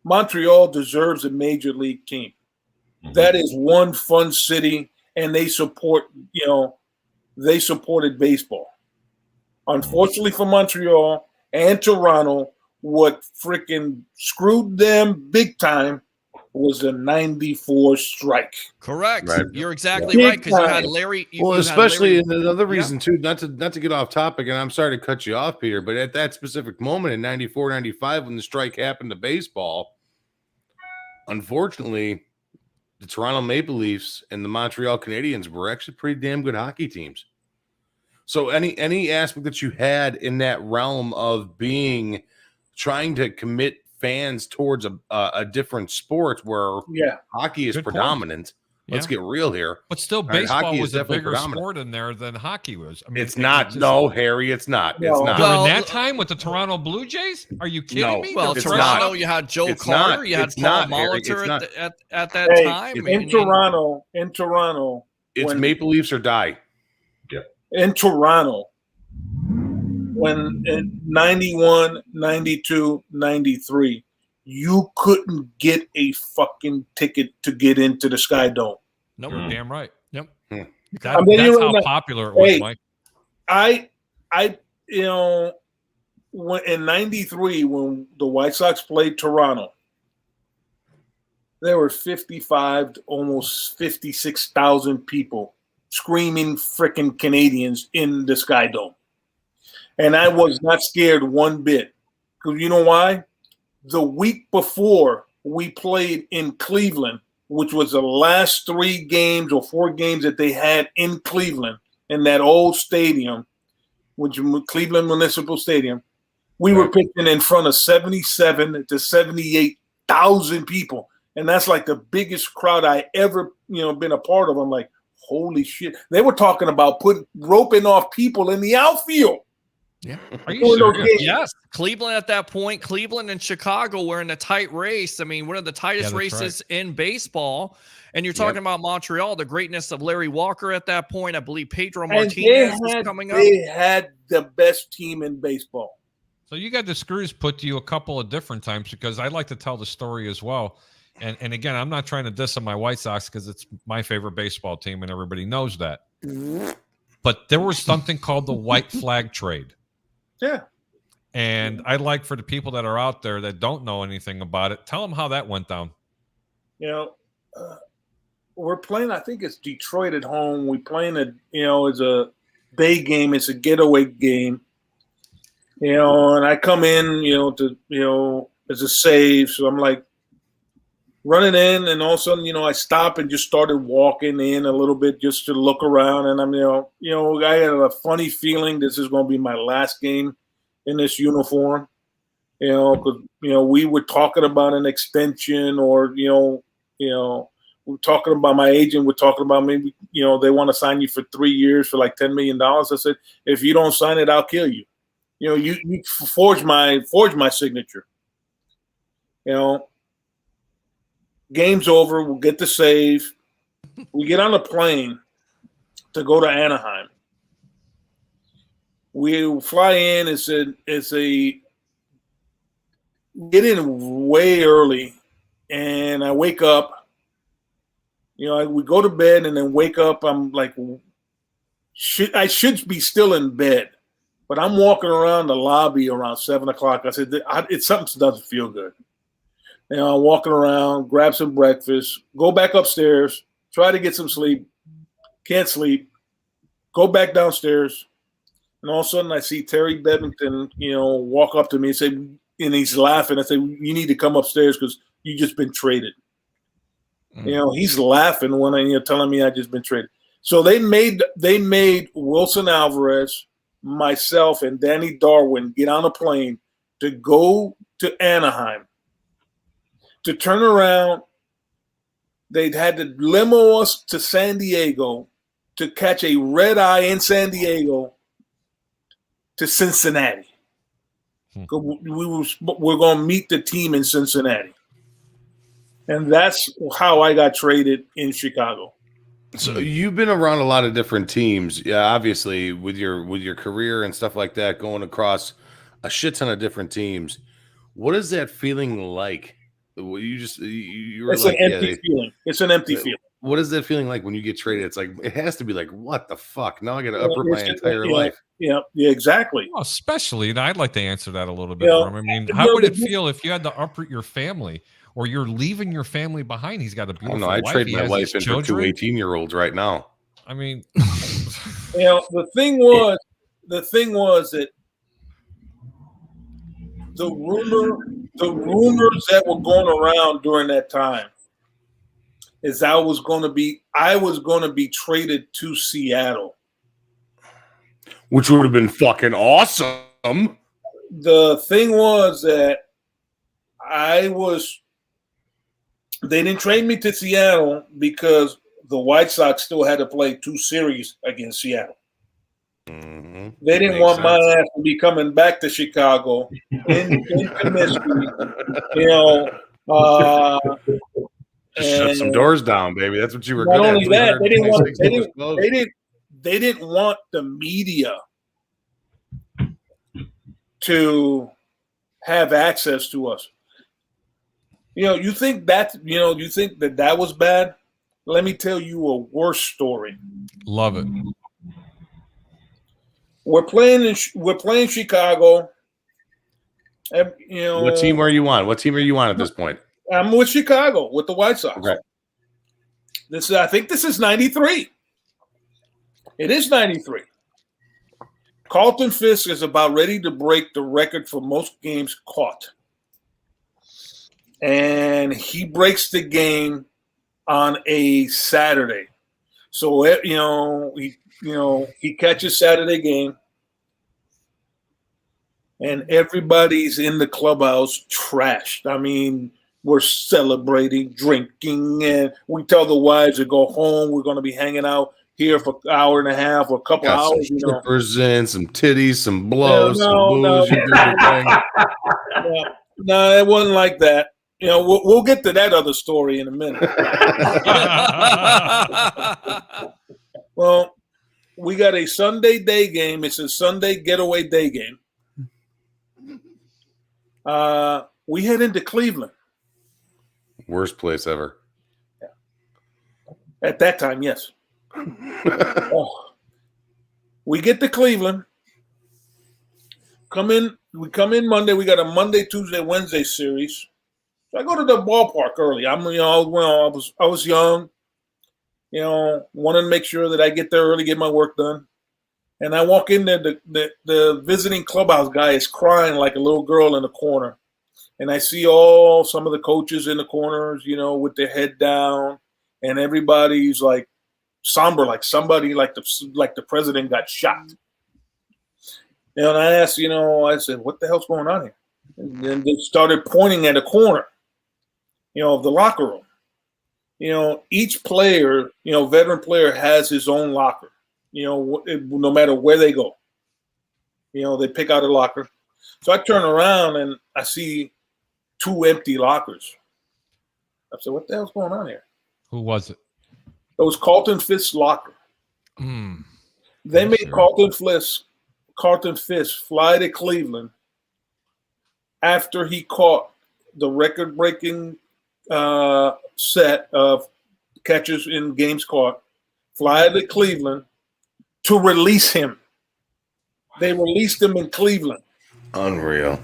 Montreal deserves a major league team. Mhm. That is one fun city, and they support, they supported baseball. Unfortunately for Montreal and Toronto, what freaking screwed them big time was the '94 strike. Correct. Right. You're exactly Big right, because you had time. Larry. Well, you had especially Larry- another reason too, not to get off topic, and I'm sorry to cut you off, Peter, but at that specific moment in 94, 95, when the strike happened to baseball, unfortunately, the Toronto Maple Leafs and the Montreal Canadiens were actually pretty damn good hockey teams. So any aspect that you had in that realm of trying to commit fans towards a different sport where Yeah. hockey is Good point. predominant. Let's Yeah. get real here. But still, right, baseball hockey is was a definitely bigger predominant. sport in there than hockey was. I mean, It's not. just- No, Harry, it's not. It's No. not. During Well, that time with the Toronto Blue Jays? Are you kidding No. me? Well, They're It's Toronto, fresh you had Joe It's Carter, not. you had It's Paul not, Harry. It's Molitor not. at that Hey, time. in Toronto, It's when- Maple Leafs or die. in Toronto, when in 91, 92, 93, you couldn't get a fucking ticket to get into the Sky Dome. Nope. You're damn right. Yep. Hmm. I'm letting That's you how know- popular it was, Hey. Mike. I when in '93 when the White Sox played Toronto, there were 55 to almost 56,000 people screaming freaking Canadians in the Sky Dome, and I was not scared one bit. Because you know why? The week before we played in Cleveland, which was the last 3 games or 4 games that they had in Cleveland in that old stadium, which was Cleveland Municipal Stadium, we were pitching in front of 77 to 78,000 people, and that's like the biggest crowd I ever been a part of. I'm like, holy shit! They were talking about roping off people in the outfield. Yeah. Are you Doing those serious? games. Yes, Cleveland at that point. Cleveland and Chicago were in a tight race. I mean, one of the tightest Yeah, that's races in baseball. And you're talking about Montreal, the greatness of Larry Walker at that point. I believe Pedro Martinez was coming up. They had the best team in baseball. So you got the screws put to you a couple of different times, because I like to tell the story as well. And again, I'm not trying to diss on my White Sox because it's my favorite baseball team and everybody knows that. But there was something called the white flag trade. Yeah. And I'd like for the people that are out there that don't know anything about it, tell them how that went down. We're playing, I think it's Detroit at home. We playing it's a day game. It's a getaway game. And I come in, as a save. So I'm like running in, and all of a sudden, I stop and just started walking in a little bit just to look around. And I'm, I had a funny feeling this is going to be my last game in this uniform. Because, we were talking about an extension, or, we're talking about, my agent, we're talking about maybe, they want to sign you for 3 years for like $10 million. I said, if you don't sign it, I'll kill you. You forge my signature. Game's over. We'll get the save. We get on a plane to go to Anaheim. We fly in. It's a get in way early, and I wake up. We go to bed and then wake up. I'm like, I should be still in bed, but I'm walking around the lobby around 7:00. I said, it's something doesn't feel good. I'm walking around, grab some breakfast, go back upstairs, try to get some sleep, can't sleep, go back downstairs, and all of a sudden I see Terry Bedington, walk up to me and say, and he's laughing. I say, you need to come upstairs because you just been traded. He's laughing when telling me I just been traded. So they made Wilson Alvarez, myself, and Danny Darwin get on a plane to go to Anaheim. To turn around, they'd had to limo us to San Diego to catch a red eye in San Diego to Cincinnati. We're going to meet the team in Cincinnati. And that's how I got traded in Chicago. So you've been around a lot of different teams, yeah. Obviously, with your career and stuff like that, going across a shit ton of different teams. What is that feeling like? You were It's like, an empty feeling. It's an empty feeling. what is that feeling like when you get traded? It's like it has to be like, what the fuck? Now I got to uproot my entire life. Yeah, exactly. Well, especially, and I'd like to answer that a little bit You know, for him. I mean, you how know, would it the- feel if you had to uproot your family or you're leaving your family behind? He's got a I don't beautiful know. I wife. trade He my has wife in his for two children. 18-year-olds right now. I mean, You know, the thing was that the rumors that were going around during that time is I was going to be traded to Seattle. Which would have been fucking awesome. The thing was that they didn't trade me to Seattle because the White Sox still had to play 2 series against Seattle. Mm-hmm. They didn't Makes want my sense. ass to be coming back to Chicago in Comiskey, you know. Just shut some and doors down, baby. That's what you were not good at. only that, they didn't want 326 doors closed. they didn't want the media to have access to us. You know, you think that was bad? Let me tell you a worse story. love it. We're playing Chicago. And, you know, What team are you on? What team are you on at this point? I'm with Chicago with the White Sox. Okay. I think this is 93. It is 93. Carlton Fisk is about ready to break the record for most games caught. And he breaks the game on a Saturday. So, he catches Saturday game. And everybody's in the clubhouse trashed. I mean, we're celebrating, drinking, and we tell the wives to go home. We're going to be hanging out here for an hour and a half or a couple Got hours. some strippers in, some titties, some blows, some No. booze. You do your thing. No, it wasn't like that. You know, we'll get to that other story in a minute. Well, we got a Sunday day game. It's a Sunday getaway day game. We head into Cleveland. Worst place ever. At that time, yes. We get to Cleveland. We come in Monday. We got a Monday, Tuesday, Wednesday series. So I go to the ballpark early. I was young, wanted to make sure that I get there early, get my work done. And I walk in there, the visiting clubhouse guy is crying like a little girl in the corner. And I see some of the coaches in the corners, with their head down, and everybody's like somber, like somebody like the president got shot. And I asked, I said, what the hell's going on here? And then they started pointing at a corner, of the locker room. Each player, veteran player has his own locker, no matter where they go. They pick out a locker. So I turn around and I see 2 empty lockers. I said, what the hell's going on here? Who was it? It was Carlton Fisk's locker. They made Carlton Fisk fly to Cleveland after he caught the record-breaking set of catches in games caught, fly to Cleveland to release him. They released him in Cleveland. Unreal.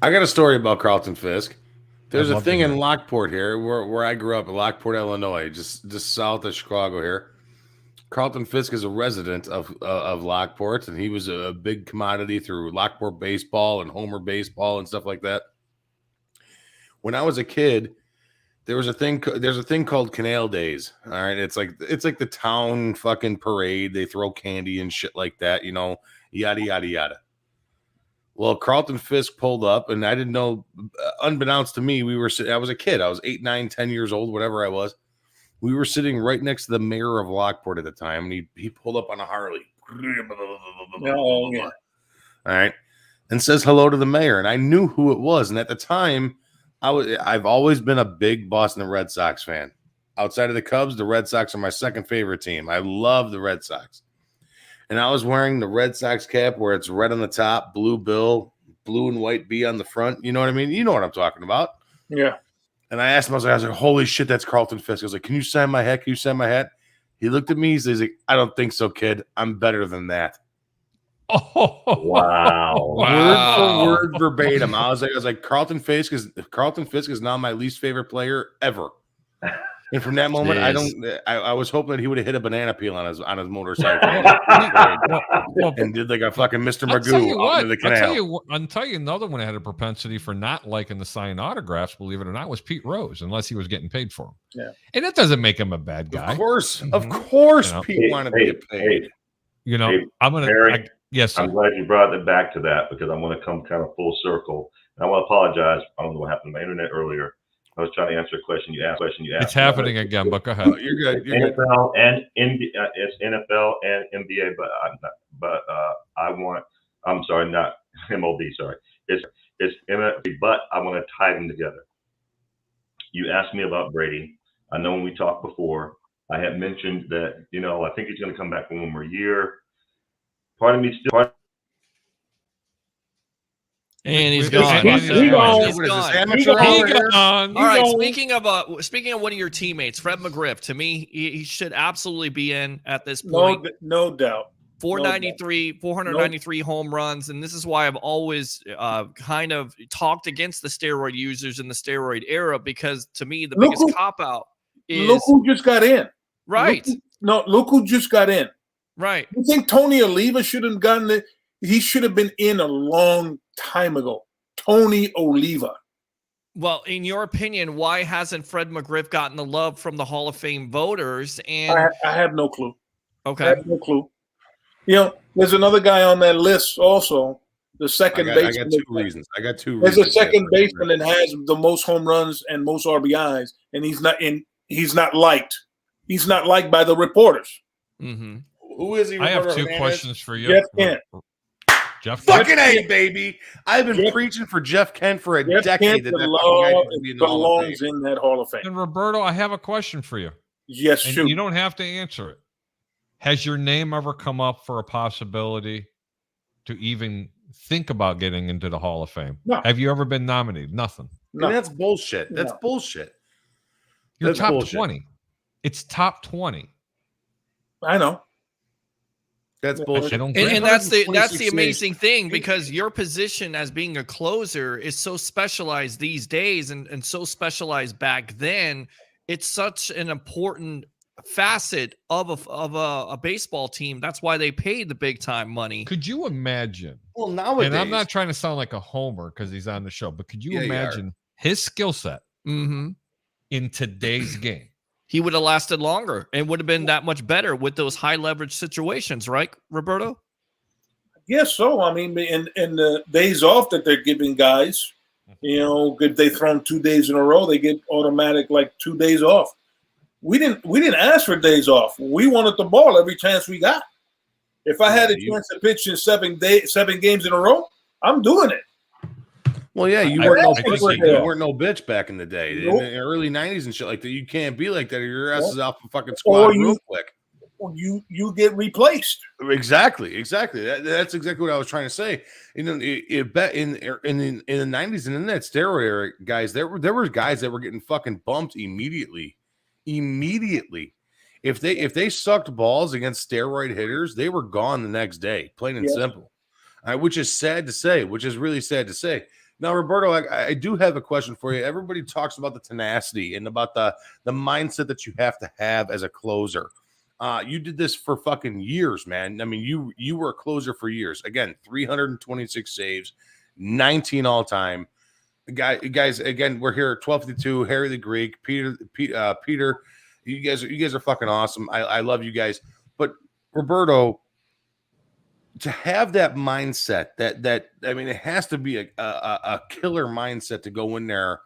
I got a story about Carlton Fisk. There's a thing in Lockport here where I grew up in Lockport, Illinois, just south of Chicago here. Carlton Fisk is a resident of Lockport, and he was a big commodity through Lockport baseball and Homer baseball and stuff like that. When I was a kid, there's a thing called Canal Days. All right, it's like the town fucking parade. They throw candy and shit like that, yada yada yada. Well, Carlton Fisk pulled up, and I didn't know. Unbeknownst to me, I was a kid. I was 8, 9, 10 years old, whatever I was. We were sitting right next to the mayor of Lockport at the time, and he pulled up on a Harley. Oh, yeah. All right, and says hello to the mayor, and I knew who it was. And at the time, I've always been a big Boston Red Sox fan. Outside of the Cubs, the Red Sox are my second favorite team. I love the Red Sox. And I was wearing the Red Sox cap where it's red on the top, blue bill, blue and white B on the front. You know what I mean? You know what I'm talking about. Yeah. And I asked him, I was like, holy shit, that's Carlton Fisk. I was like, can you sign my hat? Can you sign my hat? He looked at me. He's like, I don't think so, kid. I'm better than that. Oh, Wow. Word for word, verbatim. I was like, Carlton Fisk is now my least favorite player ever. And from that moment, I was hoping that he would have hit a banana peel on his motorcycle and did like a fucking Mr. Magoo out into the canal. I'll tell you another one that had a propensity for not liking the signed autographs, believe it or not, was Pete Rose, unless he was getting paid for them. Yeah. And that doesn't make him a bad guy. Of course, You know? Pete wanted to get paid. You know, Hey, I'm going Harry, to, yes, sir. I'm glad you brought it back to that because I want to come kind of full circle. And I want to apologize. I don't know what happened to my internet earlier. I was trying to answer a question you asked. It's happening again, but go ahead. Oh, you're good. You're NFL and it's NFL and NBA, but I'm sorry, not MLB. Sorry, it's MLB, but I want to tie them together. You asked me about Brady. I know when we talked before, I had mentioned that I think he's going to come back for one more year. Part of me still. And he's He's gone. gone. He's He's gone. gone. He's What is this, gone. amateur hour here? All right. gone. Speaking of one of your teammates, Fred McGriff. To me, he should absolutely be in at this point. No doubt. 493 home runs, and this is why I've always kind of talked against the steroid users in the steroid era, because to me the biggest cop out is Look who just got in. right. Look who just got in. Right. You think Tony Oliva should have gotten it? He should have been in a long time ago. Tony Oliva. Well, in your opinion, why hasn't Fred McGriff gotten the love from the Hall of Fame voters? And I have no clue. okay, I have no clue. There's another guy on that list also. The second baseman. I got two reasons. There's a second baseman that has the most home runs and most RBIs, and he's not liked. He's not liked by the reporters. mm-hmm. Who is he? I have Roberto two Hernandez? questions for you. Jeff Kent. Jeff Fucking Kent. A, baby. I've been preaching for Jeff Kent for a Jeff decade. Kent That fucking guy should be in the Hall of belongs Fame. in that Hall of Fame. And Roberto, I have a question for you. Yes, And shoot. you don't have to answer it. Has your name ever come up for a possibility to even think about getting into the Hall of Fame? No. Have you ever been nominated? Nothing. No. And that's bullshit. That's No. bullshit. You're That's top bullshit. 20. It's top 20. I know. That's I bullshit. don't And that's the 326 amazing thing, because your position as being a closer is so specialized these days and so specialized back then. It's such an important facet of a baseball team. That's why they paid the big time money. Could you imagine? Well, nowadays, And I'm not trying to sound like a homer because he's on the show, but could you Yeah, you imagine his skill set Mm-hmm. in today's game? He would have lasted longer and would have been that much better with those high leverage situations, right, Roberto? Yes, so. I mean, in the days off that they're giving guys, if they throw them 2 days in a row, they get automatic 2 days off. We didn't ask for days off. We wanted the ball every chance we got. If I had a chance to pitch in 7 games in a row, I'm doing it. Well, yeah, you I weren't no think bitch. you You do. weren't no bitch back in the day, Nope. in the early '90s and shit like that. You can't be like that, or your ass Nope. is off the fucking squad Or real quick. You get replaced. Exactly. That's exactly what I was trying to say. In the '90s and in that steroid era, guys, there were guys that were getting fucking bumped immediately. If they sucked balls against steroid hitters, they were gone the next day, plain and Yes. simple. Which is sad to say. Which is really sad to say. Now, Roberto, I do have a question for you. Everybody talks about the tenacity and about the mindset that you have to have as a closer. You did this for fucking years, man. I mean, you were a closer for years. Again, 326 saves, 19 all time. Guys, again, we're here at 1252. Harry the Greek, Peter. You guys are fucking awesome. I love you guys. But Roberto, to have that mindset, that I mean, it has to be a killer mindset to go in there,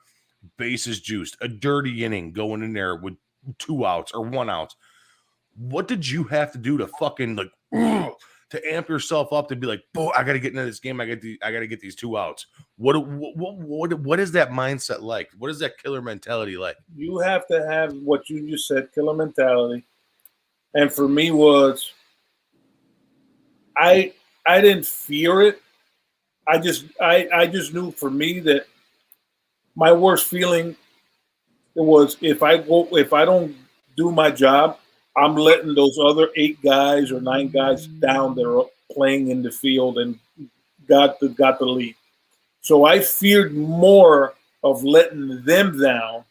bases juiced, a dirty inning, going in there with 2 outs or 1 out. What did you have to do to fucking to amp yourself up to be like, boy, I got to get into this game. I got to get these 2 outs. What is that mindset like? What is that killer mentality like? You have to have what you just said, killer mentality. And for me was, I didn't fear it. I just knew for me that my worst feeling It was if I don't do my job, I'm letting those other 8 guys or 9 guys down that are playing in the field and got the lead. So I feared more of letting them down,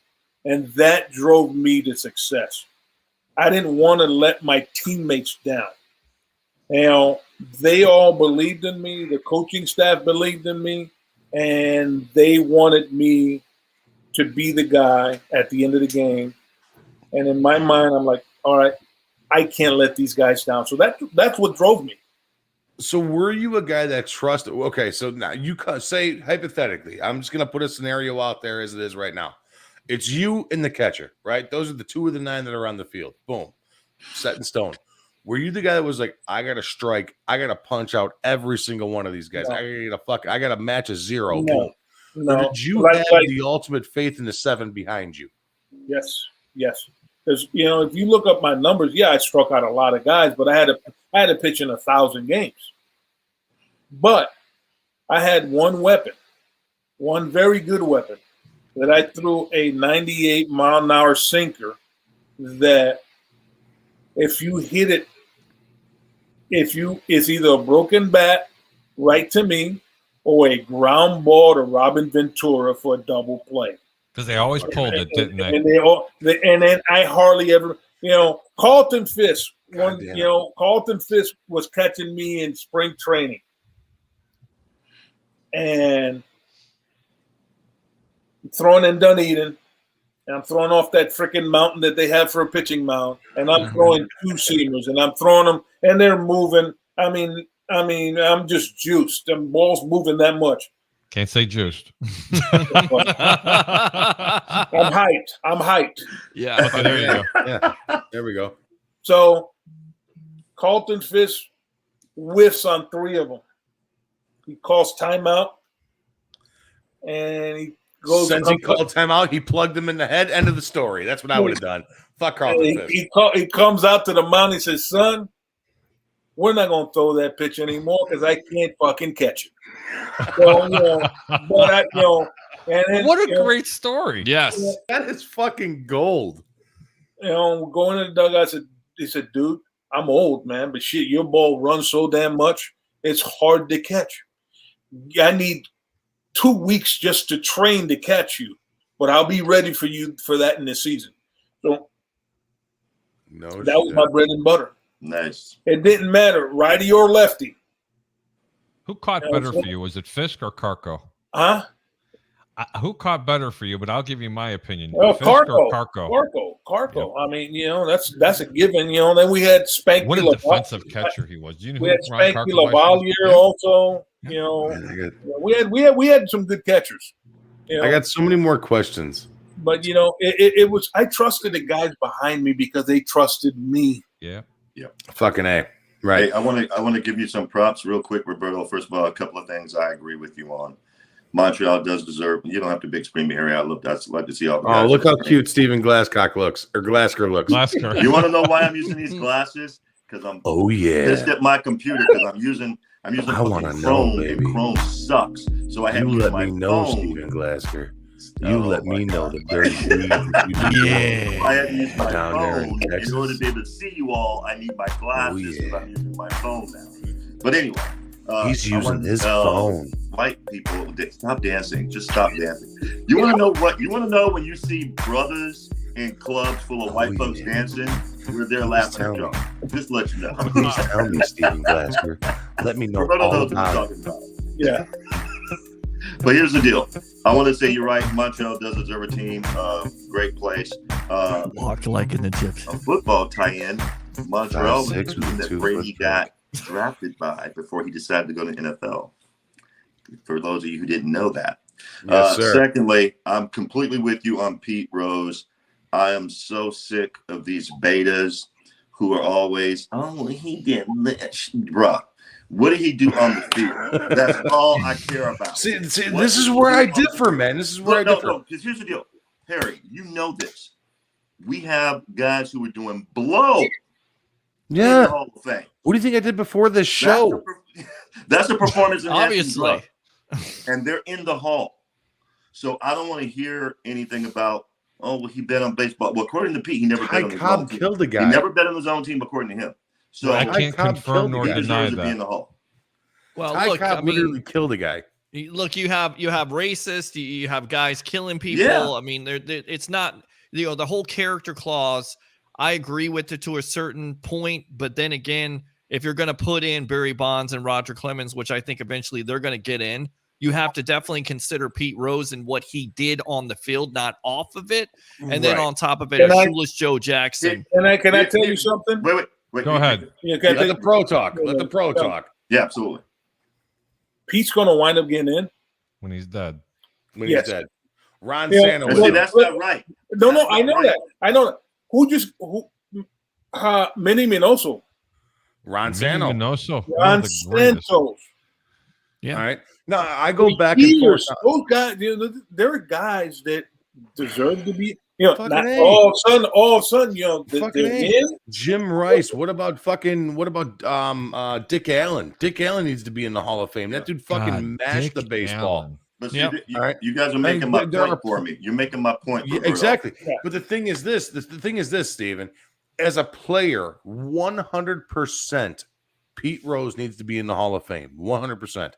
and that drove me to success. I didn't want to let my teammates down. They all believed in me. The coaching staff believed in me, and they wanted me to be the guy at the end of the game. And in my mind, I'm like, all right, I can't let these guys down. So that's what drove me. So were you a guy that trusted? Okay, so now you say hypothetically, I'm just going to put a scenario out there as it is right now. It's you and the catcher, right? Those are the 2 of the 9 that are on the field. Boom, set in stone. Were you the guy that was like, I got to strike, I got to punch out every single one of these guys? No. I got to match a 0. No. Boom. No. Or did you have the ultimate faith in the 7 behind you? Yes. Because if you look up my numbers, I struck out a lot of guys, but I had to pitch in 1,000 games. But I had one weapon, one very good weapon, that I threw a 98-mile-an-hour sinker that if you hit it, it's either a broken bat right to me or a ground ball to Robin Ventura for a double play. Because they always pulled it, didn't they? And then I hardly ever, Carlton Fisk. Carlton Fisk was catching me in spring training, and I'm throwing in Dunedin, and I'm throwing off that freaking mountain that they have for a pitching mound, and I'm throwing 2-seamers, and I'm throwing them, and they're moving. I mean, I'm just juiced. The ball's moving that much. Can't say juiced. I'm hyped. Yeah. Okay, there you go. Yeah, there we go. So Carlton Fisk whiffs on 3 of them. He calls timeout, and he goes. Since he called timeout, he plugged him in the head. End of the story. That's what I would have done. Fuck Carlton Fisk. He comes out to the mound. He says, "Son, we're not going to throw that pitch anymore because I can't fucking catch it." So, What a great story. Yes. That is fucking gold. Going in the dugout, he said, "Dude, I'm old, man, but shit, your ball runs so damn much, it's hard to catch. I need 2 weeks just to train to catch you, but I'll be ready for you for that in the season." So that was my bread and butter. Nice. It didn't matter, righty or lefty. Who caught better for you? Was it Fisk or Carco? Huh? Who caught better for you? But I'll give you my opinion. Well, Fisk or Carco. Yep. I mean, that's a given. Then we had Spanky. What a defensive catcher he was. You know, we had Spanky Lavalier also. We had some good catchers. I got so many more questions. But it was, I trusted the guys behind me because they trusted me. Yeah. Fucking A. Right. Hey, I want to give you some props real quick, Roberto. First of all, a couple of things I agree with you on. Montreal does deserve. You don't have to big scream me, Harry. I'd love to see all the guys. Oh, look how cute Steven Glasscock looks, or Glasker looks. Glasker. You want to know why I'm using these glasses? Because I'm pissed at my computer because I'm using I want to know, Chrome, baby. and Chrome sucks. So I have to You use let my me know, phone. Steven Glasker. You let me know God. the dirty deed that you do. Yeah. I had to use my Down there in phone in Texas. order to be able to see you all. I need my glasses because I'm using my phone now. But anyway, He's I using want to his tell phone. White people, stop dancing. Just stop dancing. You want to know what? You want to know when you see brothers in clubs full of white folks dancing? We're there laughing at y'all. Just let you know. Please tell me, Steven Glasker. Let me know Roberto all knows what I'm about it. talking about. Yeah. But here's the deal. I want to say you're right. Montreal does deserve a team. Great place. Walk like an Egyptian. A football tie-in. Montreal was the 5'6" team with that 2 Brady foot got drafted by before he decided to go to NFL. For those of you who didn't know that. Yes, sir. Secondly, I'm completely with you on Pete Rose. I am so sick of these betas who are always, oh, he did this. Bruh, what did he do on the field? That's all I care about. See, this is where I differ, man. This is where I differ. No, because here's the deal. Harry, you know this. We have guys who are doing blow in the Yeah. Hall of Fame. What do you think I did before this show? That's a performance enhancing Obviously. drug. And they're in the hall. So I don't want to hear anything about Oh, well, he bet on baseball. Well, according to Pete, he never Ty bet on his own Cobb team. killed the guy. He never bet on his own team, according to him. So I Ty can't Cobb confirm killed nor the he guy. deny deserves to be in that. the Hall. Well, Ty look, Cobb I mean, literally killed the guy. look, you have racists, you have guys killing people. Yeah. I mean, it's not, the whole character clause. I agree with it to a certain point, but then again, if you're going to put in Barry Bonds and Roger Clemens, which I think eventually they're going to get in, you have to definitely consider Pete Rose and what he did on the field, not off of it. And then Right. on top of it, Can a I- shoeless Joe Jackson. Can I tell you something? Wait. Go ahead. Yeah, can I Let tell the you- pro talk. Let the pro talk. Yeah, absolutely. Pete's going to wind up getting in. When he's dead. When Yes. he's dead. Ron Yeah, Santo But was see, in. that's not right. No, That's I not know right. that. I know that. Who Manny Minoso. Ron Manny Santo. Minoso, one Ron of the greatest. Santos. Yeah. All right. No, I go back and forth. Years. Those guys, there are guys that deserve to be, Fucking not A. all of a sudden, Fucking they're A. in. Jim Rice. What about Dick Allen? Dick Allen needs to be in the Hall of Fame. That dude fucking God, mashed Dick the baseball. Allen. But see, Yep. you, All right. you guys are making my there point are- for me. You're making my point. Yeah, Roberto. exactly. Yeah. But the thing is this. The thing is this, Steven. As a player, 100% Pete Rose needs to be in the Hall of Fame. 100%.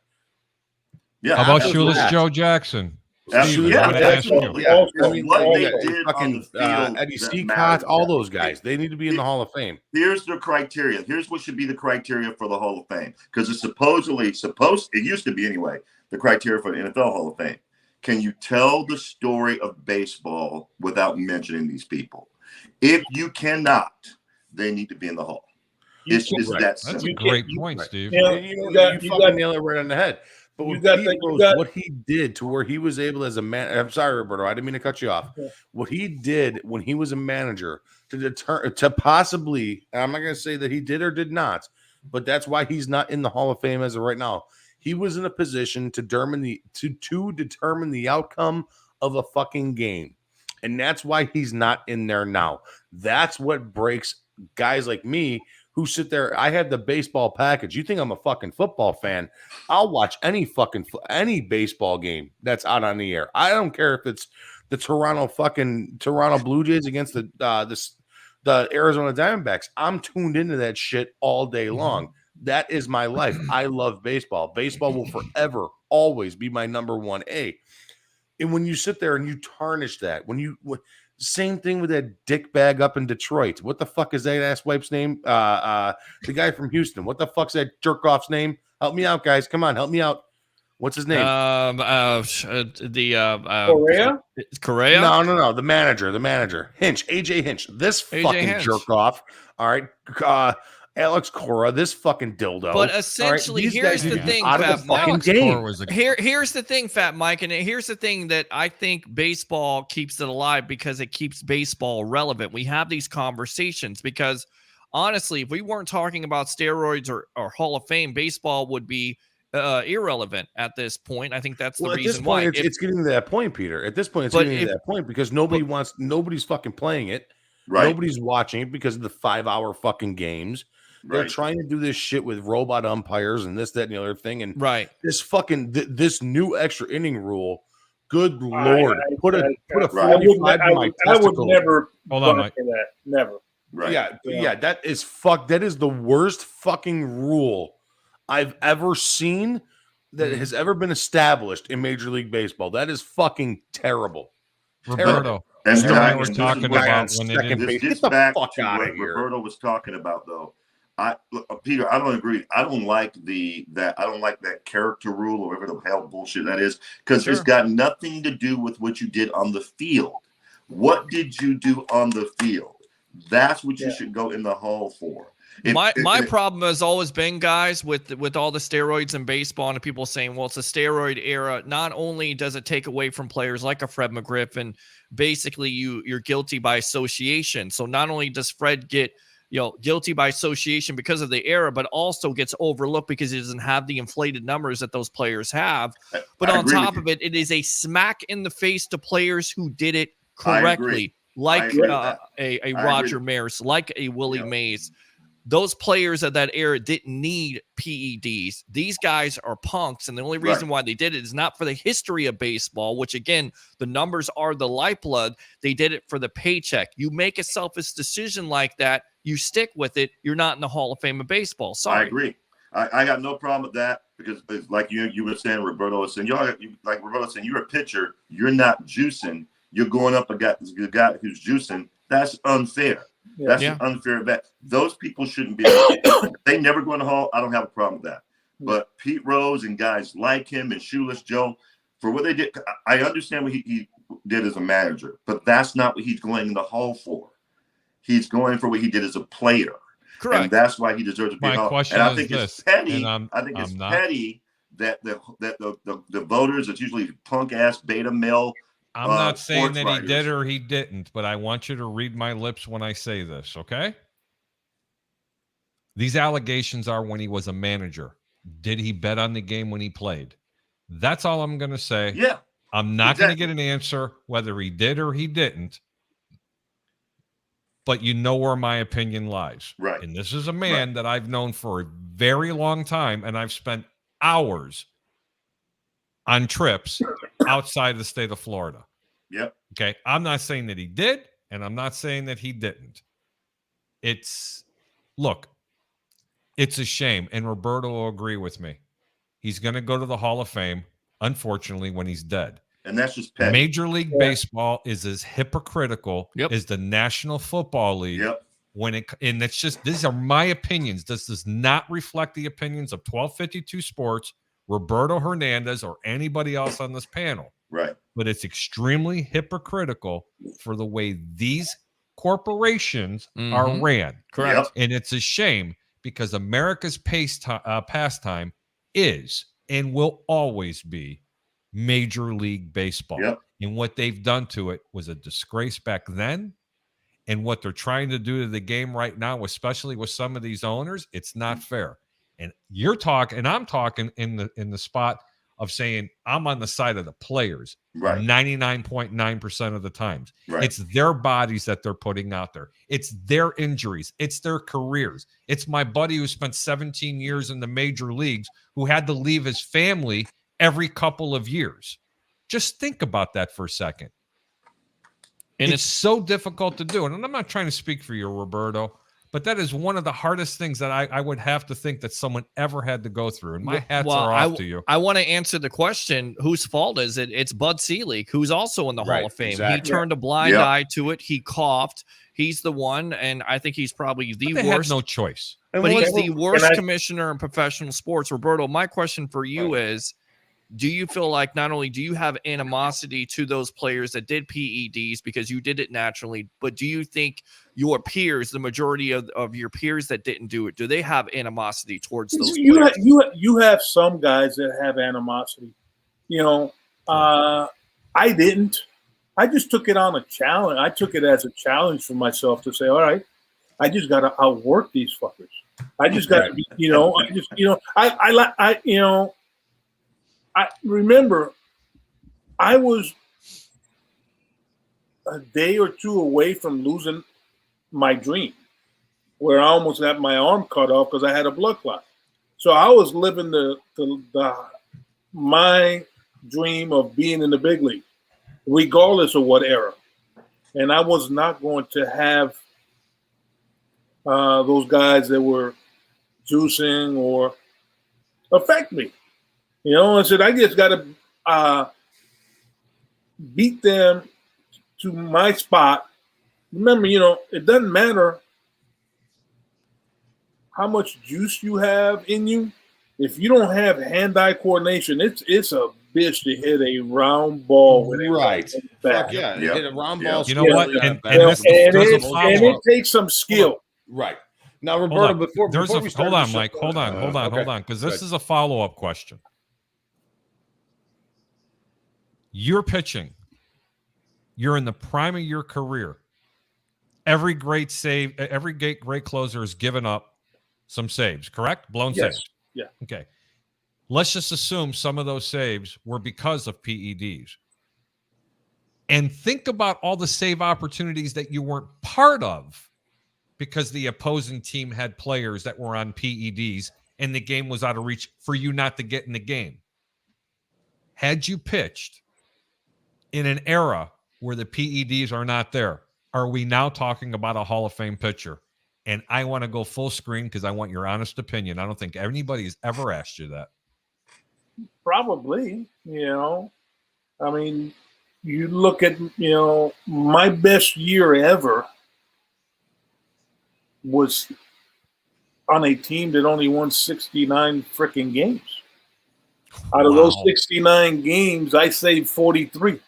Yeah. How about absolutely. Shoeless Joe Jackson? Absolutely. Steven, Yeah, I'm gonna ask you. absolutely. Yeah. It's I mean, what you they got did fucking, on the field Eddie that Seacott, matters. all those guys. They need to be in the Hall of Fame. Here's the criteria. Here's what should be the criteria for the Hall of Fame. Because it's it used to be anyway, the criteria for the NFL Hall of Fame. Can you tell the story of baseball without mentioning these people? If you cannot, they need to be in the Hall. It's can't- right. that That's simple. a great you- point, right. Steve. Yeah. You got- fucking nail it right on the head. But you with got Pete that- you Rose, got- what he did to where he was able as a man, I'm sorry, Roberto, I didn't mean to cut you off. Yeah. What he did when he was a manager to possibly, and I'm not going to say that he did or did not, but that's why he's not in the Hall of Fame as of right now. He was in a position to determine the outcome of a fucking game. And that's why he's not in there now. That's what breaks guys like me who sit there. I have the baseball package. You think I'm a fucking football fan? I'll watch any baseball game that's out on the air. I don't care if it's the Toronto Blue Jays against the Arizona Diamondbacks. I'm tuned into that shit all day long. That is my life. I love baseball. Baseball will forever, always be my number 1A. And when you sit there and you tarnish that, same thing with that dick bag up in Detroit. What the fuck is that asswipe's name? The guy from Houston. What the fuck's that jerk off's name? Help me out, guys. Come on, help me out. What's his name? Correa? Correa. No. The manager. Hinch. AJ Hinch. This AJ fucking Hinch. jerk off. All right. Alex Cora. This fucking dildo. But All essentially, these here's guys the need to be thing, out of the Fat Mike. fucking Alex game. Cora was a Here's the thing, Fat Mike, and here's the thing that I think baseball keeps it alive because it keeps baseball relevant. We have these conversations because honestly, if we weren't talking about steroids or Hall of Fame, baseball would be irrelevant at this point. I think that's the Well, at this reason why. point, it's getting to that point, Peter. At this point, it's But getting to that point because nobody's fucking playing it. Right. Nobody's watching it because of the 5-hour fucking games. They're Right. trying to do this shit with robot umpires and this, that, and the other thing. And Right. this fucking this new extra inning rule. Good lord, put a Right. 45 in my I would testicles. never Hold on, buy Mike. for that. Never. Right. Yeah, that is That is the worst fucking rule I've ever seen that has ever been established in Major League Baseball. That is fucking terrible. Roberto. And You know Jack, what we're this is talking what- about when they second did. This Get gets the back fuck to outta what here. Roberto was talking about, though. Peter, I don't agree. I don't like that character rule or whatever the hell bullshit that is, because it's got nothing to do with what you did on the field. What did you do on the field? That's what you should go in the hall for. My problem has always been, guys, with all the steroids in baseball and people saying, well, it's a steroid era. Not only does it take away from players like a Fred McGriff, and basically you're guilty by association. So not only does Fred get guilty by association because of the era, but also gets overlooked because he doesn't have the inflated numbers that those players have. But on top of it, it is a smack in the face to players who did it correctly, like a Roger Maris, like a Willie Mays. those players of that era didn't need PEDs. These guys are punks, and the only reason why they did it is not for the history of baseball, which again, the numbers are the lifeblood. They did it for the paycheck. You make a selfish decision like that, you stick with it. You're not in the Hall of Fame of baseball. Sorry. I agree. I got no problem with that because, it's like you were saying, Roberto was saying, like Roberto was saying, you're a pitcher. You're not juicing. You're going up against a guy who's juicing. That's unfair. That's an unfair bet. Those people shouldn't be. If they never go in the Hall, I don't have a problem with that. But Pete Rose and guys like him and Shoeless Joe, for what they did, I understand what he did as a manager, but that's not what he's going in the Hall for. He's going for what he did as a player. Correct. And that's why he deserves to be My in the Hall. question And I is think this, it's petty. and I think I'm it's not- petty that the voters, it's usually punk ass beta male. I'm not saying sports that writers. he did or he didn't, but I want you to read my lips when I say this, okay? These allegations are when he was a manager. Did he bet on the game when he played? That's all I'm going to say. Yeah. I'm not going to get an answer whether he did or he didn't. But you know where my opinion lies. Right. And this is a man that I've known for a very long time, and I've spent hours on trips outside the state of Florida. Yep. Okay. I'm not saying that he did, and I'm not saying that he didn't. Look, it's a shame, and Roberto will agree with me. He's going to go to the Hall of Fame, unfortunately, when he's dead. And that's just petty. Major League Baseball is as hypocritical as the National Football League. Yep. And it's just, these are my opinions. This does not reflect the opinions of 1252 Sports, Roberto Hernandez, or anybody else on this panel. Right. But it's extremely hypocritical for the way these corporations are ran. Correct. Yep. And it's a shame because America's pastime is and will always be Major League Baseball. Yep. And what they've done to it was a disgrace back then. And what they're trying to do to the game right now, especially with some of these owners, it's not fair. And you're talking, and I'm talking in the spot of saying I'm on the side of the players. Right. 99.9% of the times. Right. It's their bodies that they're putting out there. It's their injuries. It's their careers. It's my buddy who spent 17 years in the major leagues who had to leave his family every couple of years. Just think about that for a second. And it's so difficult to do. And I'm not trying to speak for you, Roberto, but that is one of the hardest things that I would have to think that someone ever had to go through. And my hats are off to you. I want to answer the question, whose fault is it? It's Bud Selig, who's also in the Hall of Fame. Exactly. He turned a blind eye to it. He coughed. He's the one, and I think he's probably the They worst. had no choice. But he's the worst commissioner in professional sports. Roberto, my question for you is, do you feel like not only do you have animosity to those players that did PEDs because you did it naturally, but do you think your peers, the majority of your peers that didn't do it, do they have animosity towards those players? You have some guys that have animosity. I didn't. I just took it on a challenge. I took it as a challenge for myself to say, all right, I just got to outwork these fuckers. I just got to be, I remember I was a day or two away from losing my dream, where I almost got my arm cut off because I had a blood clot. So I was living my dream of being in the big league, regardless of what era. And I was not going to have those guys that were juicing or affect me. I said, I just got to beat them to my spot. Remember, it doesn't matter how much juice you have in you. If you don't have hand-eye coordination, it's a bitch to hit a round ball with right. Fuck yeah, hit a round ball. You know what? And it takes some skill. Right. Now, Roberto, before we start hold on, Mike. Hold on, because this is a follow-up question. You're pitching. You're in the prime of your career. Every great save, every great closer has given up some saves, correct? Blown saves. Yeah. Okay. Let's just assume some of those saves were because of PEDs. And think about all the save opportunities that you weren't part of because the opposing team had players that were on PEDs and the game was out of reach for you not to get in the game. Had you pitched in an era where the PEDs are not there, are we now talking about a Hall of Fame pitcher? And I want to go full screen because I want your honest opinion. I don't think anybody's ever asked you that. Probably, I mean, you look at, my best year ever was on a team that only won 69 freaking games. Out of those 69 games, I saved 43.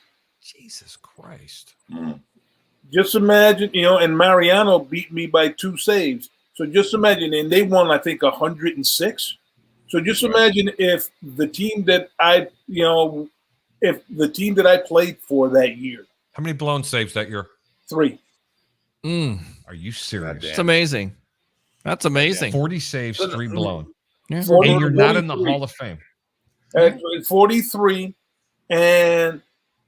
Jesus Christ. Just imagine, and Mariano beat me by 2 saves. So just imagine, and they won, I think, 106. So just imagine if the team that I played for that year. How many blown saves that year? 3. Are you serious? It's amazing. That's amazing. 40 saves, 3 blown. Yeah. And you're not in the Hall of Fame. 43, and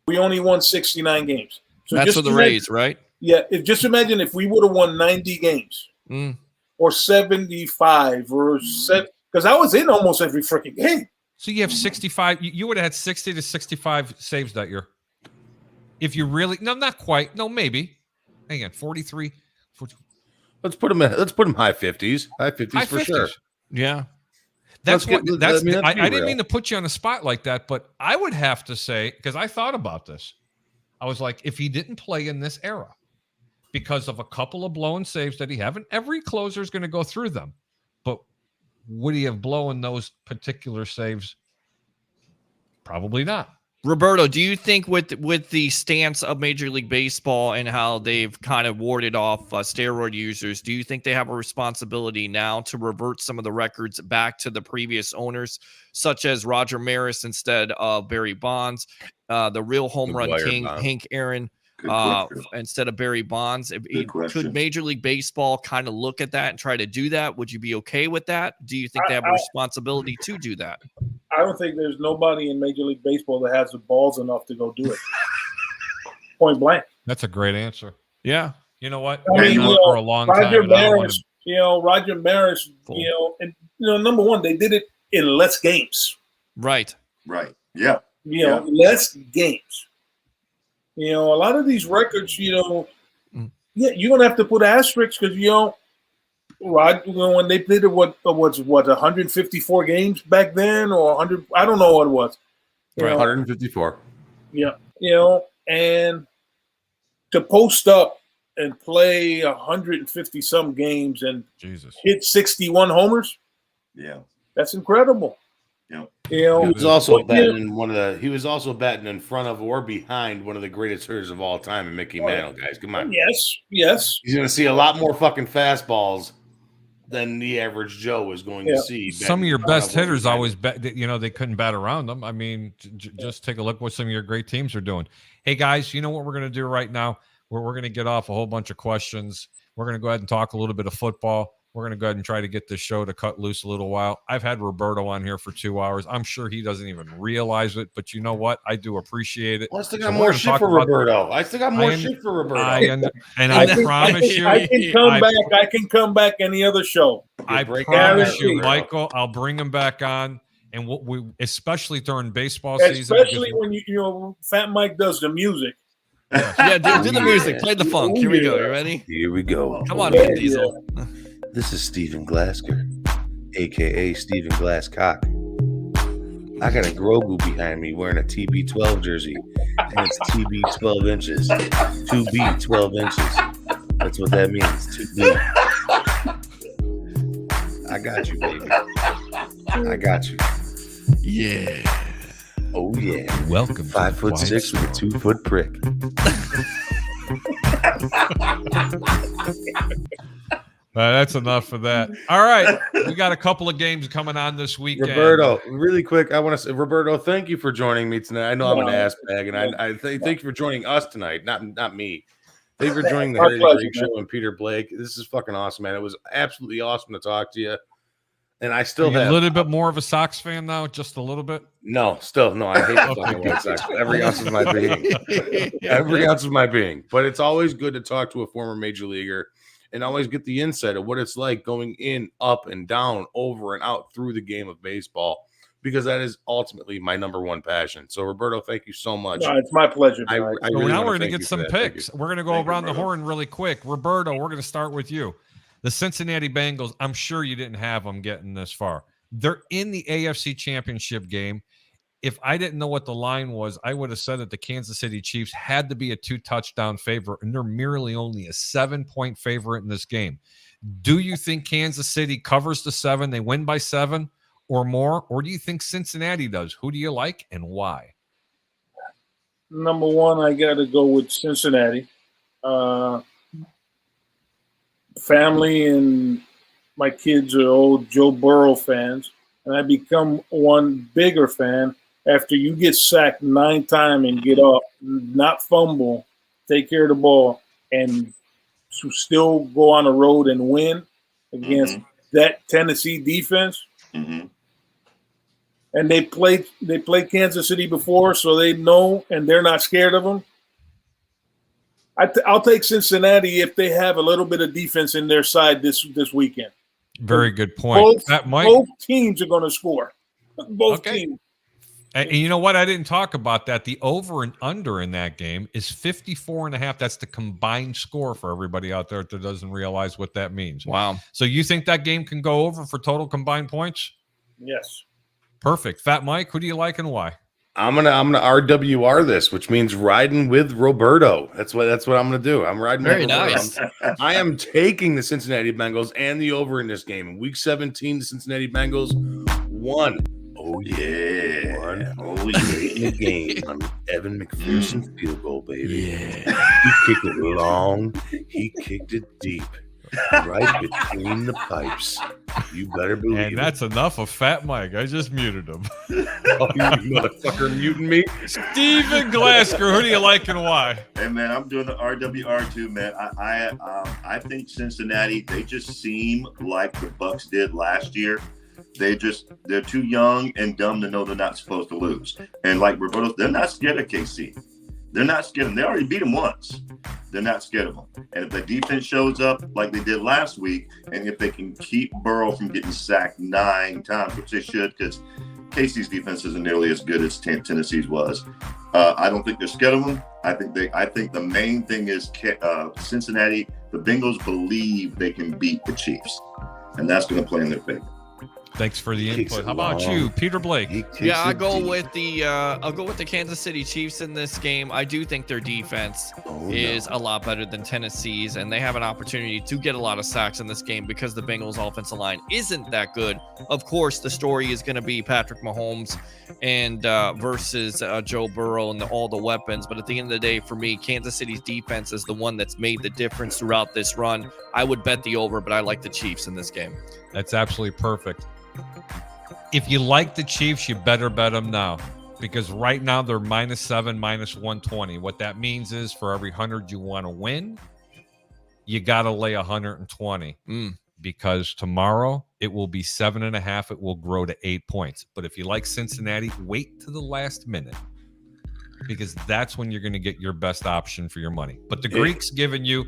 we only won 69 games. So that's for the Rays, right? Yeah. Just imagine if we would have won 90 games or 75 or 7, because I was in almost every freaking game. So you have 65. You would have had 60 to 65 saves that year. If you really, no, not quite. No, maybe. Hang on, 43. 40. Let's put him high 50s. High 50s for 50s. sure. Yeah. That's what. That's. I didn't real. mean to put you on a spot like that, but I would have to say, because I thought about this, I was like, if he didn't play in this era because of a couple of blown saves that he haven't, every closer is going to go through them, but would he have blown those particular saves? Probably not. Roberto, do you think with the stance of Major League Baseball and how they've kind of warded off steroid users, do you think they have a responsibility now to revert some of the records back to the previous owners, such as Roger Maris instead of Barry Bonds, the real home run king, Hank Aaron, instead of Barry Bonds? Could Major League Baseball kind of look at that and try to do that? Would you be okay with that? Do you think they have a responsibility to do that? I don't think there's nobody in Major League Baseball that has the balls enough to go do it. Point blank. That's a great answer. Yeah. You know what? I mean, for a long Roger time. Maris, Roger Maris, and number one, they did it in less games. Right. Yeah. Less games. A lot of these records, you're gonna have to put asterisks because when they did it, what 154 games back then, or 100? I don't know what it was. 154. Yeah, and to post up and play 150 some games and hit 61 homers. Yeah, that's incredible. Yeah. He was also batting He was also batting in front of or behind one of the greatest hitters of all time, Mickey Mantle. Guys, come on. Yes. He's going to see a lot more fucking fastballs than the average Joe is going to see. Some of your best hitters always bet. They couldn't bat around them. I mean, just take a look what some of your great teams are doing. Hey guys, you know what we're going to do right now? We're going to get off a whole bunch of questions. We're going to go ahead and talk a little bit of football. We're going to go ahead and try to get this show to cut loose a little while. I've had Roberto on here for 2 hours. I'm sure he doesn't even realize it, but you know what? I do appreciate it. I still got more shit for Roberto. I promise you, I can come back any other show. I promise you, Michael, I'll bring him back on. And what we, especially during baseball season, especially when Fat Mike does the music. Yeah, do the music. Play the funk. Here we go. You ready? Here we go. Come on, Vin Diesel. This is Steven Glasker, a.k.a. Steven Glasscock. I got a Grogu behind me wearing a TB12 jersey, and it's TB 12 inches. 2B 12 inches. That's what that means, 2B. I got you, baby. I got you. Yeah. Oh, yeah. Welcome. 5'6" with a 2-foot prick. That's enough of that. All right. We got a couple of games coming on this weekend. Roberto, really quick, I want to say, Roberto, thank you for joining me tonight. I know I'm an ass bag, and I thank you for joining us tonight, not me. Thank you for joining the Harry Greg Show and Peter Blake. This is fucking awesome, man. It was absolutely awesome to talk to you. And I still have a little bit more of a Sox fan now, just a little bit. No, still no. I hate the fucking White Sox. Every ounce of my being, every ounce of my being. But it's always good to talk to a former major leaguer and always get the insight of what it's like going in, up and down, over and out through the game of baseball, because that is ultimately my number one passion. So, Roberto, thank you so much. No, it's my pleasure. I guys. So really now wanna we're going to thank get you for some that. Thank picks. you. We're going to go Thank you, around the Roberto. horn really quick. Roberto, we're going to start with you. The Cincinnati Bengals, I'm sure you didn't have them getting this far. They're in the AFC Championship game. If I didn't know what the line was, I would have said that the Kansas City Chiefs had to be a 2-touchdown favorite, and they're merely only a 7-point favorite in this game. Do you think Kansas City covers the 7, they win by 7 or more, or do you think Cincinnati does? Who do you like and why? Number one, I got to go with Cincinnati. Family and my kids are old Joe Burrow fans, and I become one bigger fan after you get sacked 9 times and get up, not fumble, take care of the ball, and to still go on the road and win against that Tennessee defense. Mm-hmm. And they played Kansas City before, so they know, and they're not scared of them. I'll take Cincinnati if they have a little bit of defense in their side this weekend. Very good point. Both teams are going to score. Both teams. And you know what? I didn't talk about that. The over and under in that game is 54.5. That's the combined score for everybody out there that doesn't realize what that means. Wow. So you think that game can go over for total combined points? Yes. Perfect. Fat Mike, who do you like and why? I'm gonna RWR this, which means riding with Roberto. That's what I'm gonna do. I'm riding. Very with Roberto. nice. I am taking the Cincinnati Bengals and the over in this game. In Week 17, the Cincinnati Bengals won. Oh yeah, won. Oh yeah, the game on Evan McPherson's field goal, baby. Yeah, he kicked it long. He kicked it deep, right between the pipes. You better believe And that's enough of Fat Mike. I just muted him. Oh, you motherfucker muting me. Steven Glasgow, who do you like and why? Hey man, I'm doing the RWR too, man. I think Cincinnati, they just seem like the Bucks did last year. They're too young and dumb to know they're not supposed to lose. And like Roberto, they're not scared of KC. They're not scared of them. They already beat them once. They're not scared of them. And if the defense shows up like they did last week, and if they can keep Burrow from getting sacked 9 times, which they should, because KC's defense isn't nearly as good as Tennessee's was. I don't think they're scared of them. I think the main thing is Cincinnati. The Bengals believe they can beat the Chiefs, and that's going to play in their favor. Thanks for the input. How about you, Peter Blake? Yeah, I'll go with the Kansas City Chiefs in this game. I do think their defense is a lot better than Tennessee's, and they have an opportunity to get a lot of sacks in this game because the Bengals' offensive line isn't that good. Of course, the story is going to be Patrick Mahomes and versus Joe Burrow and all the weapons. But at the end of the day, for me, Kansas City's defense is the one that's made the difference throughout this run. I would bet the over, but I like the Chiefs in this game. That's absolutely perfect. If you like the Chiefs, you better bet them now, because right now they're -7, -120. What that means is for every 100 you want to win, you got to lay 120. Because tomorrow it will be 7.5. It will grow to 8 points. But if you like Cincinnati, wait to the last minute, because that's when you're going to get your best option for your money. But the Greek's giving you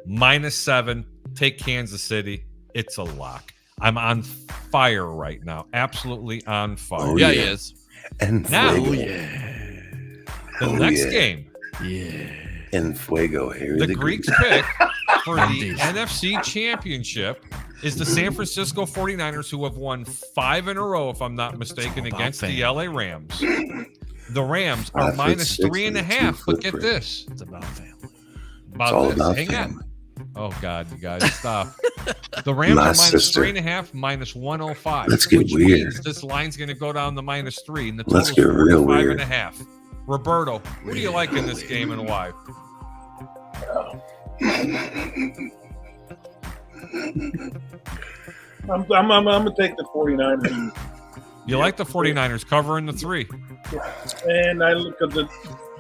-7. Take Kansas City. It's a lock. I'm on fire right now. Absolutely on fire. Oh, yeah, he is. And now, Fuego. the next game. And Fuego. Here The Greeks pick for the NFC Championship is the San Francisco 49ers, who have won 5 in a row, if I'm not mistaken, against the LA Rams. The Rams are -3.5, but get this. It's about family. Hang on. Oh, God, you guys, stop. The Rams are -3.5, -105. Let's get weird. This line's going to go down to -3, and the Let's total's get real weird. 5.5. Roberto, who do you like in this game and why? I'm going to take the 49ers. You like the 49ers covering the 3. And I look at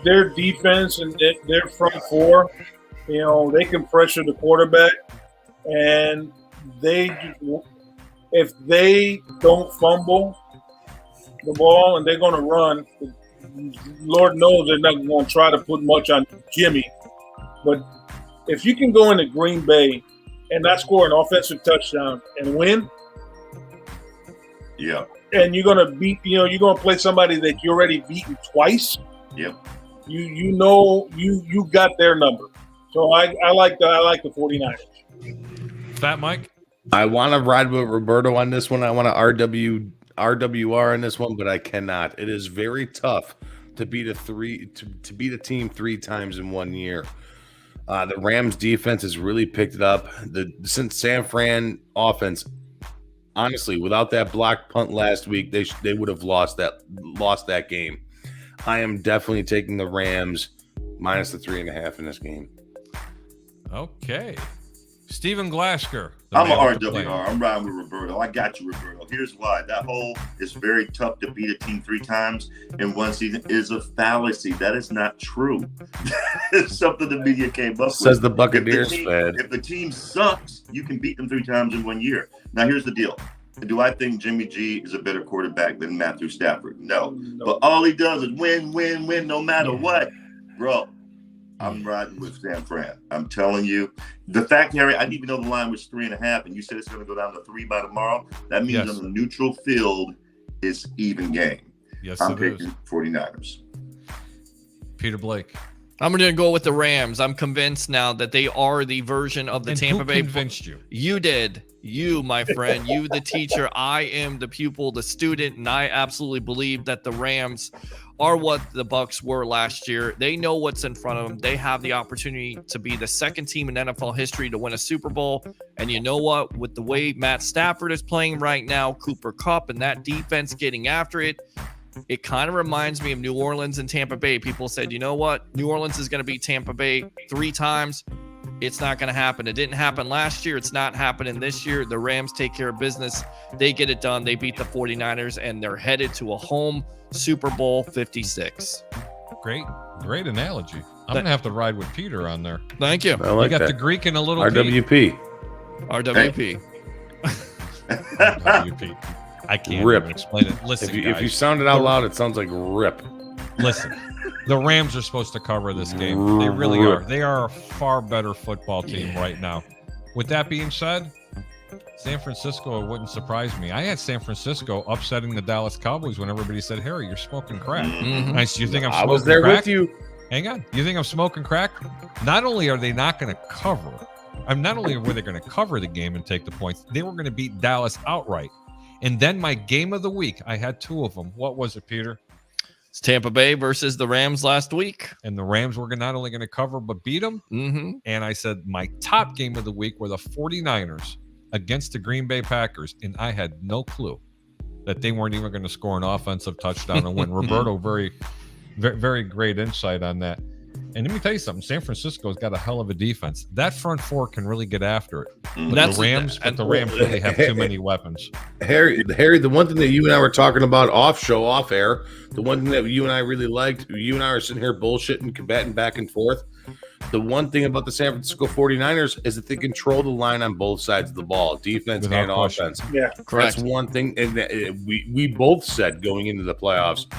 their defense and their front 4. You know, they can pressure the quarterback, and if they don't fumble the ball and they're going to run, Lord knows they're not going to try to put much on Jimmy. But if you can go into Green Bay and not score an offensive touchdown and win, Yeah. and you're gonna beat, you're gonna play somebody that you already beaten twice. Yep. You got their number. So I like the 49ers. Fat Mike. I want to ride with Roberto on this one. I want to RWR on this one, but I cannot. It is very tough to beat a team 3 times in 1 year. The Rams defense has really picked it up. Since San Fran offense, honestly, without that blocked punt last week, they would have lost that game. I am definitely taking the Rams minus the 3.5 in this game. Okay. Stephen Glasker. I'm an RWR. I'm riding with Roberto. I got you, Roberto. Here's why. That whole is very tough to beat a team 3 times in 1 season is a fallacy. That is not true. It's something the media came up with. Says the Buccaneers fan. If the team sucks, you can beat them 3 times in 1 year. Now, here's the deal. Do I think Jimmy G is a better quarterback than Matthew Stafford? No. But all he does is win, win, win, no matter what. Bro, I'm riding with San Fran. I'm telling you. The fact, Harry, I didn't even know the line was 3.5, and you said it's going to go down to 3 by tomorrow. That means on the neutral field, it's even game. Yes, I'm picking 49ers. Peter Blake. I'm going to go with the Rams. I'm convinced now that they are the version of the And Tampa who Bay. convinced you? You did. You, my friend. You, the teacher. I am the pupil, the student, and I absolutely believe that the Rams are what the Bucs were last year. They know what's in front of them. They have the opportunity to be the second team in NFL history to win a Super Bowl. And you know what? With the way Matt Stafford is playing right now, Cooper Kupp and that defense getting after it, it kind of reminds me of New Orleans and Tampa Bay. People said, you know what? New Orleans is going to beat Tampa Bay 3 times. It's not going to happen. It didn't happen last year. It's not happening this year. The Rams take care of business. They get it done. They beat the 49ers, and they're headed to a home Super Bowl 56. Great analogy. I'm going to have to ride with Peter on there. Thank you. I like You got that. the Greek and a little RWP. RWP. RWP. I can't Rip. even explain it. Listen, If you guys, sound it out loud, it sounds like rip. listen. The Rams are supposed to cover this game. They really are. They are a far better football team right now. With that being said, San Francisco, it wouldn't surprise me. I had San Francisco upsetting the Dallas Cowboys when everybody said, Harry, you're smoking crack. Mhm. I said, you think I'm smoking I was there crack? with you. Hang on. You think I'm smoking crack? Not only are they not going to cover, not only were they going to cover the game and take the points, they were going to beat Dallas outright. And then my game of the week, I had 2 of them. What was it, Peter? It's Tampa Bay versus the Rams last week. And the Rams were not only going to cover, but beat them. Mm-hmm. And I said my top game of the week were the 49ers against the Green Bay Packers. And I had no clue that they weren't even going to score an offensive touchdown and win. Roberto, very, very great insight on that. And let me tell you something. San Francisco's got a hell of a defense. That front 4 can really get after it. But the Rams really have too many weapons. Harry, the one thing that you and I were talking about off air, the one thing that you and I really liked, you and I are sitting here bullshitting, combating back and forth. The one thing about the San Francisco 49ers is that they control the line on both sides of the ball, defense Without and question. offense. Yeah, Correct. That's one thing. And we both said going into the playoffs,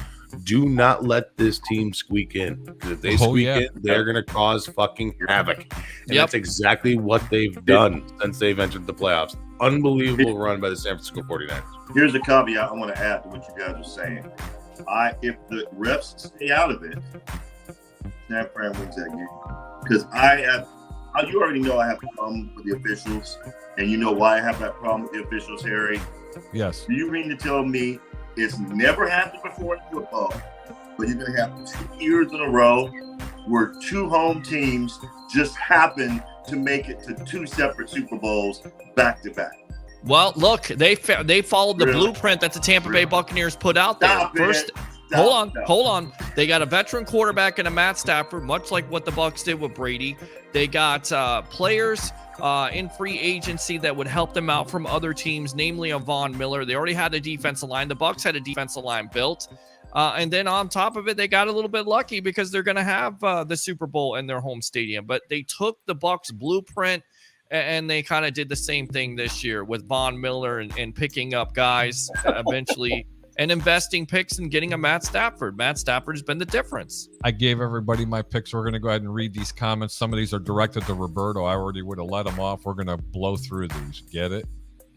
do not let this team squeak in. Because if they squeak in, they're going to cause fucking havoc. And that's exactly what they've done since they've entered the playoffs. Unbelievable run by the San Francisco 49ers. Here's a caveat I want to add to what you guys are saying. If the refs stay out of it, San Fran wins that game. Because you already know I have a problem with the officials. And you know why I have that problem with the officials, Harry? Yes. Do you mean to tell me it's never happened before in football, but you're going to have 2 years in a row where 2 home teams just happen to make it to 2 separate Super Bowls back to back? Well, look, they followed the blueprint that the Tampa Bay Buccaneers put out there. Hold on. They got a veteran quarterback in a Matt Stafford, much like what the Bucs did with Brady. They got players in free agency that would help them out from other teams, namely a Von Miller. They already had a defensive line. The Bucs had a defensive line built. And then on top of it, they got a little bit lucky because they're going to have the Super Bowl in their home stadium. But they took the Bucs blueprint and they kind of did the same thing this year with Von Miller and picking up guys eventually and investing picks and getting a Matt Stafford. Matt Stafford has been the difference. I gave everybody my picks. We're going to go ahead and read these comments. Some of these are directed to Roberto. I already would have let them off. We're going to blow through these. Get it?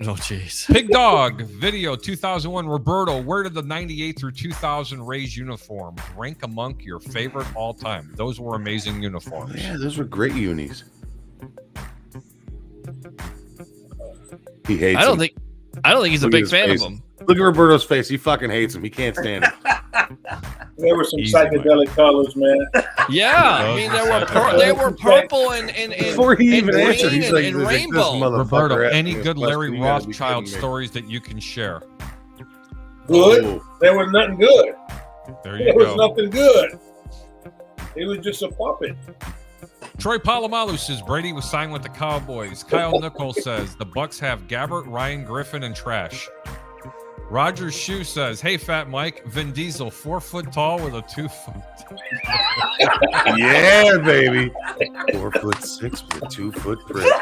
Oh, jeez. Pig Dog video 2001. Roberto, where did the 98 through 2000 Rays uniforms rank among your favorite all time? Those were amazing uniforms. Yeah, those were great unis. He hates I don't them. think he's a Look at big his fan face. of them. Look at Roberto's face. He fucking hates him. He can't stand him. There were some Easy, psychedelic colors, man. Yeah, I mean they were purple and Before he and even answered, green he's like, and "This rainbow. motherfucker Roberto, asked any me a good question. Larry You gotta be Rothschild kidding me." stories that you can share? Good. Oh, There was nothing good. There There you was go. nothing good. It was just a puppet. Troy Polamalu says Brady was signed with the Cowboys. Kyle Nichols says the Bucks have Gabbert, Ryan Griffin, and Trash. Roger Shue says, "Hey, Fat Mike, Vin Diesel, 4 foot tall with a 2 foot." yeah, baby. 4'6" with a 2 foot prick.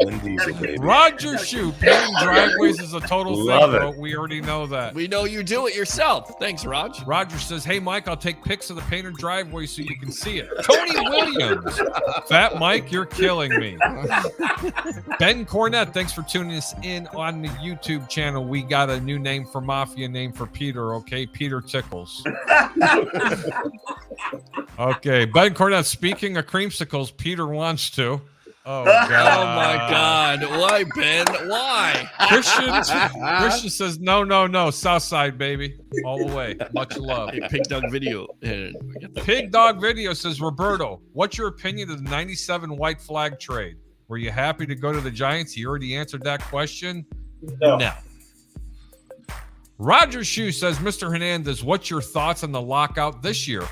Vin Diesel, baby. Roger Shue, painting driveways is a total Love thing, it. bro. We already know that. We know you do it yourself. Thanks, Raj. Roger says, "Hey, Mike, I'll take pics of the painted driveway so you can see it." Tony Williams, Fat Mike, you're killing me. Ben Cornett, thanks for tuning us in on the YouTube channel. We got a new name for Mafia, name for Peter, okay? Peter Tickles. Okay, Ben Cornett, speaking of creamsicles, Peter wants to. Oh, God. Oh my God! Why, Ben? Why? Christian says, no, South Side, baby. All the way. Much love. Hey, Pig Dog video. Pig Dog Video says, Roberto, what's your opinion of the 97 white flag trade? Were you happy to go to the Giants? He already answered that question. No. Roger Shue says, Mr. Hernandez, what's your thoughts on the lockout this year?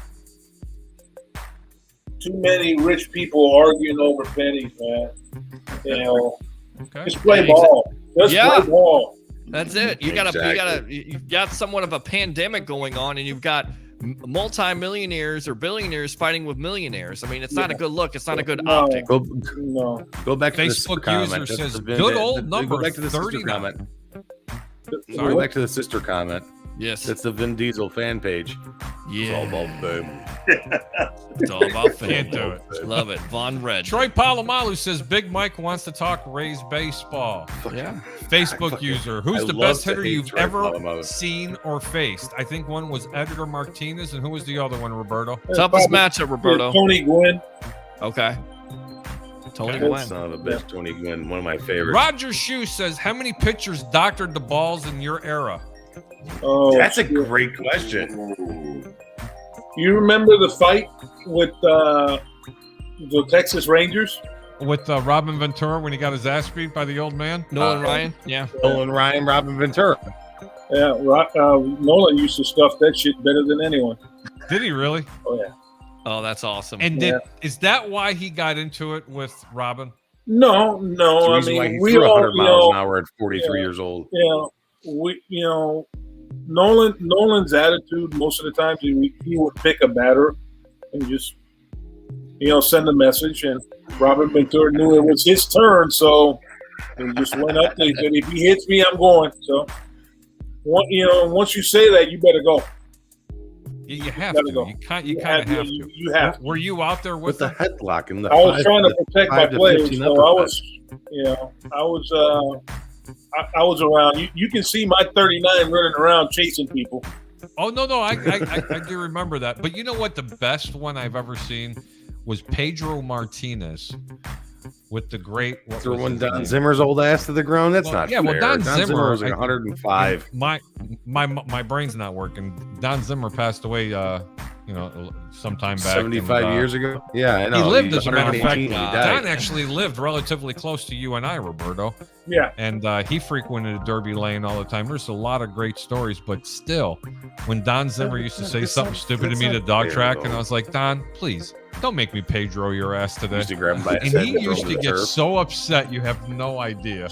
Too many rich people arguing over pennies, man. You know, Okay. just play ball. Just Yeah. play ball. That's it. You've got somewhat of a pandemic going on, and you've got multi-millionaires or billionaires fighting with millionaires. I mean, it's not a good look. It's not a good No. optic. No. Go back to the Facebook sister user comment. says, That's good old number Go back to the sister 39. comment. Sorry? Go back to the sister comment. Yes. That's the Vin Diesel fan page. It's all Yeah. about them. It's all about fame. Can't do it. Love it. Von Red. Troy Polamalu says, Big Mike wants to talk Rays baseball. Yeah. Facebook user, who's I the love best to hitter hate you've Troy ever Polamalu. seen or faced? I think one was Edgar Martinez, and who was the other one, Roberto? Toughest matchup, Roberto. Tony Gwynn. Okay. Tony Okay. Gwynn. Son of a bitch, Tony Gwynn, one of my favorites. Roger Shue says, how many pitchers doctored the balls in your era? Oh, That's a shit. great question. You remember the fight with the Texas Rangers? With Robin Ventura when he got his ass beat by the old man? Nolan Ryan. Yeah. Nolan Ryan, Robin Ventura. Yeah, Nolan used to stuff that shit better than anyone. Did he really? Oh yeah. Oh, that's awesome. And is that why he got into it with Robin? No. That's the I reason why mean, he we threw all, 100 miles an hour at 43 years old. Nolan's attitude most of the time he would pick a batter and just send a message, and Robin Ventura knew it was his turn, so he just went up there. He said, if he hits me, I'm going. So once you say that, you better go. You have Gotta to. go. You kind of have to. You have to. Were you out there With with the him? headlock and the I was trying to protect my 5 to players, 15 so I was around. You can see my 39 running around chasing people. Oh no, I do remember that. But you know what? The best one I've ever seen was Pedro Martinez with the great throwing Don Zimmer's old ass to the ground. That's not fair. Don Zimmer was like 105. My brain's not working. Don Zimmer passed away sometime back 75 years ago. Yeah, I know. He lived, as a matter of fact. 118 when he died. Don actually lived relatively close to you and I, Roberto. Yeah. And he frequented Derby Lane all the time. There's a lot of great stories, but still, when Don Zimmer used to say something stupid to me to dog track, and I was like, Don, please, don't make me Pedro your ass today. Used to grab him by his And head he and throw used him to the get turf. so upset, you have no idea.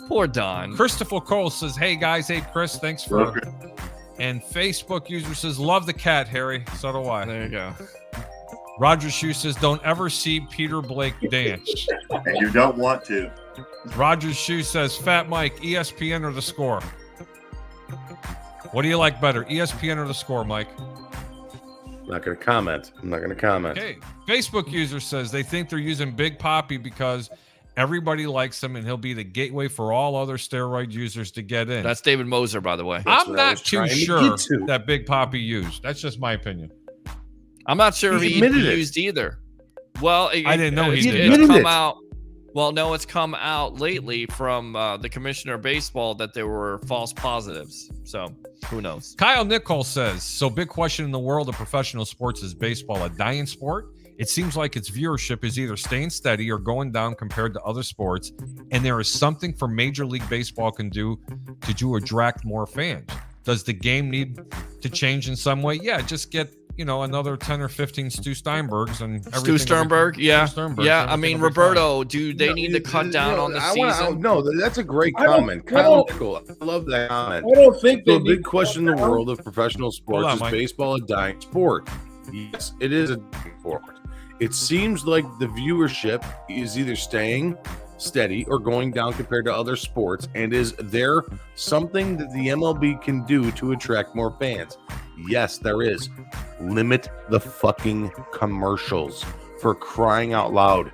Poor Don. Christopher Cole says, hey guys, hey Chris, thanks for... And Facebook user says, love the cat, Harry. So do I. There you go. Roger Shue says, don't ever see Peter Blake dance. And you don't want to. Roger Shue says, Fat Mike, ESPN or the Score? What do you like better, ESPN or the Score, Mike? I'm not going to comment. Okay. Facebook user says they think they're using Big Papi because everybody likes him and he'll be the gateway for all other steroid users to get in. That's David Moser, by the way. I'm what I not was too trying to sure get to. that Big Papi used. That's just my opinion. I'm not sure if He he admitted it. used either. Well, I didn't know he it's did. He admitted come it. out. Well, no, it's come out lately from the commissioner of baseball that there were false positives. So who knows? Kyle Nichol says, so big question in the world of professional sports, is baseball a dying sport? It seems like its viewership is either staying steady or going down compared to other sports, and there is something for Major League Baseball can do to attract more fans. Does the game need to change in some way? Yeah, just get another 10 or 15 Stu Steinbergs and everything. Stu Sternberg, yeah. Stu Sternbergs, Yeah, I everything mean, will be fine. Roberto, do they need to cut down on the season? No, that's a great I don't- comment. I Kyle don't- Nichol, I love that comment. I don't think So they a big need to question in cut the down. world of professional sports on, is Mike. baseball a dying sport? Yes, it is a dying sport. It seems like the viewership is either staying steady or going down compared to other sports. And is there something that the MLB can do to attract more fans? Yes, there is. Limit the fucking commercials, for crying out loud.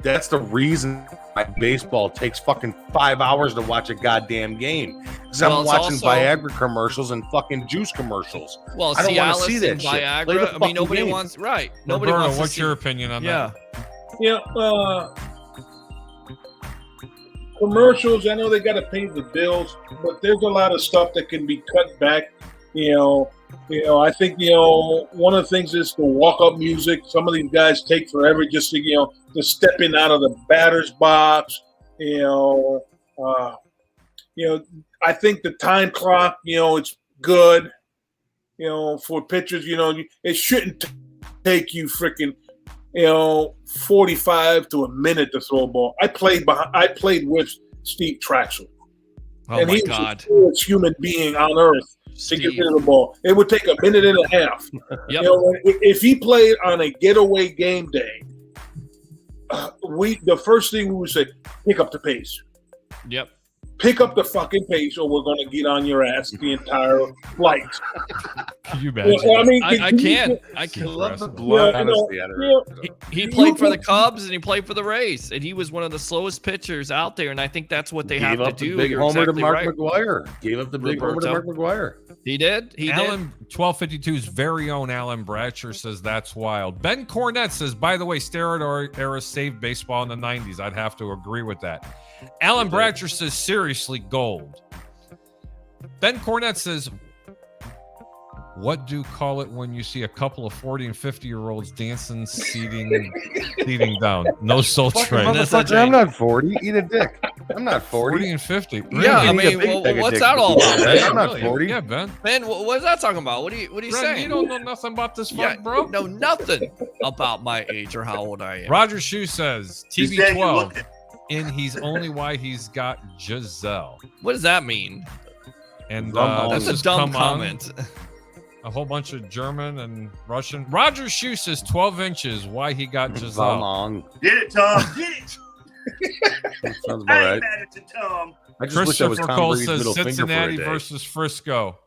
That's the reason why baseball takes fucking 5 hours to watch a goddamn game. Because Well, I'm it's watching also- Viagra commercials and fucking juice commercials. Well, I don't wanna Cialis see that and shit. Play the Viagra. I mean, fucking nobody game. wants Nobody Roberto, wants to what's see. your opinion on Yeah. that? Commercials, I know they got to pay the bills, but there's a lot of stuff that can be cut back. I think one of the things is the walk-up music. Some of these guys take forever just to step in out of the batter's box. I think the time clock, it's good. For pitchers, it shouldn't take you freaking 45 to a minute to throw a ball. I played with Steve Traxel, Oh and my he God. was the coolest human being on earth to get Steve. rid of the ball. It would take a minute and a half. Yep. If he played on a getaway game day, the first thing we would say, pick up the pace. Yep. Pick up the fucking pace, or we're going to get on your ass the entire flight. Can you imagine? I mean, I can. I I can. love the Impressive. blood Yeah, honesty out of it. He played for the Cubs and he played for the Rays, and he was one of the slowest pitchers out there. And I think that's what they have Gave to up the do. big You're homer exactly to Mark right. McGuire. Gave up the big homer to Mark Roberto. McGuire. He did. He did. Alan 1252's very own Alan Bratcher says that's wild. Ben Cornett says, by the way, steroid era saved baseball in the 90s. I'd have to agree with that. Alan Bratcher says, seriously, gold. Ben Cornett says, what do you call it when you see a couple of 40 and 50-year-olds dancing, seating down? No soul train. That's a Motherfucker, I'm not 40. Eat a dick. I'm not 40 40. and 50. Yeah, You I need a mean, big well, bag of what's dick that to all do about, that. man? I'm not Really? 40. Yeah, Ben. Man, what's that talking about? What are you Ben, saying? you don't know nothing about this Yeah, fuck, bro. know nothing about my age or how old I am. Roger Shue says, He's saying you TB12, look- and he's only why he's got Giselle. What does that mean? And That's this a is dumb come on, comment. a whole bunch of German and Russian. Roger Shue says 12 inches, why he got How Giselle. long? Get it, Tom. Get it. That sounds I about ain't right. mad at you, Tom. I just wish I was Christopher Tom Cole Brady's says middle finger for a Cincinnati day. versus Frisco.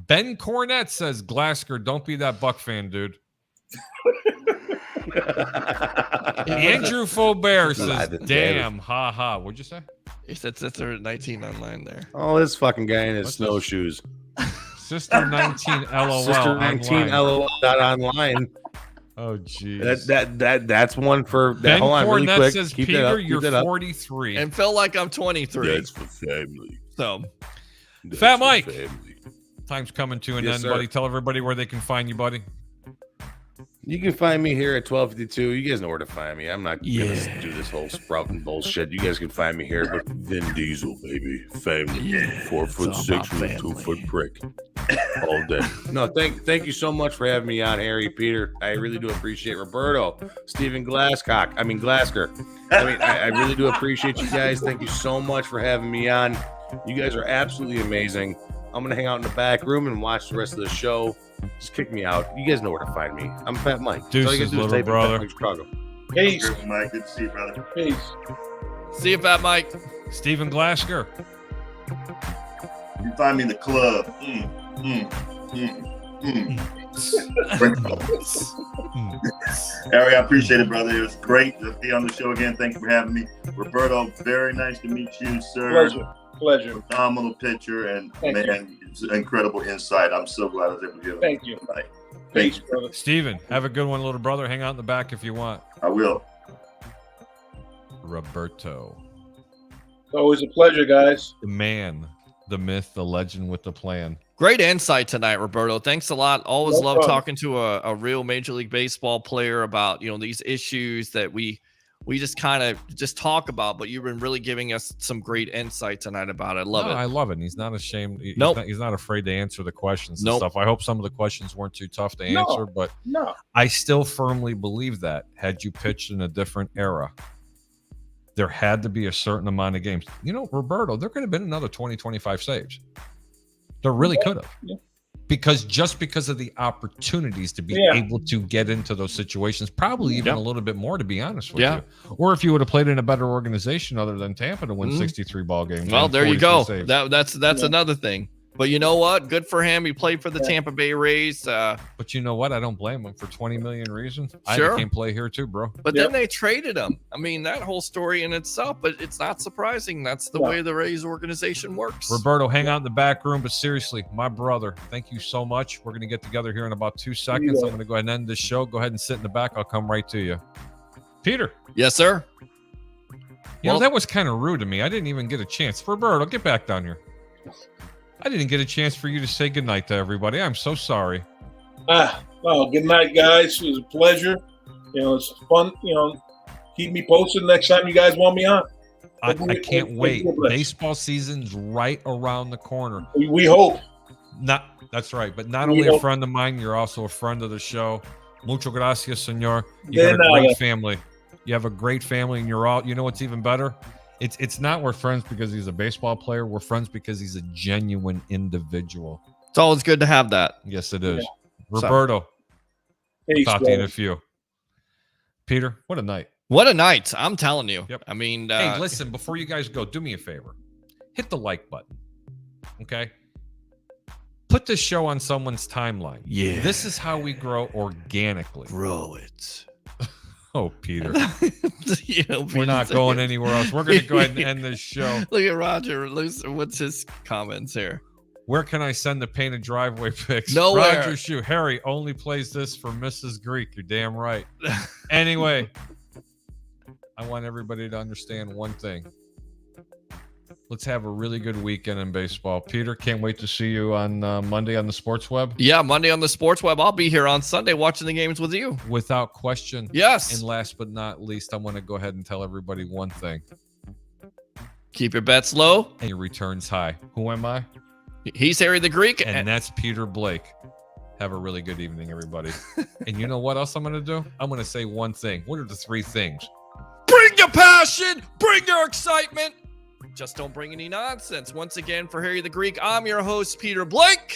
Ben Cornett says Glasgow, don't be that Buck fan, dude. Andrew Faubert says, Live and damn, ha ha. What'd you say? He said Sister 19 online there. Oh, this fucking guy in his What's snowshoes. Sister 19 LOL. Sister 19 online. LOL dot online. Oh, jeez. That's one for that. Ben Hold on, really Cornett quick. says, Keep Peter, that up. you're Keep that up. 43. And felt like I'm 23. That's for family. So That's Fat for Mike. family. Time's coming to an Yes, end, sir. buddy. Tell everybody where they can find you, buddy. You can find me here at 1252. You guys know where to find me. I'm not Yeah. gonna do this whole sprouting bullshit. You guys can find me here, but Vin Diesel, baby, family, Yeah, 4'6" about with a family. 2-foot prick, all day. No, thank you so much for having me on, Harry, Peter. I really do appreciate Roberto, Stephen Glasker. I really do appreciate you guys. Thank you so much for having me on. You guys are absolutely amazing. I'm gonna hang out in the back room and watch the rest of the show. Just kick me out. You guys know where to find me. I'm Fat Mike. That's all you Deuces, gotta do is little type in Fat brother. Mike Chicago. Peace. Good, Mike. Good to see you, brother. Peace. see you, Fat Mike. Stephen Glasker. You can find me in the club. Harry, I appreciate it, brother. It was great to be on the show again. Thank you for having me. Roberto, very nice to meet you, sir. Pleasure. Phenomenal picture and Thank man, it's incredible insight. I'm so glad I was able to give it. Thank you. Tonight. Thanks, brother. Steven, have a good one, little brother. Hang out in the back if you want. I will. Roberto, It's always a pleasure, guys. the man, the myth, the legend with the plan. Great insight tonight, Roberto. Thanks a lot. Always No love problem. talking to a real Major League Baseball player about, these issues that we just kind of just talk about, but you've been really giving us some great insight tonight about it. I love it. I love it. And he's not ashamed. Nope. He's not afraid to answer the questions and Nope. stuff. I hope some of the questions weren't too tough to No. answer, but No. I still firmly believe that had you pitched in a different era, there had to be a certain amount of games. Roberto, there could have been another 20, 25 saves. There really could have. Yeah. Because of the opportunities to be Yeah. able to get into those situations, probably even Yeah. a little bit more, to be honest with Yeah. you. Or if you would have played in a better organization other than Tampa to win Mhm. 63 ball games. Well, and there you 43 go. saves. That's Yeah. another thing. But you know what? Good for him. He played for the Yeah. Tampa Bay Rays. But you know what? I don't blame him for 20 million reasons. Sure. I can't play here too, bro. But Yeah. then they traded him. I mean, that whole story in itself, but it's not surprising. That's the Yeah. way the Rays organization works. Roberto, hang out in the back room. But seriously, my brother, thank you so much. We're going to get together here in about 2 seconds. Yeah. I'm going to go ahead and end this show. Go ahead and sit in the back. I'll come right to you. Peter, Yes, sir. that was kind of rude to me. I didn't even get a chance. Roberto, get back down here. I didn't get a chance for you to say goodnight to everybody. I'm so sorry. Good night, guys. It was a pleasure. It's fun. Keep me posted next time you guys want me on. I can't wait. Baseball season's right around the corner. We hope. That's right. But not only a friend of mine, you're also a friend of the show. Mucho gracias, senor. You De got a great nada. family. You have a great family, and you're all. You know what's even better? It's not we're friends because he's a baseball player. We're friends because he's a genuine individual. It's always good to have that. Yes, it is. So- Roberto, Peace, talk to you in brother. a few. Peter, what a night. What a night. I'm telling you. Yep. I mean, Hey, listen, before you guys go, do me a favor. Hit the like button. Okay? Put this show on someone's timeline. Yeah. This is how we grow organically. grow it. Oh, Peter. We're We're not going anywhere else. We're going to go ahead and end this show. Look at Roger. What's his comments here? Where can I send the painted driveway pics? Nowhere. Roger Shoe. Harry only plays this for Mrs. Greek. You're damn right. Anyway, I want everybody to understand one thing. Let's have a really good weekend in baseball. Peter, can't wait to see you on Monday on the Sports Web. Yeah, Monday on the Sports Web. I'll be here on Sunday watching the games with you. Without question. Yes. And last but not least, I want to go ahead and tell everybody one thing. Keep your bets low. And your returns high. Who am I? He's Harry the Greek. And that's Peter Blake. Have a really good evening, everybody. And you know what else I'm going to do? I'm going to say one thing. What are the 3 things? Bring your passion. Bring your excitement. Just don't bring any nonsense. Once again, for Harry the Greek, I'm your host, Peter Blake.